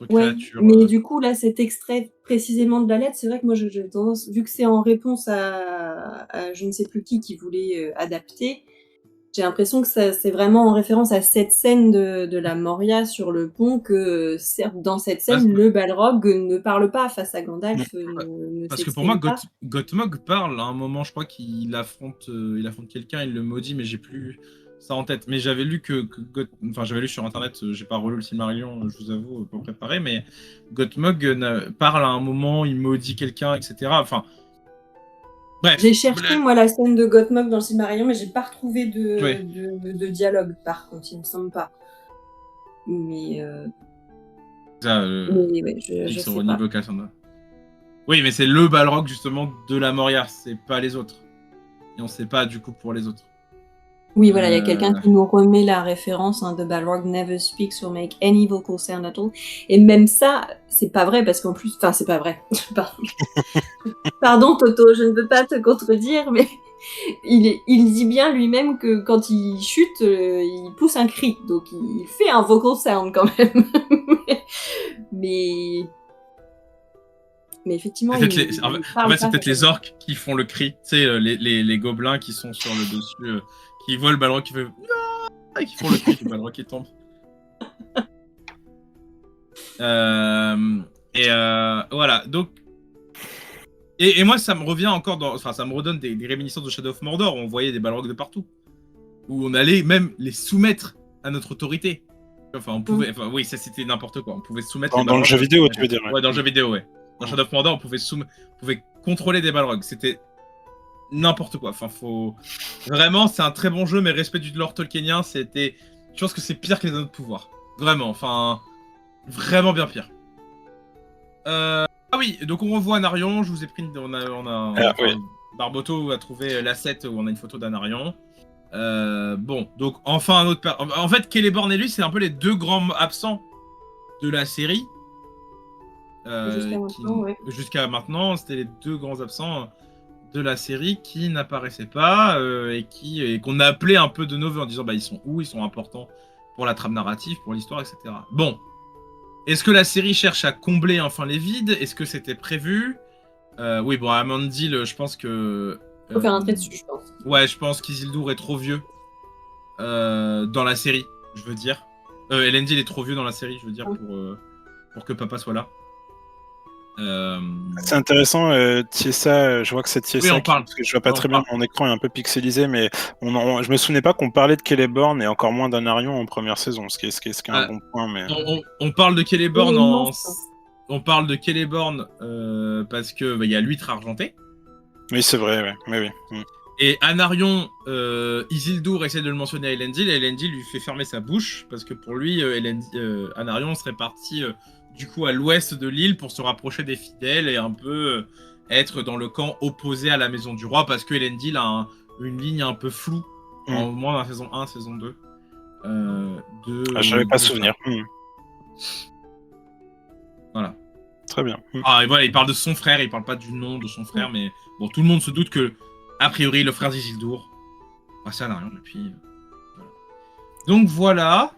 S1: créatures.
S3: Mais du coup, là, cet extrait précisément de la lettre, c'est vrai que moi, j'ai tendance, vu que c'est en réponse à je ne sais plus qui voulait adapter, j'ai l'impression que c'est vraiment en référence à cette scène de la Moria sur le pont, que certes, dans cette scène, le Balrog ne parle pas face à Gandalf.
S1: Parce que pour moi, Gottmog parle à un moment, je crois qu'il affronte quelqu'un, il le maudit, mais j'ai plus ça en tête. Mais j'avais lu j'avais lu sur internet, j'ai pas relu le Silmarillion, je vous avoue, pas préparé, mais Gottmog parle à un moment, il maudit quelqu'un, etc. Enfin, bref.
S3: J'ai cherché, moi, la scène de Gottmog dans le Silmarillion, mais j'ai pas retrouvé de dialogue, par contre, il me semble pas. Mais... je sais pas.
S1: Oui, mais c'est le Balrog, justement, de la Moria, c'est pas les autres. Et on sait pas, du coup, pour les autres.
S3: Oui, voilà, il y a quelqu'un qui nous remet la référence de Balrog never speaks or make any vocal sound at all. Et même ça, c'est pas vrai, parce qu'en plus... Enfin, c'est pas vrai. Pardon, Toto, je ne veux pas te contredire, mais il dit bien lui-même que quand il chute, il pousse un cri. Donc, il fait un vocal sound, quand même. mais effectivement,
S1: en fait, c'est peut-être les orques qui font le cri. Tu sais, les gobelins qui sont sur le dessus... qui voient le Balrog qui fait non, et qui font le cri du Balrog qui tombe. Voilà, donc. Et moi, ça me revient encore enfin, ça me redonne des réminiscences de Shadow of Mordor où on voyait des balrogs de partout. Où on allait même les soumettre à notre autorité. Enfin, on pouvait. Enfin, oui, ça c'était n'importe quoi. On pouvait soumettre les
S2: Dans le
S1: balrogs.
S2: jeu vidéo, tu veux dire.
S1: Ouais, dans le jeu vidéo, ouais. Dans Shadow of Mordor, on pouvait contrôler des balrogs. C'était n'importe quoi. Enfin, faut. Vraiment, c'est un très bon jeu, mais respect du lore tolkienien, c'était. Je pense que c'est pire que les autres pouvoirs. Vraiment, enfin. Vraiment bien pire. Ah oui, donc on revoit Anarion, je vous ai pris,
S2: Oui.
S1: Barboto a trouvé l'asset où on a une photo d'Anarion. Bon, donc enfin un autre... En fait, Celeborn et lui, c'est un peu les deux grands absents de la série. Jusqu'à maintenant, c'était les deux grands absents de la série qui n'apparaissaient pas et qu'on appelait un peu de nos voeux en disant bah ils sont où, ils sont importants pour la trame narrative, pour l'histoire, etc. Bon. Est-ce que la série cherche à combler enfin les vides? Est-ce que c'était prévu? Oui, bon, Amandil, je pense que...
S3: Faut faire un trait dessus, je pense.
S1: Ouais, je pense qu'Isildur est trop vieux dans la série, je veux dire. Elendil est trop vieux dans la série, je veux dire, pour que papa soit là.
S2: C'est intéressant, Tiessa, je vois que c'est Tiessa,
S1: oui, on parle.
S2: Parce que je vois pas très bien, mon écran est un peu pixelisé, mais je me souvenais pas qu'on parlait de Celeborn et encore moins d'Anarion en première saison, ce qui est un bon point. Mais...
S1: On parle de Celeborn on parle de Celeborn parce que y a l'huître argentée.
S2: Oui, c'est vrai, oui.
S1: Et Anarion, Isildur essaie de le mentionner à Elendil, et Elendil lui fait fermer sa bouche, parce que pour lui, Anarion serait parti du coup à l'ouest de l'île pour se rapprocher des fidèles et un peu être dans le camp opposé à la maison du roi, parce que Elendil a une ligne un peu floue, au moins dans la saison 1, saison 2.
S2: Je n'avais pas souvenir.
S1: Voilà.
S2: Très bien.
S1: Ah, et voilà, il parle de son frère, il parle pas du nom de son frère, mais bon, tout le monde se doute que, a priori, le frère d'Isildur, c'est Anarion, et puis voilà. Donc voilà.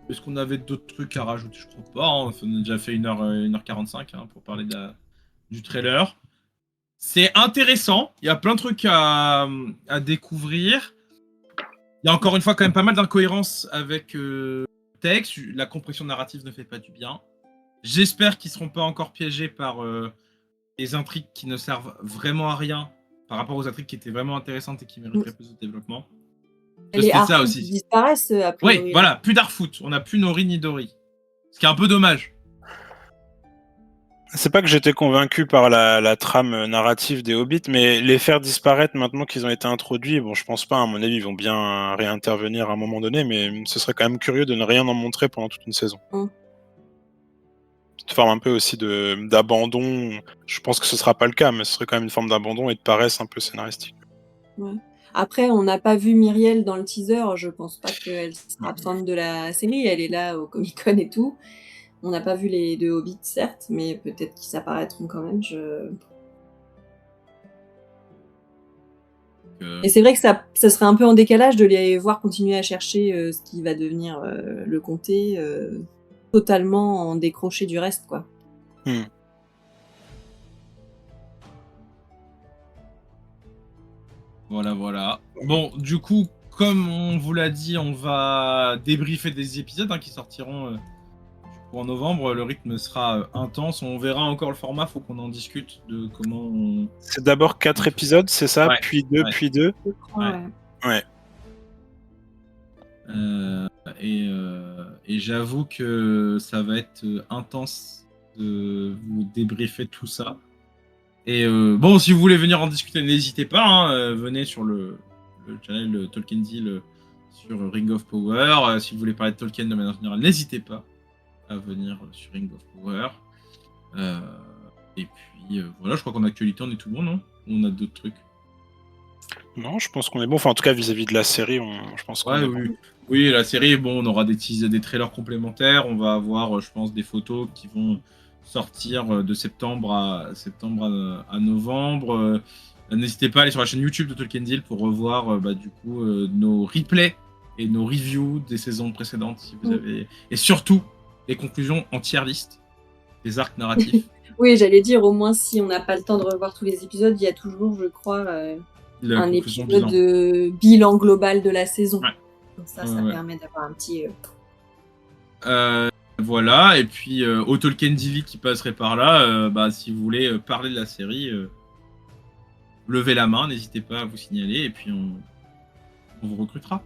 S1: Est-ce qu'on avait d'autres trucs à rajouter? Je crois pas. On a déjà fait 1h45 pour parler du trailer. C'est intéressant. Il y a plein de trucs à découvrir. Il y a encore une fois quand même pas mal d'incohérences avec le texte. La compression narrative ne fait pas du bien. J'espère qu'ils ne seront pas encore piégés par les intrigues qui ne servent vraiment à rien par rapport aux intrigues qui étaient vraiment intéressantes et qui mériteraient plus de développement.
S3: Les Harfoot disparaissent après.
S1: Oui, voilà, plus d'Harfoot. On n'a plus Nori ni Dori. Ce qui est un peu dommage.
S2: C'est pas que j'étais convaincu par la trame narrative des Hobbits, mais les faire disparaître maintenant qu'ils ont été introduits, bon, je pense pas, à mon avis, ils vont bien réintervenir à un moment donné, mais ce serait quand même curieux de ne rien en montrer pendant toute une saison. Cette forme un peu aussi d'abandon, je pense que ce sera pas le cas, mais ce serait quand même une forme d'abandon et de paresse un peu scénaristique.
S3: Ouais. Après, on n'a pas vu Myriel dans le teaser, je pense pas qu'elle sera absente de la série, elle est là au Comic-Con et tout. On n'a pas vu les deux Hobbits, certes, mais peut-être qu'ils apparaîtront quand même. Et c'est vrai que ça serait un peu en décalage de les voir continuer à chercher ce qui va devenir le comté, totalement en décroché du reste, quoi.
S1: Voilà. Bon, du coup, comme on vous l'a dit, on va débriefer des épisodes qui sortiront en novembre. Le rythme sera intense. On verra encore le format. Faut qu'on en discute de comment on...
S2: C'est d'abord 4 épisodes, c'est ça?
S1: Ouais.
S2: Puis 2, puis 2.
S3: Je crois,
S2: ouais.
S1: Et j'avoue que ça va être intense de vous débriefer tout ça. Et bon, si vous voulez venir en discuter, n'hésitez pas. Venez sur le channel Tolkien Deal sur Ring of Power. Si vous voulez parler de Tolkien de manière générale, n'hésitez pas à venir sur Ring of Power. Et puis voilà, je crois qu'en actualité, on est tout bon, non? On a d'autres trucs.
S2: Non, je pense qu'on est bon. Enfin, en tout cas, vis-à-vis de la série, je pense qu'on est bon.
S1: Oui, la série, bon, on aura des trailers complémentaires. On va avoir, je pense, des photos qui vont sortir de septembre à novembre. N'hésitez pas à aller sur la chaîne YouTube de Tolkien Deal pour revoir du coup nos replays et nos reviews des saisons précédentes si vous avez, et surtout les conclusions en tier list des arcs narratifs.
S3: Oui, j'allais dire, au moins si on n'a pas le temps de revoir tous les épisodes, il y a toujours, je crois, un épisode de bilan global de la saison.
S1: Ouais.
S3: Donc ça permet d'avoir un petit...
S1: Voilà, et puis au Tolkien TV qui passerait par là, si vous voulez parler de la série, levez la main, n'hésitez pas à vous signaler, et puis on vous recrutera.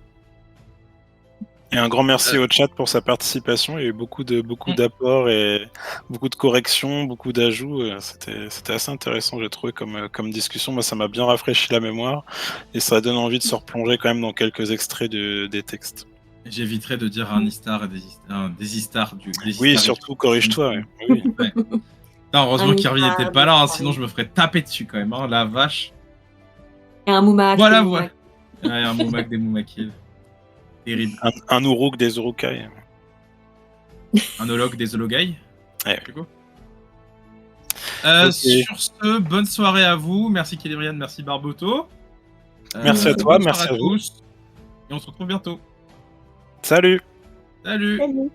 S2: Et un grand merci au chat pour sa participation. Il y a eu beaucoup d'apports et beaucoup de corrections, beaucoup d'ajouts. C'était assez intéressant, j'ai trouvé, comme discussion. Moi, ça m'a bien rafraîchi la mémoire et ça donne envie de se replonger quand même dans quelques extraits des textes.
S1: J'éviterai de dire un Istar et des Istars.
S2: Oui, surtout, corrige-toi. Oui.
S1: Ouais. Non, heureusement qu'Irvine n'était pas là, sinon je me ferais taper dessus quand même, la vache.
S3: Et un Moumak.
S1: Voilà. Ouais, un Moumak des Moumakil. Terrible.
S2: Un Uruk des Urukai.
S1: Un Olog des Ologai.
S2: Ouais.
S1: Okay. Sur ce, bonne soirée à vous. Merci Kélébrian, merci Barboto.
S2: Merci à toi, merci à vous.
S1: tous. Et on se retrouve bientôt.
S2: Salut.
S1: Salut.